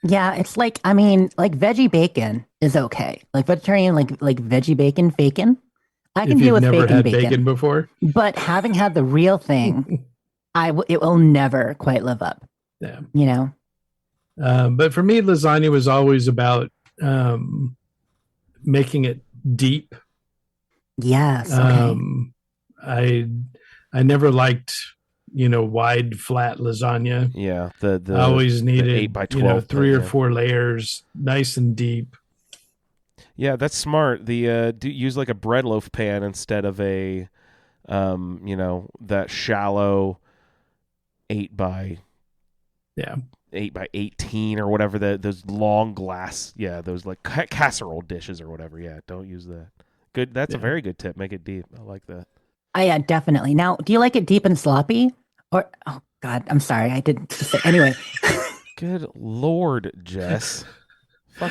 Yeah, it's like, like veggie bacon is okay. Like vegetarian, like veggie bacon, I can deal with never bacon, had bacon before. But having had the real thing, it will never quite live up. Yeah. But for me, lasagna was always about making it deep. Yes. Okay. I never liked wide flat lasagna. Yeah, I always needed 8x12 3 or 4 layers, nice and deep. Yeah, that's smart. Use like a bread loaf pan instead of a that shallow 8x18 or whatever, those long glass, those like casserole dishes or whatever. Yeah, don't use that. Good. That's a very good tip. Make it deep. I like that. Yeah, definitely. Now, do you like it deep and sloppy? Or, oh God, I'm sorry. I didn't say, anyway. Good Lord, Jess. Do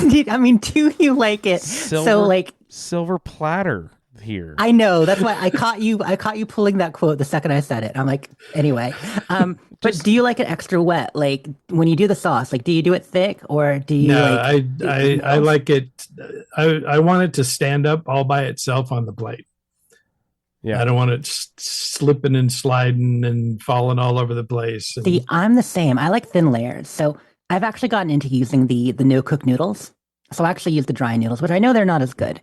you like it? Silver platter here. I know. That's why I caught you pulling that quote the second I said it. I'm like, anyway. But do you like it extra wet? Like when you do the sauce, like do you do it thick or do you? No, I like it. I want it to stand up all by itself on the plate. Yeah, I don't want it slipping and sliding and falling all over the place. See, I'm the same. I like thin layers. So I've actually gotten into using the no-cook noodles. So I actually use the dry noodles, which I know they're not as good.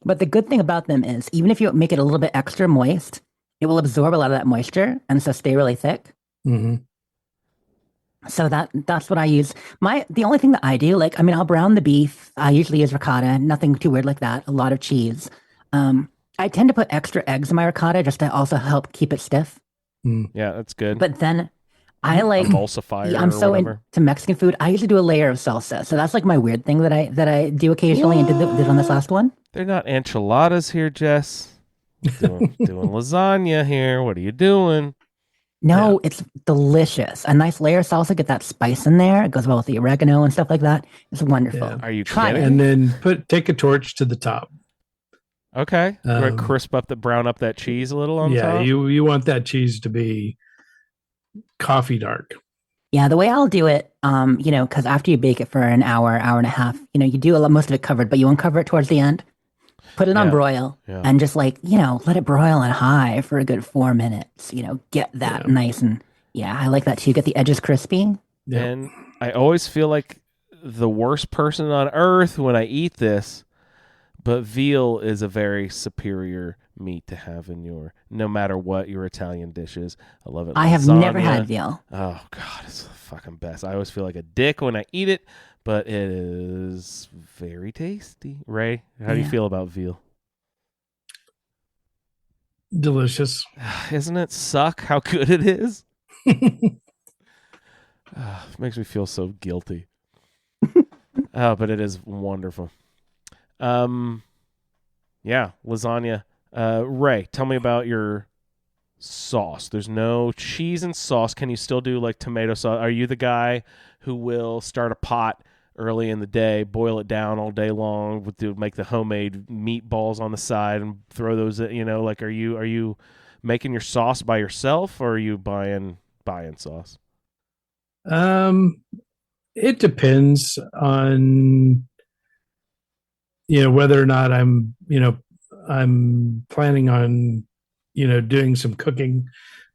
But the good thing about them is even if you make it a little bit extra moist, it will absorb a lot of that moisture and so stay really thick. Mm-hmm. So that's what I use. The only thing that I do, I'll brown the beef. I usually use ricotta, nothing too weird like that. A lot of cheese. I tend to put extra eggs in my ricotta just to also help keep it stiff. Yeah, that's good. But then I like emulsifier. I'm so into Mexican food. I usually do a layer of salsa. So that's like my weird thing that I do occasionally and did on this last one. They're not enchiladas here, Jess. Doing lasagna here. What are you doing? No, It's delicious. A nice layer of salsa, get that spice in there. It goes well with the oregano and stuff like that. It's wonderful. Yeah. Are you kidding? It. And then take a torch to the top. Okay. Brown up that cheese a little on top? Yeah, you want that cheese to be coffee dark. Yeah, the way I'll do it, because after you bake it for an hour and a half, you do most of it covered, but you uncover it towards the end. Put it on Yeah. broil Yeah. and just let it broil on high for a good 4 minutes. Get that Yeah. nice and I like that too. Get the edges crispy. Yep. And I always feel like the worst person on earth when I eat this, but veal is a very superior meat to have in no matter what your Italian dish is. I love it. I have never Lasagna. had veal. Oh, God, it's the fucking best. I always feel like a dick when I eat it, but it is very tasty. Ray, how do you Yeah. feel about veal? Delicious. Isn't it suck how good it is? Makes me feel so guilty. But it is wonderful. Yeah, lasagna. Ray, tell me about your sauce. There's no cheese and sauce. Can you still do like tomato sauce? Are you the guy who will start a pot early in the day, boil it down all day long, make the homemade meatballs on the side and throw those? Are you making your sauce by yourself, or are you buying sauce? It depends on whether or not I'm planning on doing some cooking,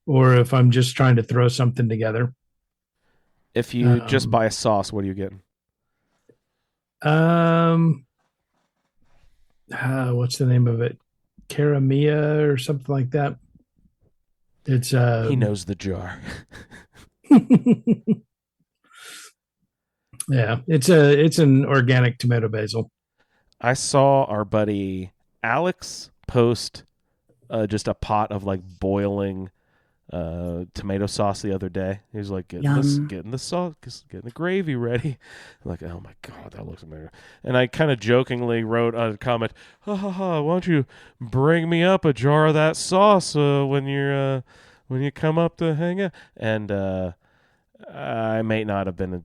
or if I'm just trying to throw something together. If you just buy a sauce, what are you getting? What's the name of it? Caramia or something like that. It's He knows the jar. Yeah, it's an organic tomato basil. I saw our buddy Alex post just a pot of like boiling tomato sauce the other day. He was like, getting the sauce, getting the gravy ready. I'm like, oh my God, that looks amazing. And I kind of jokingly wrote a comment, ha ha ha, why don't you bring me up a jar of that sauce when you come up to hang out? And I may not have been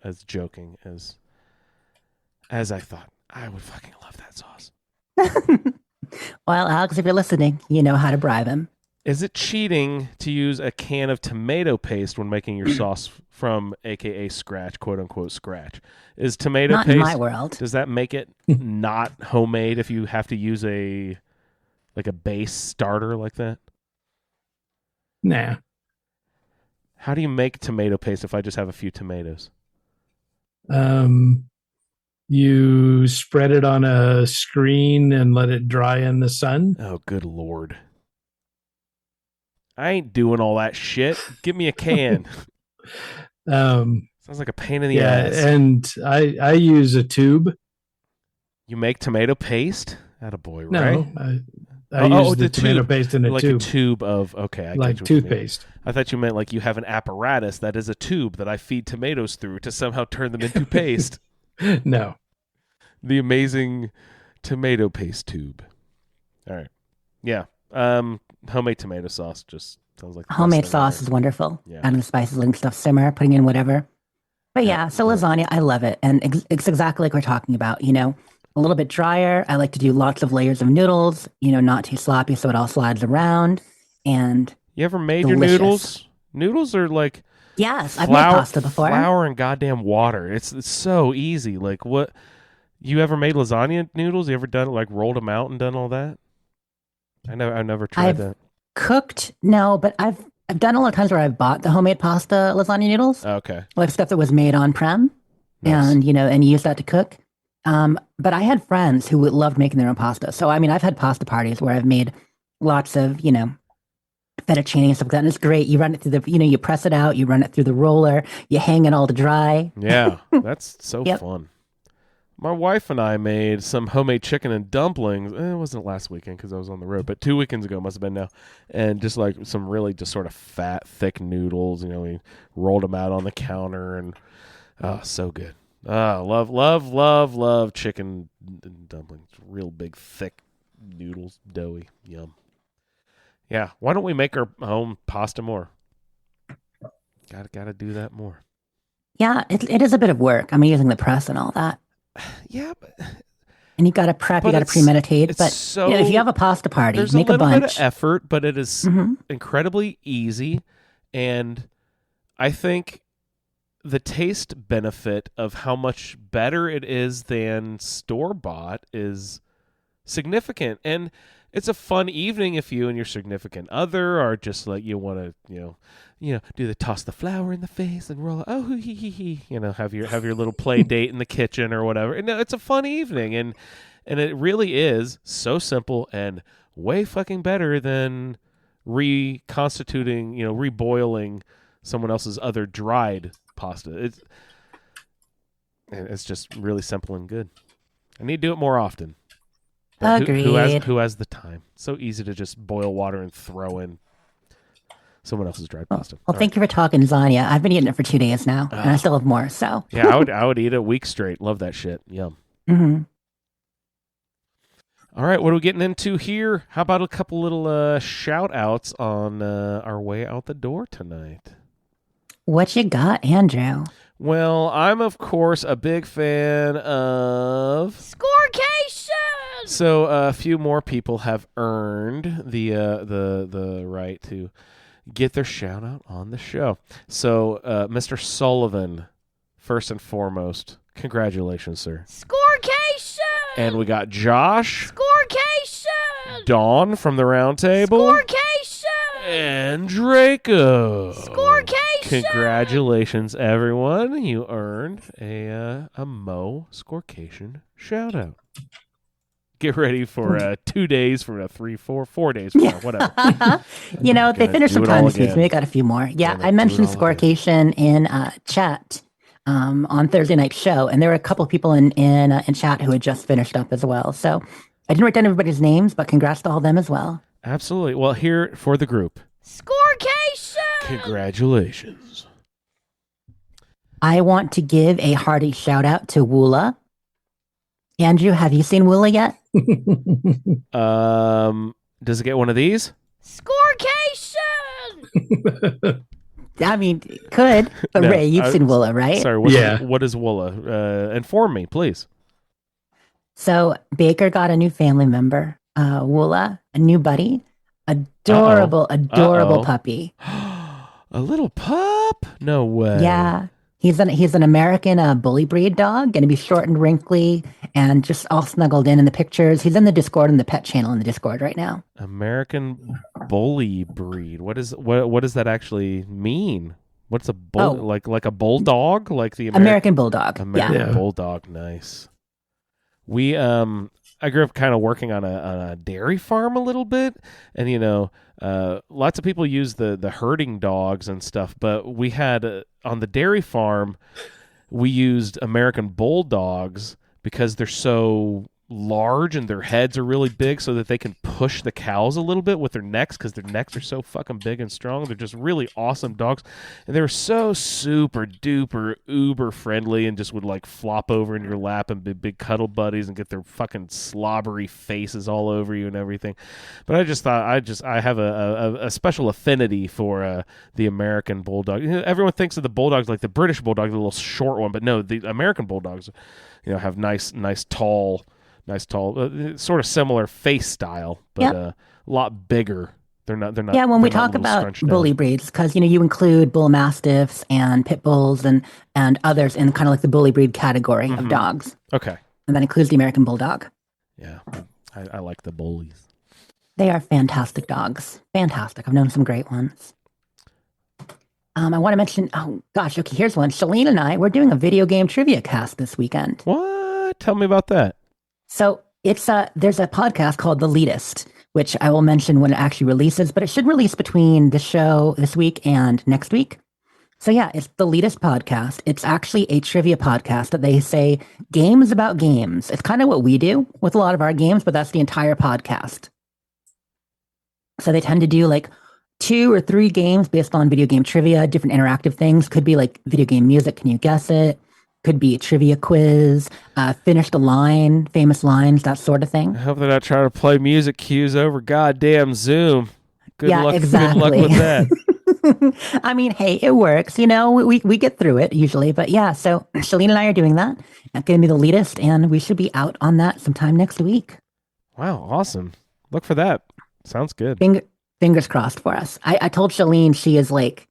as joking as I thought. I would fucking love that sauce. Well, Alex, if you're listening, you know how to bribe him. Is it cheating to use a can of tomato paste when making your sauce from AKA scratch, quote unquote scratch? Is tomato Not paste, in my world. does that make it not homemade if you have to use a base starter like that? Nah. How do you make tomato paste if I just have a few tomatoes? You spread it on a screen and let it dry in the sun. Oh, good Lord. I ain't doing all that shit. Give me a can. Sounds like a pain in the ass. And I use a tube. You make tomato paste? Attaboy, No, right? I use the tomato paste in a like tube. a tube of, okay. I like get what you mean. toothpaste. I thought you meant like you have an apparatus that is a tube that I feed tomatoes through to somehow turn them into paste. No. The amazing tomato paste tube. All right. Yeah. Homemade tomato sauce just sounds like the best Homemade thing sauce ever. is wonderful. Yeah. Adding the spices, letting stuff simmer, putting in whatever. But so lasagna, I love it. And it's exactly like we're talking about, a little bit drier. I like to do lots of layers of noodles, not too sloppy so it all slides around. And You ever made delicious. your noodles? Noodles are like yes, I've made pasta before. Flour and goddamn water. It's so easy. Like what? You ever made lasagna noodles? You ever done it, like rolled them out and done all that? I've never tried that. Cooked, no, but I've done a lot of times where I've bought the homemade pasta lasagna noodles. Okay. Like stuff that was made on prem. Nice. And and use that to cook. But I had friends who loved making their own pasta. So I mean, I've had pasta parties where I've made lots of fettuccine and stuff like that. And it's great. You run it through the you press it out, you run it through the roller, you hang it all to dry. Yeah, that's so Yep. fun. My wife and I made some homemade chicken and dumplings. It wasn't last weekend because I was on the road, but 2 weekends ago must have been now. And just like some really just sort of fat, thick noodles. We rolled them out on the counter, and so good. Love chicken and dumplings. Real big, thick noodles, doughy, yum. Yeah, why don't we make our own pasta more? Gotta do that more. Yeah, it is a bit of work. I'm using the press and all that. Yeah, but And you got to prep, you got to premeditate. But so, if you have a pasta party, there's make a little bunch. bit of effort, but it is Mhm. incredibly easy. And I think the taste benefit of how much better it is than store-bought is significant. And it's a fun evening if you and your significant other are just like, you want to, do the toss the flower in the face and roll, oh, hee hee hee, have your little play date in the kitchen or whatever. And it's a fun evening, and it really is so simple and way fucking better than reconstituting, reboiling someone else's other dried pasta. It's just really simple and good. I need to do it more often. But Agreed. Who has the time? So easy to just boil water and throw in someone else's dried pasta. Well, thank you for talking lasagna. I've been eating it for 2 days now, and I still have more. So yeah, I would eat it a week straight. Love that shit. Yum. Mm-hmm. All right, what are we getting into here? How about a couple little shout outs on our way out the door tonight? What you got, Andrew? Well, I'm of course a big fan of Scorecation. So a few more people have earned the right to get their shout out on the show. So Mr. Sullivan, first and foremost, congratulations, sir. Scorecation. And we got Josh, Scorecation. Dawn from the Roundtable, Scorecation. and Draco. Scorecation. Congratulations, everyone! You earned a Mo Scorecation shout out. Get ready for 2 days from now, 3, 4, 4 days from now, whatever. They finished some time this week. We got a few more. Yeah, I mentioned Scorecation in chat on Thursday night's show, and there were a couple of people in chat who had just finished up as well. So I didn't write down everybody's names, but congrats to all of them as well. Absolutely. Well, here for the group. Scorecation. Congratulations. I want to give a hearty shout out to Woola. Andrew, have you seen Woola yet? Does it get one of these? Scorecation. I mean, it could, but No, Ray, you've seen Woola, right? Sorry, what is Woola? Inform me, please. So Baker got a new family member, Woola, a new buddy, adorable puppy. A little pup? No way. Yeah. He's an American bully breed dog, going to be short and wrinkly and just all snuggled in the pictures. He's in the Discord and the pet channel in the Discord right now. American bully breed. What does that actually mean? What's a bull like a bulldog? Like the American bulldog. American bulldog, nice. We I grew up kind of working on a dairy farm a little bit, and lots of people use the herding dogs and stuff, but we had on the dairy farm we used American bulldogs because they're so large and their heads are really big, so that they can push the cows a little bit with their necks, because their necks are so fucking big and strong. They're just really awesome dogs, and they were so super duper uber friendly and just would like flop over in your lap and be big cuddle buddies and get their fucking slobbery faces all over you and everything. But I just thought I have a special affinity for the American bulldog. Everyone thinks of the bulldogs like the British bulldog, the little short one, but no, the American bulldogs have nice tall, sort of similar face style, but a lot bigger. They're not. Yeah, when we talk about bully breeds, because you include bull mastiffs and pit bulls and others in kind of like the bully breed category of dogs. Okay, and that includes the American bulldog. Yeah, I like the bullies. They are fantastic dogs. Fantastic. I've known some great ones. I want to mention. Oh gosh, okay. Here's one. Shalene and I, we're doing a video game trivia cast this weekend. What? Tell me about that. So it's there's a podcast called The Leadist, which I will mention when it actually releases, but it should release between the show this week and next week. So yeah, it's The Leadist podcast. It's actually a trivia podcast that they say games about games. It's kind of what we do with a lot of our games, but that's the entire podcast. So they tend to do like 2 or 3 games based on video game trivia, different interactive things. Could be like video game music. Can you guess it? Could be a trivia quiz, finish the line, famous lines, that sort of thing. I hope they're not trying to play music cues over goddamn Zoom. Good luck with that. I mean, hey, it works. We get through it usually. But yeah, so Shalene and I are doing that. It's going to be The Leadist, and we should be out on that sometime next week. Wow, awesome. Look for that. Sounds good. Fingers crossed for us. I told Shalene she is like,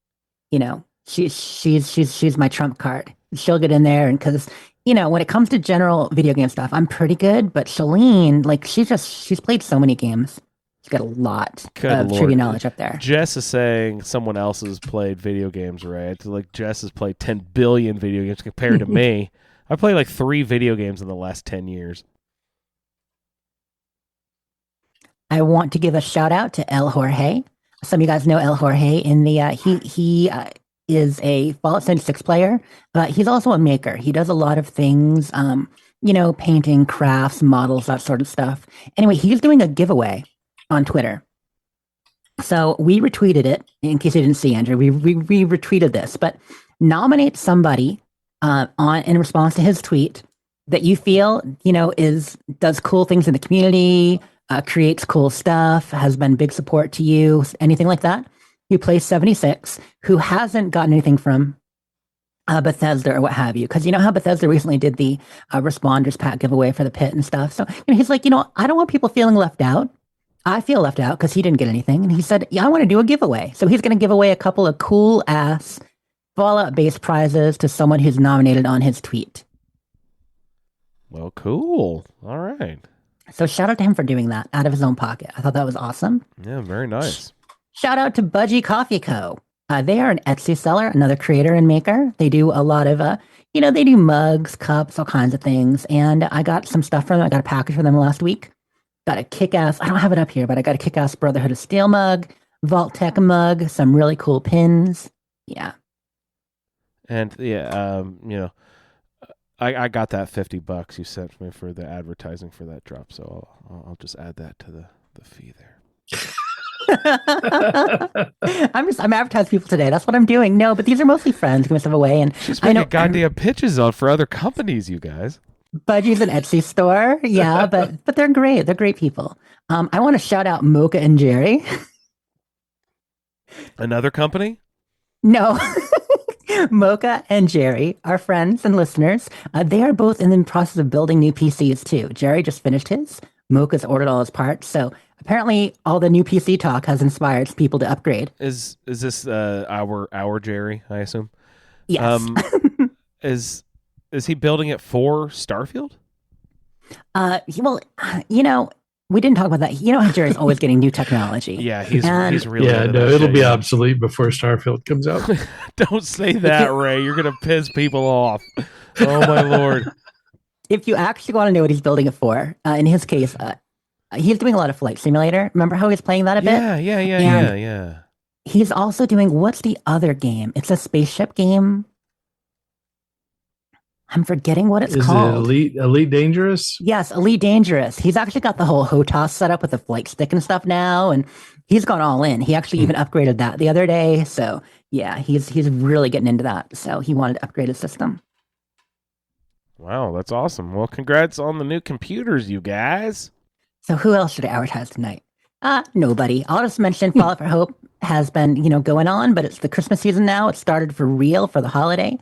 she's my trump card. She'll get in there, and because when it comes to general video game stuff, I'm pretty good. But Shalene, like, she's played so many games. She's got a lot Good of Lord. trivia knowledge up there. Jess is saying someone else has played video games, right? Like Jess has played 10 billion video games compared to me. I played like 3 video games in the last 10 years. I want to give a shout out to El Jorge. Some of you guys know El Jorge. He is a Fallout 76 player, but he's also a maker. He does a lot of things, painting, crafts, models, that sort of stuff. Anyway, he's doing a giveaway on Twitter. So we retweeted it, in case you didn't see, Andrew. We retweeted this, but nominate somebody in response to his tweet that you feel, does cool things in the community, creates cool stuff, has been big support to you, anything like that. Who plays 76, who hasn't gotten anything from Bethesda or what have you. Because you know how Bethesda recently did the Responders Pack giveaway for the pit and stuff. So he's like, I don't want people feeling left out. I feel left out because he didn't get anything. And he said, yeah, I want to do a giveaway. So he's going to give away a couple of cool ass Fallout-based prizes to someone who's nominated on his tweet. Well, cool. All right. So shout out to him for doing that out of his own pocket. I thought that was awesome. Yeah, very nice. Shout out to Budgie Coffee Co. They are an Etsy seller, another creator and maker. They do a lot of, they do mugs, cups, all kinds of things. And I got some stuff from them. I got a package for them last week. Got a kick-ass, I don't have it up here, but I got a kick-ass Brotherhood of Steel mug, Vault Tech mug, some really cool pins. Yeah. And I got that $50 you sent me for the advertising for that drop, so I'll just add that to the fee there. I'm advertising people today. That's what I'm doing. No, but these are mostly friends giving stuff away, and She's making goddamn pitches on for other companies, you guys. Budgie's an Etsy store, yeah, but they're great. They're great people. I want to shout out Mocha and Jerry. Another company? No. Mocha and Jerry are friends and listeners. They are both in the process of building new PCs too. Jerry just finished his. Mocha's ordered all his parts. So apparently all the new PC talk has inspired people to upgrade. Is this our Jerry, I assume? Yes. Is he building it for Starfield? We didn't talk about that. You know how Jerry's always getting new technology. Yeah, he's really it'll be obsolete before Starfield comes out. Don't say that, Ray. You're gonna piss people off. Oh my Lord. If you actually want to know what he's building it for, in his case, he's doing a lot of Flight Simulator. Remember how he's playing that a bit? Yeah. He's also doing, what's the other game? It's a spaceship game. I'm forgetting what it's called. Is it Elite Dangerous? Yes, Elite Dangerous. He's actually got the whole HOTAS set up with the flight stick and stuff now, and he's gone all in. He actually even upgraded that the other day. So yeah, he's really getting into that. So he wanted to upgrade his system. Wow, that's awesome. Well, congrats on the new computers, you guys. So who else should I advertise tonight? Nobody. I'll just mention Fallout for Hope has been, going on, but it's the Christmas season now. It started for real for the holiday.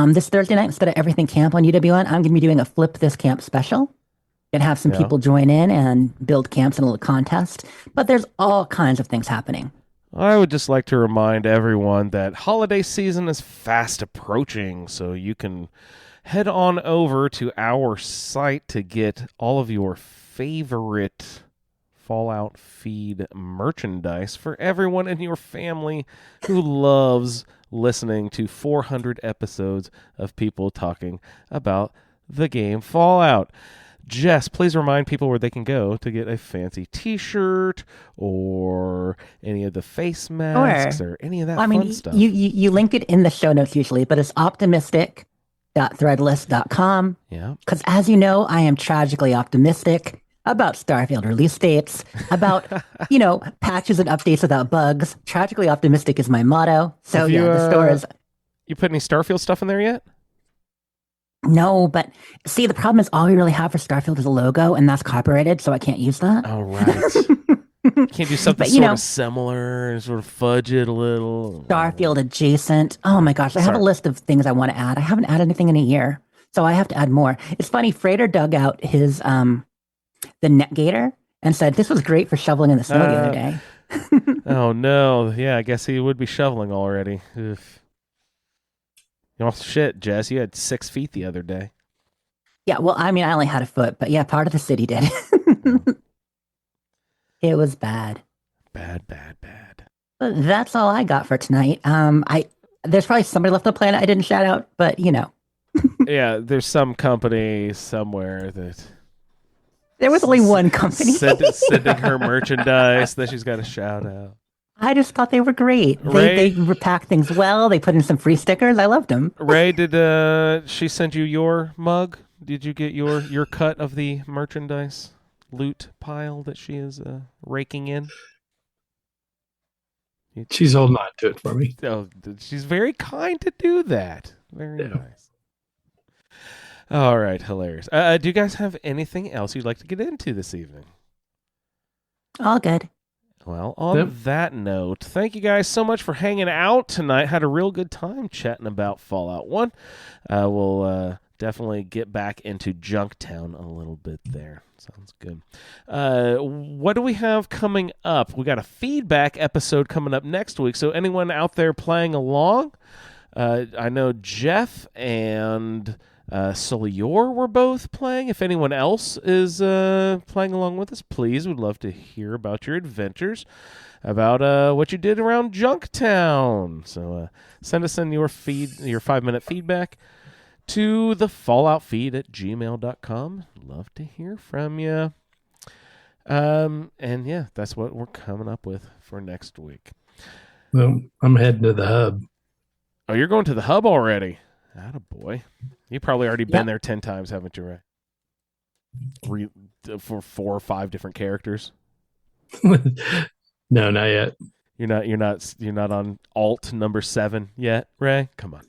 This Thursday night, instead of Everything Camp on UWN, I'm going to be doing a Flip This Camp special. Gonna have some people join in and build camps in a little contest. But there's all kinds of things happening. I would just like to remind everyone that holiday season is fast approaching, so you can head on over to our site to get all of your favorite Fallout feed merchandise for everyone in your family who loves listening to 400 episodes of people talking about the game Fallout. Jess, please remind people where they can go to get a fancy t-shirt or any of the face masks or any of that fun stuff. You link it in the show notes usually, but it's optimistic.threadless.com. Yeah. Because as you know, I am tragically optimistic about Starfield release dates, about, patches and updates without bugs. Tragically optimistic is my motto. So the store is... You put any Starfield stuff in there yet? No, but see, the problem is all we really have for Starfield is a logo, and that's copyrighted, so I can't use that. Oh, right. Can't do something sort of similar and sort of fudge it a little. Starfield adjacent. Oh my gosh, I have a list of things I want to add. I haven't added anything in a year, so I have to add more. It's funny, Freighter dug out his... the Netgator and said this was great for shoveling in the snow the other day. Oh no. Yeah, I guess he would be shoveling already. Oh shit, Jess, you had 6 feet the other day. Yeah, well, I mean, I only had a foot, but yeah, part of the city did. It was bad. Bad, bad, bad. But that's all I got for tonight. There's probably somebody left on the planet I didn't shout out, but you know, Yeah, there's some company somewhere that there was only one company. sending her merchandise that she's got a shout out. I just thought they were great. Ray? They repack things well. They put in some free stickers. I loved them. Ray, did she send you your mug? Did you get your cut of the merchandise loot pile that she is raking in? She's holding on to it for me. Oh, she's very kind to do that. Very Yeah. nice. All right, hilarious. Do you guys have anything else you'd like to get into this evening? All good. Well, on Yep. that note, thank you guys so much for hanging out tonight. Had a real good time chatting about Fallout 1. We'll definitely get back into Junktown a little bit there. Sounds good. What do we have coming up? We got a feedback episode coming up next week. So anyone out there playing along? I know Jeff and Solior were both playing. If anyone else is playing along with us, please, we'd love to hear about your adventures, about what you did around Junktown. So send us in your 5-minute feedback to the falloutfeed@gmail.com. Love to hear from you. And yeah, that's what we're coming up with for next week. Well, I'm heading to the hub. Oh, you're going to the hub already? Attaboy. You've probably already been Yep. there 10 times, haven't you, Ray? For 4 or 5 different characters. No, not yet. You're not on alt number 7 yet, Ray? Come on.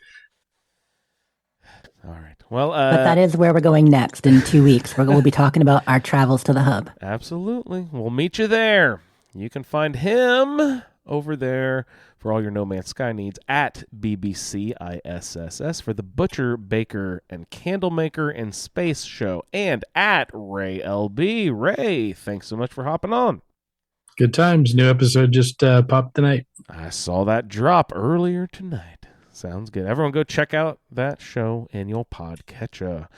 All right. Well, But that is where we're going next in 2 weeks. We'll be talking about our travels to the hub. absolutely. We'll meet you there. You can find him over there for all your No Man's Sky needs at BBCISSS for the Butcher, Baker, and Candlemaker and Space Show, and at Ray LB. Ray, thanks so much for hopping on. Good times. New episode just popped tonight. I saw that drop earlier tonight. Sounds good. Everyone go check out that show in your podcatcher.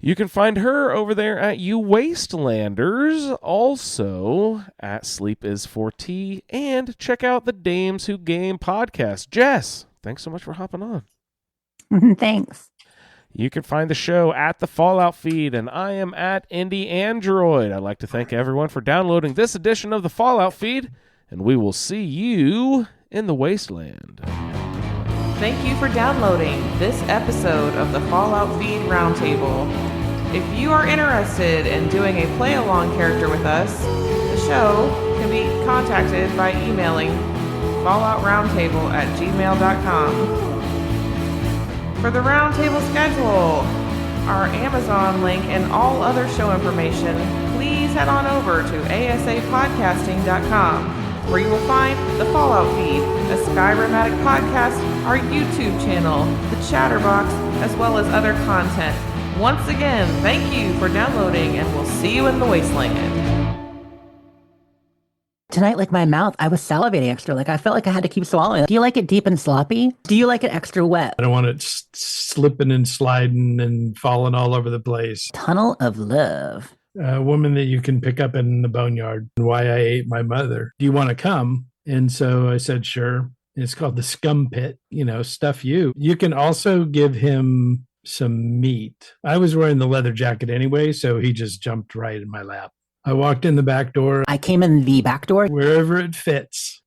You can find her over there at You Wastelanders, also at Sleep Is 4T, and check out the Dames Who Game podcast. Jess, thanks so much for hopping on. Thanks. You can find the show at the Fallout Feed, and I am at Indie Android. I'd like to thank everyone for downloading this edition of the Fallout Feed, and we will see you in the Wasteland. Thank you for downloading this episode of the Fallout Feed Roundtable. If you are interested in doing a play-along character with us, the show can be contacted by emailing falloutroundtable@gmail.com. For the Roundtable schedule, our Amazon link, and all other show information, please head on over to asapodcasting.com, where you will find the Fallout Feed, a Skyrimatic podcast, our YouTube channel, the Chatterbox, as well as other content. Once again, thank you for downloading, and we'll see you in the Wasteland. Tonight, like my mouth, I was salivating extra. Like I felt like I had to keep swallowing. Do you like it deep and sloppy? Do you like it extra wet? I don't want it slipping and sliding and falling all over the place. Tunnel of love. A woman that you can pick up in the boneyard. Why I ate my mother. Do you want to come? And so I said, sure. It's called the Scum Pit. Stuff you. You can also give him some meat. I was wearing the leather jacket anyway, so he just jumped right in my lap. I walked in the back door, I came in the back door. wherever it fits.